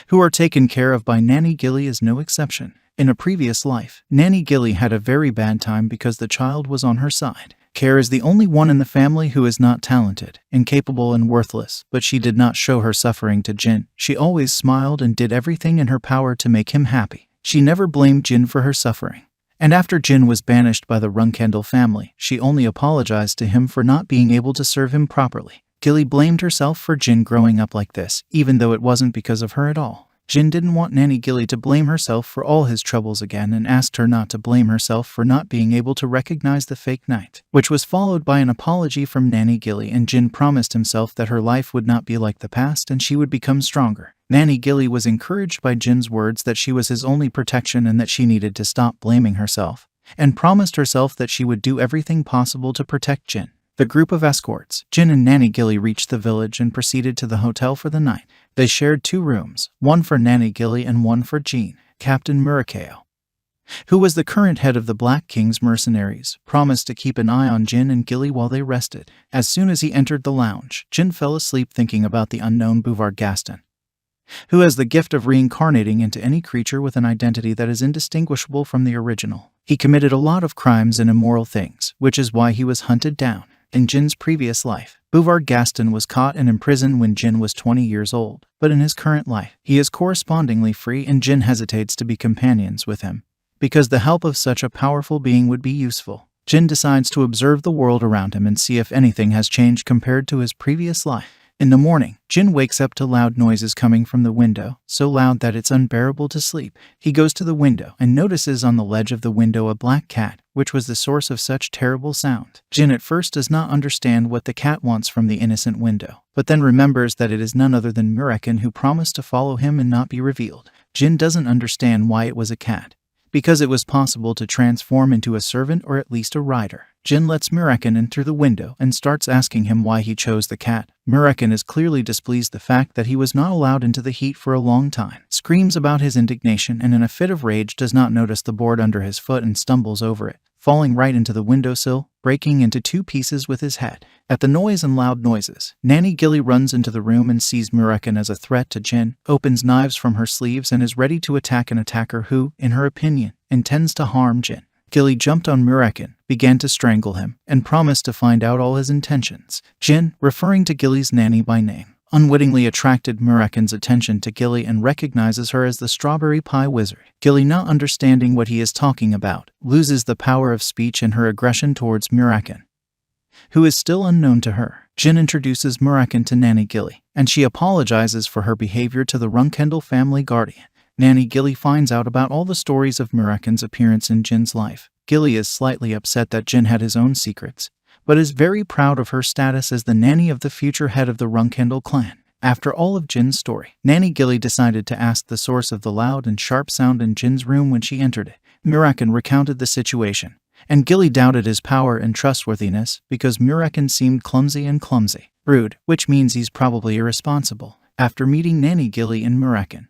who are taken care of by Nanny Gilly is no exception. In a previous life, Nanny Gilly had a very bad time because the child was on her side. Care is the only one in the family who is not talented, incapable, and worthless, but she did not show her suffering to Jin. She always smiled and did everything in her power to make him happy. She never blamed Jin for her suffering. And after Jin was banished by the Runkendel family, she only apologized to him for not being able to serve him properly. Gilly blamed herself for Jin growing up like this, even though it wasn't because of her at all. Jin didn't want Nanny Gilly to blame herself for all his troubles again, and asked her not to blame herself for not being able to recognize the fake knight, which was followed by an apology from Nanny Gilly, and Jin promised himself that her life would not be like the past and she would become stronger. Nanny Gilly was encouraged by Jin's words that she was his only protection and that she needed to stop blaming herself, and promised herself that she would do everything possible to protect Jin. The group of escorts, Jin and Nanny Gilly, reached the village and proceeded to the hotel for the night. They shared 2 rooms, one for Nanny Gilly and one for Jean. Captain Murakeo, who was the current head of the Black King's mercenaries, promised to keep an eye on Jin and Gilly while they rested. As soon as he entered the lounge, Jin fell asleep thinking about the unknown Bouvard Gaston, who has the gift of reincarnating into any creature with an identity that is indistinguishable from the original. He committed a lot of crimes and immoral things, which is why he was hunted down. In Jin's previous life, Bouvard Gaston was caught and imprisoned when Jin was 20 years old, but in his current life, he is correspondingly free, and Jin hesitates to be companions with him, because the help of such a powerful being would be useful. Jin decides to observe the world around him and see if anything has changed compared to his previous life. In the morning, Jin wakes up to loud noises coming from the window, so loud that it's unbearable to sleep. He goes to the window and notices on the ledge of the window a black cat, which was the source of such terrible sound. Jin at first does not understand what the cat wants from the innocent window, but then remembers that it is none other than Murakun, who promised to follow him and not be revealed. Jin doesn't understand why it was a cat, because it was possible to transform into a servant or at least a rider. Jin lets Murakun in through the window and starts asking him why he chose the cat. Murakun is clearly displeased the fact that he was not allowed into the heat for a long time, screams about his indignation, and in a fit of rage does not notice the board under his foot and stumbles over it, falling right into the windowsill, breaking into 2 pieces with his head. At the noise and loud noises, Nanny Gilly runs into the room and sees Murakun as a threat to Jin, opens knives from her sleeves and is ready to attack an attacker who, in her opinion, intends to harm Jin. Gilly jumped on Murakun, began to strangle him, and promised to find out all his intentions. Jin, referring to Gilly's nanny by name, unwittingly attracted Murakun's attention to Gilly and recognizes her as the strawberry pie wizard. Gilly, not understanding what he is talking about, loses the power of speech in her aggression towards Murakun, who is still unknown to her. Jin introduces Murakun to Nanny Gilly, and she apologizes for her behavior to the Runkendel family guardian. Nanny Gilly finds out about all the stories of Murakun's appearance in Jin's life. Gilly is slightly upset that Jin had his own secrets, but is very proud of her status as the nanny of the future head of the Runkendel clan. After all of Jin's story, Nanny Gilly decided to ask the source of the loud and sharp sound in Jin's room when she entered it. Murakun recounted the situation, and Gilly doubted his power and trustworthiness because Murakun seemed clumsy and rude, which means he's probably irresponsible. After meeting Nanny Gilly and Murakun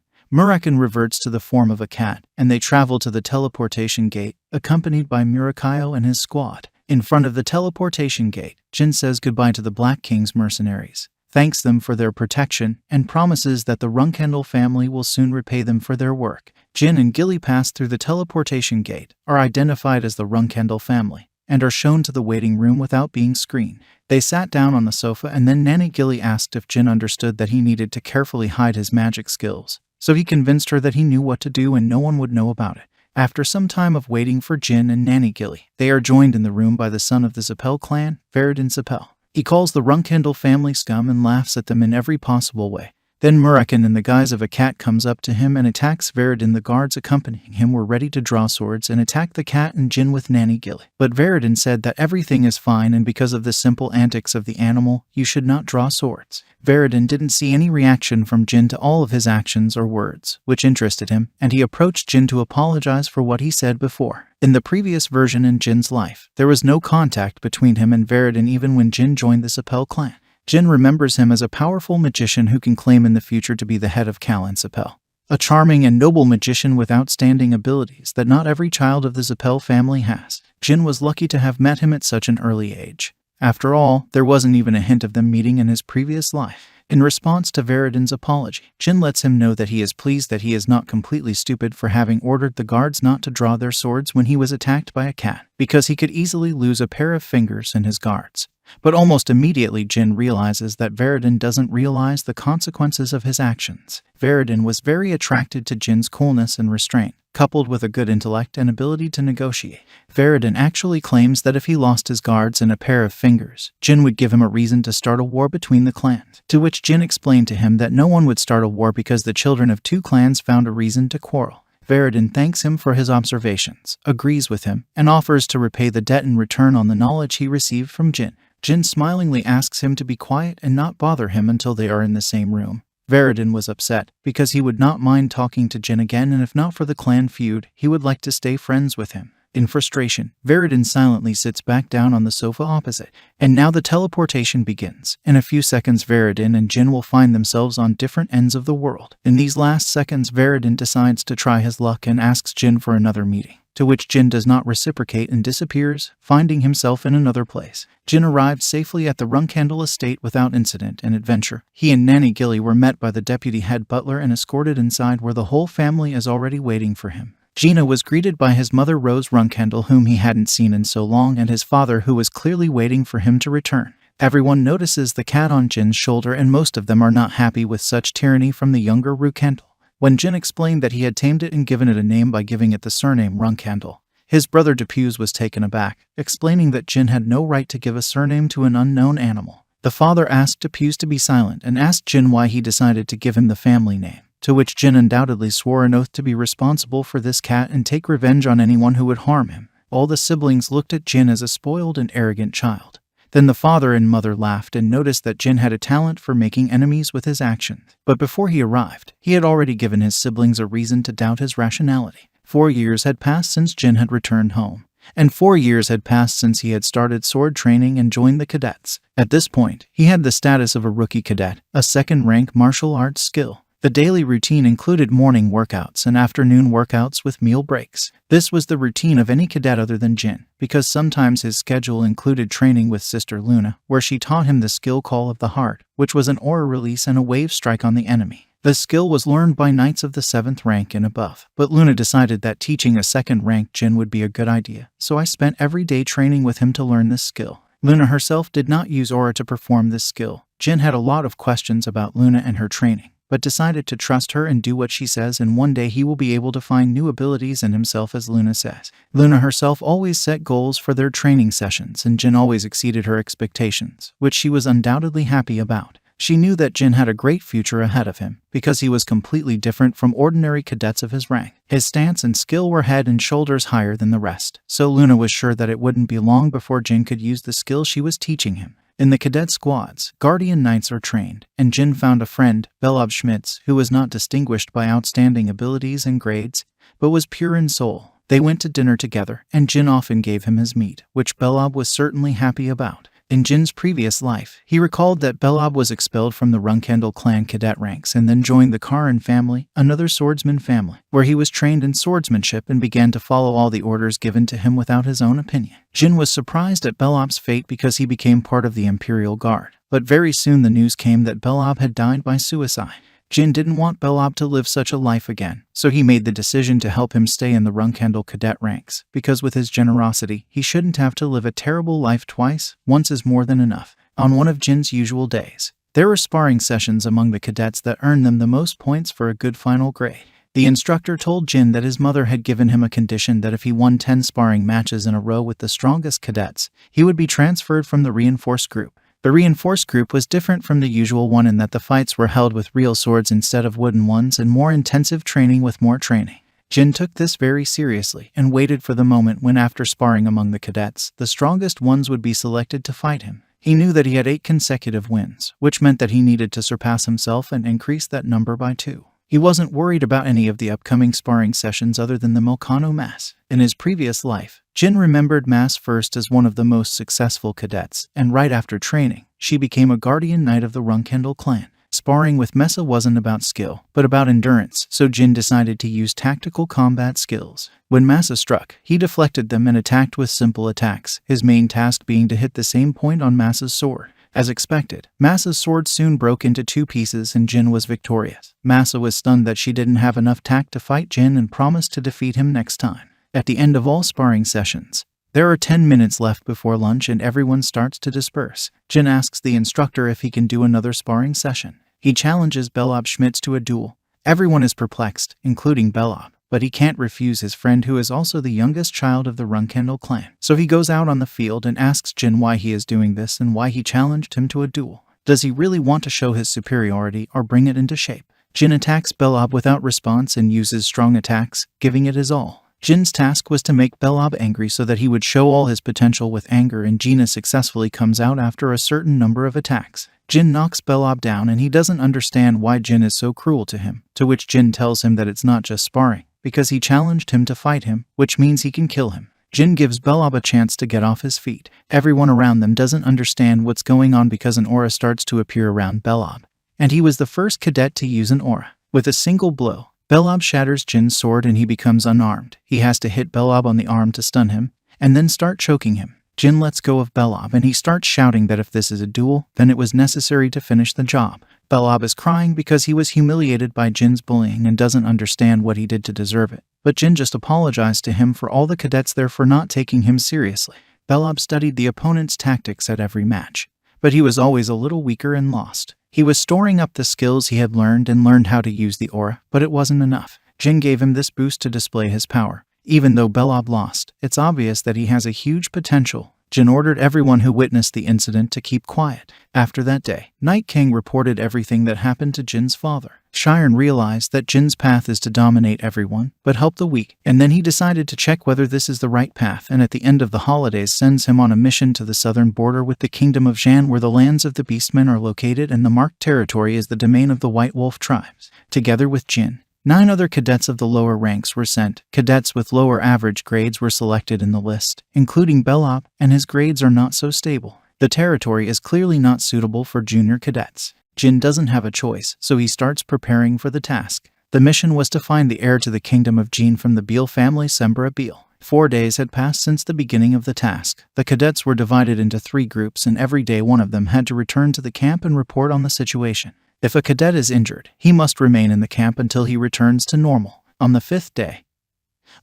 reverts to the form of a cat, and they travel to the teleportation gate, accompanied by Murakyo and his squad. In front of the teleportation gate, Jin says goodbye to the Black King's mercenaries, thanks them for their protection, and promises that the Runkendel family will soon repay them for their work. Jin and Gilly pass through the teleportation gate, are identified as the Runkendel family, and are shown to the waiting room without being screened. They sat down on the sofa, and then Nanny Gilly asked if Jin understood that he needed to carefully hide his magic skills. So he convinced her that he knew what to do and no one would know about it. After some time of waiting for Jin and Nanny Gilly, they are joined in the room by the son of the Zapel clan, Veridin Zapel. He calls the Runkendel family scum and laughs at them in every possible way. Then Murakun, in the guise of a cat, comes up to him and attacks Veridin. The guards accompanying him were ready to draw swords and attack the cat and Jin with Nanny Gilly. But Veridin said that everything is fine, and because of the simple antics of the animal, you should not draw swords. Veridin didn't see any reaction from Jin to all of his actions or words, which interested him, and he approached Jin to apologize for what he said before. In the previous version in Jin's life, there was no contact between him and Veridin even when Jin joined the Sapel clan. Jin remembers him as a powerful magician who can claim in the future to be the head of Clan Sapel. a charming and noble magician with outstanding abilities that not every child of the Zappel family has. Jin was lucky to have met him at such an early age. After all, there wasn't even a hint of them meeting in his previous life. In response to Veridon's apology, Jin lets him know that he is pleased that he is not completely stupid for having ordered the guards not to draw their swords when he was attacked by a cat, because he could easily lose a pair of fingers in his guards. But almost immediately Jin realizes that Veridon doesn't realize the consequences of his actions. Veridon was very attracted to Jin's coolness and restraint, coupled with a good intellect and ability to negotiate. Veridon actually claims that if he lost his guards and a pair of fingers, Jin would give him a reason to start a war between the clans, to which Jin explained to him that no one would start a war because the children of two clans found a reason to quarrel. Veridon thanks him for his observations, agrees with him, and offers to repay the debt in return on the knowledge he received from Jin. Jin smilingly asks him to be quiet and not bother him until they are in the same room. Veridon was upset, because he would not mind talking to Jin again, and if not for the clan feud, he would like to stay friends with him. In frustration, Veridon silently sits back down on the sofa opposite. And now the teleportation begins. In a few seconds, Veridon and Jin will find themselves on different ends of the world. In these last seconds, Veridon decides to try his luck and asks Jin for another meeting, to which Jin does not reciprocate and disappears, finding himself in another place. Jin arrived safely at the Runkhandle estate without incident and adventure. He and Nanny Gilly were met by the deputy head butler and escorted inside, where the whole family is already waiting for him. Gina was greeted by his mother Rose Runkhandle, whom he hadn't seen in so long, and his father, who was clearly waiting for him to return. Everyone notices the cat on Jin's shoulder, and most of them are not happy with such tyranny from the younger Runkhandle. When Jin explained that he had tamed it and given it a name by giving it the surname Runkhandle, his brother Depues was taken aback, explaining that Jin had no right to give a surname to an unknown animal. The father asked Depues to be silent and asked Jin why he decided to give him the family name, to which Jin undoubtedly swore an oath to be responsible for this cat and take revenge on anyone who would harm him. All the siblings looked at Jin as a spoiled and arrogant child. Then the father and mother laughed and noticed that Jin had a talent for making enemies with his actions. But before he arrived, he had already given his siblings a reason to doubt his rationality. 4 years had passed since Jin had returned home, and 4 years had passed since he had started sword training and joined the cadets. At this point, he had the status of a rookie cadet, a second-rank martial arts skill. The daily routine included morning workouts and afternoon workouts with meal breaks. This was the routine of any cadet other than Jin, because sometimes his schedule included training with Sister Luna, where she taught him the skill Call of the Heart, which was an aura release and a wave strike on the enemy. The skill was learned by knights of the 7th rank and above, but Luna decided that teaching a second-rank Jin would be a good idea, so I spent every day training with him to learn this skill. Luna herself did not use aura to perform this skill. Jin had a lot of questions about Luna and her training, but decided to trust her and do what she says, and one day he will be able to find new abilities in himself, as Luna says. Luna herself always set goals for their training sessions, and Jin always exceeded her expectations, which she was undoubtedly happy about. She knew that Jin had a great future ahead of him, because he was completely different from ordinary cadets of his rank. His stance and skill were head and shoulders higher than the rest, so Luna was sure that it wouldn't be long before Jin could use the skill she was teaching him. In the cadet squads, guardian knights are trained, and Jin found a friend, Belob Schmitz, who was not distinguished by outstanding abilities and grades, but was pure in soul. They went to dinner together, and Jin often gave him his meat, which Belob was certainly happy about. In Jin's previous life, he recalled that Belob was expelled from the Runkhandle clan cadet ranks and then joined the Karin family, another swordsman family, where he was trained in swordsmanship and began to follow all the orders given to him without his own opinion. Jin was surprised at Belob's fate because he became part of the Imperial Guard, but very soon the news came that Belob had died by suicide. Jin didn't want Belob to live such a life again, so he made the decision to help him stay in the Runkhandle cadet ranks, because with his generosity, he shouldn't have to live a terrible life twice. Once is more than enough. On one of Jin's usual days, there were sparring sessions among the cadets that earned them the most points for a good final grade. The instructor told Jin that his mother had given him a condition that if he won 10 sparring matches in a row with the strongest cadets, he would be transferred from the reinforced group. The reinforced group was different from the usual one in that the fights were held with real swords instead of wooden ones, and more intensive training with more training. Jin took this very seriously and waited for the moment when, after sparring among the cadets, the strongest ones would be selected to fight him. He knew that he had 8 consecutive wins, which meant that he needed to surpass himself and increase that number by 2. He wasn't worried about any of the upcoming sparring sessions other than the Milkano Mass. In his previous life, Jin remembered Mass first as one of the most successful cadets, and right after training, she became a guardian knight of the Runkhandle clan. Sparring sparring with Mesa wasn't about skill, but about endurance, so Jin decided to use tactical combat skills. When Masa struck, he deflected them and attacked with simple attacks, his main task being to hit the same point on Masa's sword. As expected, Masa's sword soon broke into 2 pieces and Jin was victorious. Masa was stunned that she didn't have enough tact to fight Jin and promised to defeat him next time. At the end of all sparring sessions, there are 10 minutes left before lunch and everyone starts to disperse. Jin asks the instructor if he can do another sparring session. He challenges Belob Schmitz to a duel. Everyone is perplexed, including Belob, but he can't refuse his friend who is also the youngest child of the Runkendel clan. So he goes out on the field and asks Jin why he is doing this and why he challenged him to a duel. Does he really want to show his superiority or bring it into shape? Jin attacks Belob without response and uses strong attacks, giving it his all. Jin's task was to make Belob angry so that he would show all his potential with anger, and Gina successfully comes out after a certain number of attacks. Jin knocks Belob down and he doesn't understand why Jin is so cruel to him, to which Jin tells him that it's not just sparring, because he challenged him to fight him, which means he can kill him. Jin gives Belob a chance to get off his feet. Everyone around them doesn't understand what's going on because an aura starts to appear around Belob, and he was the first cadet to use an aura. With a single blow, Belob shatters Jin's sword and he becomes unarmed. He has to hit Belob on the arm to stun him, and then start choking him. Jin lets go of Belob and he starts shouting that if this is a duel, then it was necessary to finish the job. Belob is crying because he was humiliated by Jin's bullying and doesn't understand what he did to deserve it. But Jin just apologized to him for all the cadets there for not taking him seriously. Belob studied the opponent's tactics at every match, but he was always a little weaker and lost. He was storing up the skills he had learned and learned how to use the aura, but it wasn't enough. Jin gave him this boost to display his power. Even though Belob lost, it's obvious that he has a huge potential. Jin ordered everyone who witnessed the incident to keep quiet. After that day, Night King reported everything that happened to Jin's father. Shiren realized that Jin's path is to dominate everyone, but help the weak, and then he decided to check whether this is the right path, and at the end of the holidays sends him on a mission to the southern border with the kingdom of Zhan, where the lands of the beastmen are located and the marked territory is the domain of the White Wolf tribes. Together with Jin, 9 other cadets of the lower ranks were sent. Cadets with lower average grades were selected in the list, including Belob, and his grades are not so stable. The territory is clearly not suitable for junior cadets. Jin doesn't have a choice, so he starts preparing for the task. The mission was to find the heir to the kingdom of Jin from the Beal family, Sembra Beal. 4 days had passed since the beginning of the task. The cadets were divided into 3 groups and every day one of them had to return to the camp and report on the situation. If a cadet is injured, he must remain in the camp until he returns to normal. On the 5th day,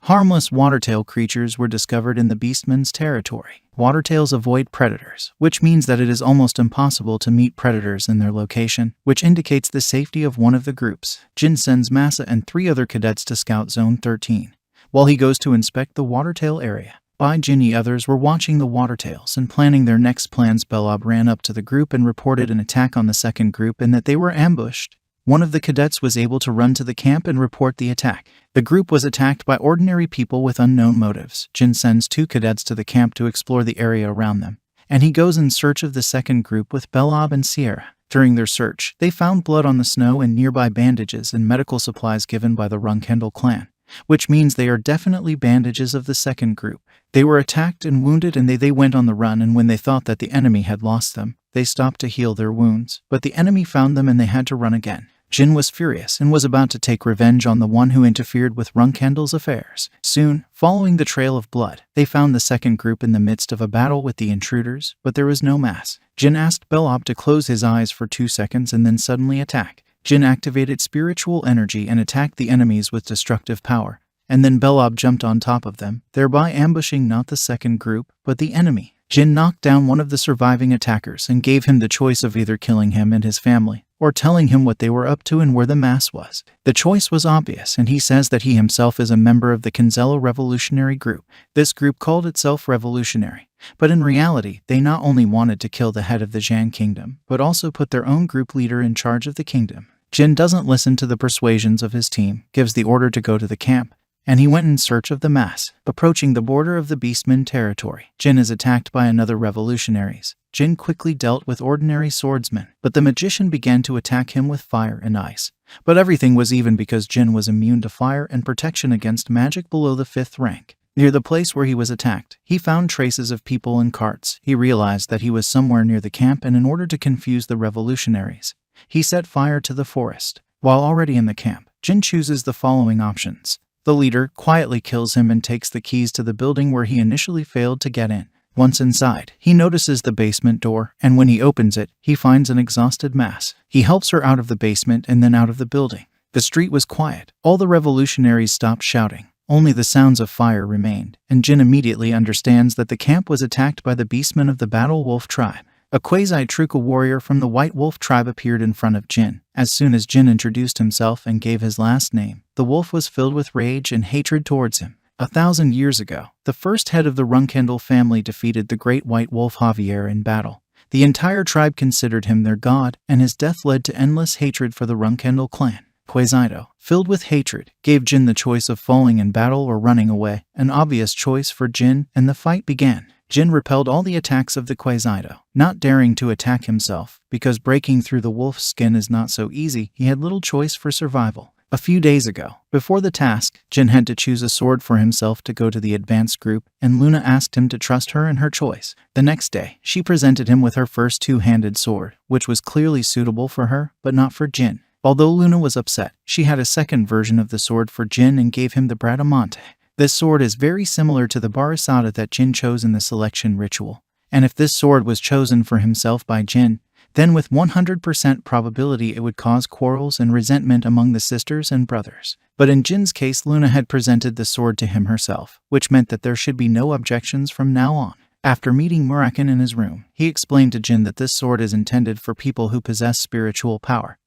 harmless watertail creatures were discovered in the beastmen's territory. Watertails avoid predators, which means that it is almost impossible to meet predators in their location, which indicates the safety of one of the groups. Jin sends Masa and 3 other cadets to scout Zone 13, while he goes to inspect the watertail area. Bai Jin and others were watching the watertails and planning their next plans. Belob ran up to the group and reported an attack on the second group and that they were ambushed. One of the cadets was able to run to the camp and report the attack. The group was attacked by ordinary people with unknown motives. Jin sends 2 cadets to the camp to explore the area around them, and he goes in search of the second group with Belob and Sierra. During their search, they found blood on the snow and nearby bandages and medical supplies given by the Runkendel clan, which means they are definitely bandages of the second group. They were attacked and wounded and they went on the run, and when they thought that the enemy had lost them, they stopped to heal their wounds, but the enemy found them and they had to run again. Jin was furious and was about to take revenge on the one who interfered with Runkendel's affairs. Soon, following the trail of blood, they found the second group in the midst of a battle with the intruders, but there was no mass. Jin asked Belob to close his eyes for 2 seconds and then suddenly attack. Jin activated spiritual energy and attacked the enemies with destructive power, and then Belob jumped on top of them, thereby ambushing not the second group, but the enemy. Jin knocked down one of the surviving attackers and gave him the choice of either killing him and his family, or telling him what they were up to and where the mass was. The choice was obvious, and he says that he himself is a member of the Kinzello Revolutionary Group. This group called itself Revolutionary, but in reality, they not only wanted to kill the head of the Zhan Kingdom, but also put their own group leader in charge of the kingdom. Jin doesn't listen to the persuasions of his team, gives the order to go to the camp, and he went in search of the mass. Approaching the border of the Beastmen territory, Jin is attacked by another revolutionaries. Jin quickly dealt with ordinary swordsmen, but the magician began to attack him with fire and ice. But everything was even because Jin was immune to fire and protection against magic below the 5th rank. Near the place where he was attacked, he found traces of people and carts. He realized that he was somewhere near the camp, and in order to confuse the revolutionaries, He set fire to the forest. While already in the camp, Jin chooses the following options. The leader quietly kills him and takes the keys to the building where he initially failed to get in. Once inside, he notices the basement door, and when he opens it, he finds an exhausted mass. He helps her out of the basement and then out of the building. The street was quiet. All the revolutionaries stopped shouting. Only the sounds of fire remained, and Jin immediately understands that the camp was attacked by the beastmen of the Battle Wolf tribe. A quasi-truca warrior from the White Wolf tribe appeared in front of Jin. As soon as Jin introduced himself and gave his last name, the wolf was filled with rage and hatred towards him. 1,000 years ago, the first head of the Runkendel family defeated the great white wolf Javier in battle. The entire tribe considered him their god, and his death led to endless hatred for the Runkendel clan. Quasito, filled with hatred, gave Jin the choice of falling in battle or running away, an obvious choice for Jin, and the fight began. Jin repelled all the attacks of the Quasito, not daring to attack himself, because breaking through the wolf's skin is not so easy. He had little choice for survival. A few days ago, before the task, Jin had to choose a sword for himself to go to the advanced group, and Luna asked him to trust her in her choice. The next day, she presented him with her first two-handed sword, which was clearly suitable for her, but not for Jin. Although Luna was upset, she had a second version of the sword for Jin and gave him the Bradamante. This sword is very similar to the Barasada that Jin chose in the selection ritual, and if this sword was chosen for himself by Jin, then with 100% probability it would cause quarrels and resentment among the sisters and brothers. But in Jin's case, Luna had presented the sword to him herself, which meant that there should be no objections from now on. After meeting Murakin in his room, he explained to Jin that this sword is intended for people who possess spiritual power,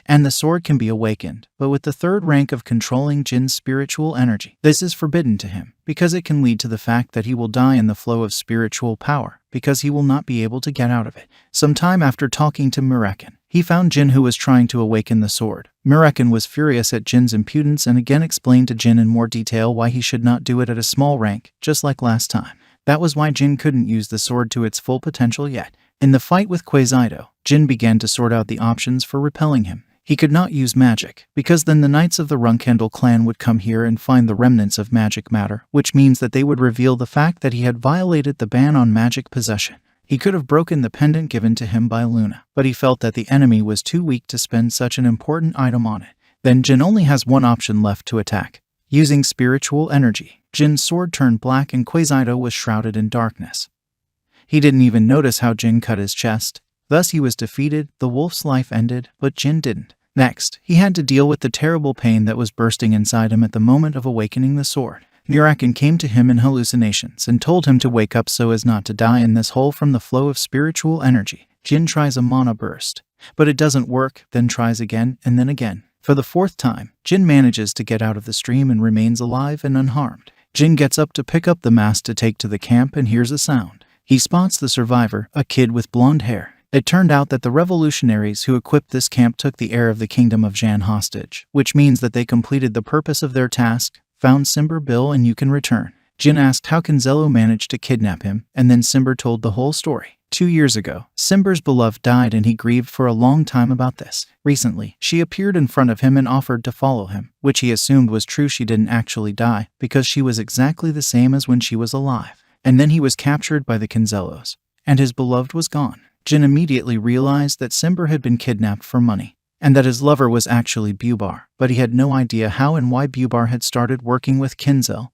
and the sword can be awakened, but with the third rank of controlling Jin's spiritual energy. This is forbidden to him, because it can lead to the fact that he will die in the flow of spiritual power, because he will not be able to get out of it. Some time after talking to Murakin, he found Jin who was trying to awaken the sword. Murakin was furious at Jin's impudence and again explained to Jin in more detail why he should not do it at a small rank, just like last time. That was why Jin couldn't use the sword to its full potential yet. In the fight with Quasito, Jin began to sort out the options for repelling him. He could not use magic, because then the knights of the Runkendel clan would come here and find the remnants of magic matter, which means that they would reveal the fact that he had violated the ban on magic possession. He could have broken the pendant given to him by Luna, but he felt that the enemy was too weak to spend such an important item on it. Then Jin only has one option left to attack. Using spiritual energy, Jin's sword turned black and Quasito was shrouded in darkness. He didn't even notice how Jin cut his chest. Thus he was defeated, the wolf's life ended, but Jin didn't. Next, he had to deal with the terrible pain that was bursting inside him at the moment of awakening the sword. Murakin came to him in hallucinations and told him to wake up so as not to die in this hole from the flow of spiritual energy. Jin tries a mana burst, but it doesn't work, then tries again and then again. For the fourth time, Jin manages to get out of the stream and remains alive and unharmed. Jin gets up to pick up the mask to take to the camp and hears a sound. He spots the survivor, a kid with blonde hair. It turned out that the revolutionaries who equipped this camp took the heir of the kingdom of Jan hostage, which means that they completed the purpose of their task, found Simber Bill, and you can return. Jin asked how Kinzello managed to kidnap him, and then Simber told the whole story. 2 years ago, Simber's beloved died and he grieved for a long time about this. Recently, she appeared in front of him and offered to follow him, which he assumed was true. She didn't actually die, because she was exactly the same as when she was alive. And then he was captured by the Kinzellos, and his beloved was gone. Jin immediately realized that Simber had been kidnapped for money, and that his lover was actually Bubar, but he had no idea how and why Bubar had started working with Kinzel,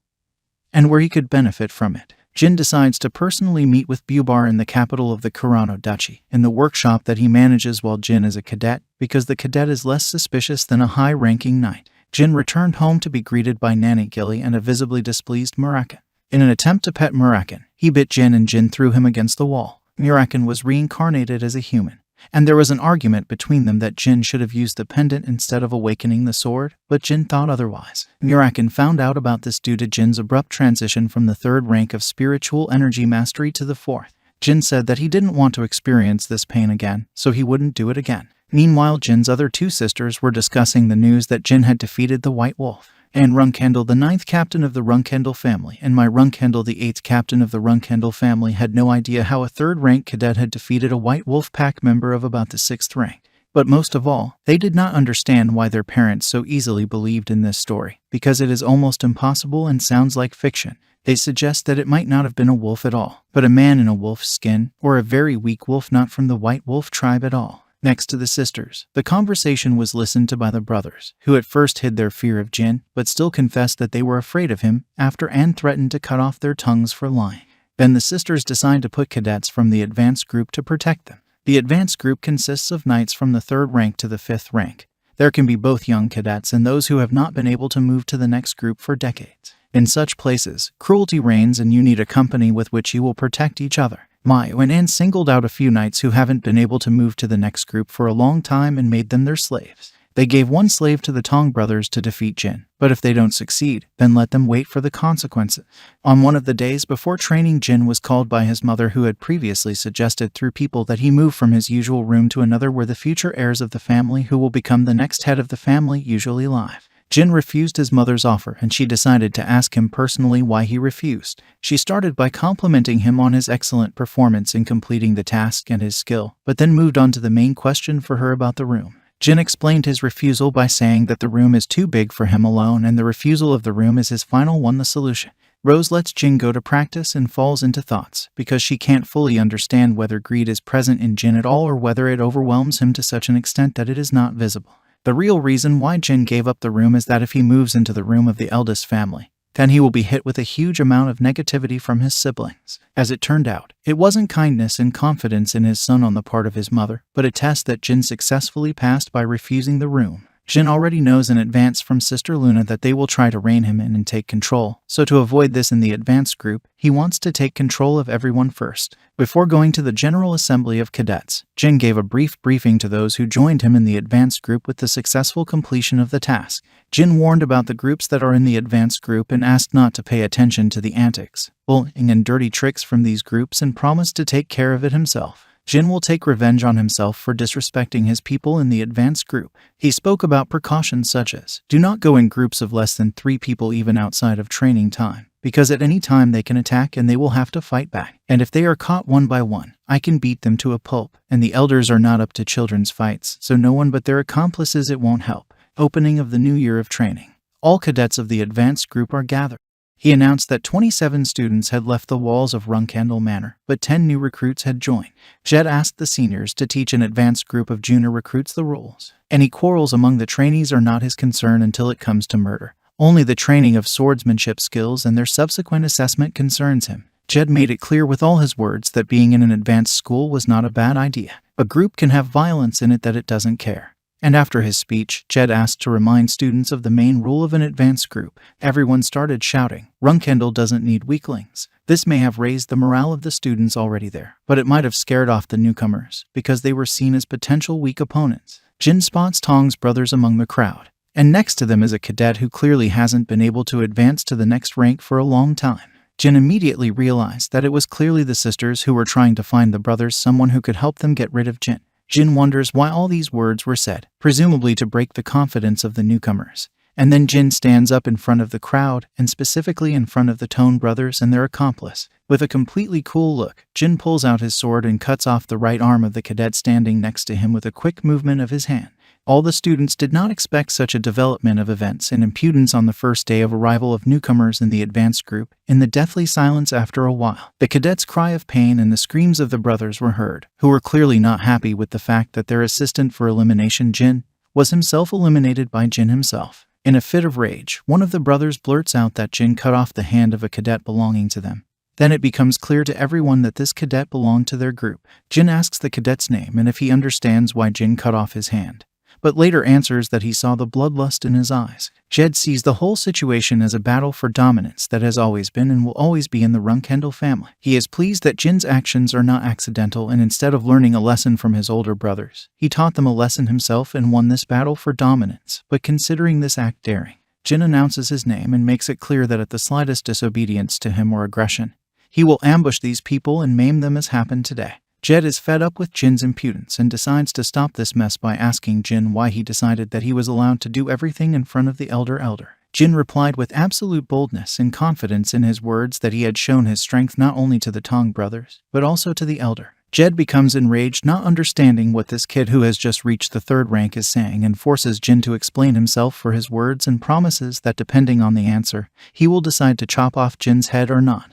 and where he could benefit from it. Jin decides to personally meet with Bubar in the capital of the Kurano Duchy, in the workshop that he manages while Jin is a cadet, because the cadet is less suspicious than a high-ranking knight. Jin returned home to be greeted by Nanny Gilly and a visibly displeased Murakin. In an attempt to pet Murakin, he bit Jin and Jin threw him against the wall. Murakin was reincarnated as a human, and there was an argument between them that Jin should have used the pendant instead of awakening the sword, but Jin thought otherwise. Murakin found out about this due to Jin's abrupt transition from the third rank of spiritual energy mastery to the fourth. Jin said that he didn't want to experience this pain again, so he wouldn't do it again. Meanwhile, Jin's other two sisters were discussing the news that Jin had defeated the White Wolf. And Runkendel, the 9th captain of the Runkendel family, and my Runkendel, the 8th captain of the Runkendel family, had no idea how a third-rank cadet had defeated a White Wolf pack member of about the 6th rank. But most of all, they did not understand why their parents so easily believed in this story, because it is almost impossible and sounds like fiction. They suggest that it might not have been a wolf at all, but a man in a wolf's skin, or a very weak wolf not from the White Wolf tribe at all. next to the sisters. The conversation was listened to by the brothers, who at first hid their fear of Jin, but still confessed that they were afraid of him after Anne threatened to cut off their tongues for lying. Then the sisters decide to put cadets from the advanced group to protect them. The advanced group consists of knights from the 3rd rank to the 5th rank. There can be both young cadets and those who have not been able to move to the next group for decades. In such places, cruelty reigns and you need a company with which you will protect each other. When Anne singled out a few knights who haven't been able to move to the next group for a long time and made them their slaves. They gave one slave to the Tong brothers to defeat Jin, but if they don't succeed, then let them wait for the consequences. On one of the days before training, Jin was called by his mother, who had previously suggested through people that he move from his usual room to another where the future heirs of the family who will become the next head of the family usually live. Jin refused his mother's offer, and she decided to ask him personally why he refused. She started by complimenting him on his excellent performance in completing the task and his skill, but then moved on to the main question for her about the room. Jin explained his refusal by saying that the room is too big for him alone and the refusal of the room is his final one, the solution. Rose lets Jin go to practice and falls into thoughts because she can't fully understand whether greed is present in Jin at all or whether it overwhelms him to such an extent that it is not visible. The real reason why Jin gave up the room is that if he moves into the room of the eldest family, then he will be hit with a huge amount of negativity from his siblings. As it turned out, it wasn't kindness and confidence in his son on the part of his mother, but a test that Jin successfully passed by refusing the room. Jin already knows in advance from Sister Luna that they will try to rein him in and take control, so to avoid this in the advanced group, he wants to take control of everyone first. Before going to the General Assembly of Cadets, Jin gave a brief briefing to those who joined him in the advanced group with the successful completion of the task. Jin warned about the groups that are in the advanced group and asked not to pay attention to the antics, bullying and dirty tricks from these groups and promised to take care of it himself. Jin will take revenge on himself for disrespecting his people in the advanced group. He spoke about precautions such as, do not go in groups of less than 3 people even outside of training time, because at any time they can attack and they will have to fight back. And if they are caught one by one, I can beat them to a pulp. And the elders are not up to children's fights, so no one but their accomplices, it won't help. Opening of the new year of training. All cadets of the advanced group are gathered. He announced that 27 students had left the walls of Runkandle Manor, but 10 new recruits had joined. Jed asked the seniors to teach an advanced group of junior recruits the rules. Any quarrels among the trainees are not his concern until it comes to murder. Only the training of swordsmanship skills and their subsequent assessment concerns him. Jed made it clear with all his words that being in an advanced school was not a bad idea. A group can have violence in it that it doesn't care. And after his speech, Jed asked to remind students of the main rule of an advanced group. Everyone started shouting, Runkandle doesn't need weaklings. This may have raised the morale of the students already there, but it might have scared off the newcomers, because they were seen as potential weak opponents. Jin spots Tong's brothers among the crowd, and next to them is a cadet who clearly hasn't been able to advance to the next rank for a long time. Jin immediately realized that it was clearly the sisters who were trying to find the brothers someone who could help them get rid of Jin. Jin wonders why all these words were said, presumably to break the confidence of the newcomers. And then Jin stands up in front of the crowd, and specifically in front of the Tone brothers and their accomplice. With a completely cool look, Jin pulls out his sword and cuts off the right arm of the cadet standing next to him with a quick movement of his hand. All the students did not expect such a development of events and impudence on the first day of arrival of newcomers in the advanced group. In the deathly silence after a while, the cadet's cry of pain and the screams of the brothers were heard, who were clearly not happy with the fact that their assistant for elimination, Jin, was himself eliminated by Jin himself. In a fit of rage, one of the brothers blurts out that Jin cut off the hand of a cadet belonging to them. Then it becomes clear to everyone that this cadet belonged to their group. Jin asks the cadet's name and if he understands why Jin cut off his hand, but later answers that he saw the bloodlust in his eyes. Jed sees the whole situation as a battle for dominance that has always been and will always be in the Runkandle family. He is pleased that Jin's actions are not accidental, and instead of learning a lesson from his older brothers, he taught them a lesson himself and won this battle for dominance. But considering this act daring, Jin announces his name and makes it clear that at the slightest disobedience to him or aggression, he will ambush these people and maim them as happened today. Jed is fed up with Jin's impudence and decides to stop this mess by asking Jin why he decided that he was allowed to do everything in front of the elder. Jin replied with absolute boldness and confidence in his words that he had shown his strength not only to the Tong brothers, but also to the elder. Jed becomes enraged, not understanding what this kid who has just reached the 3rd rank is saying, and forces Jin to explain himself for his words and promises that depending on the answer, he will decide to chop off Jin's head or not.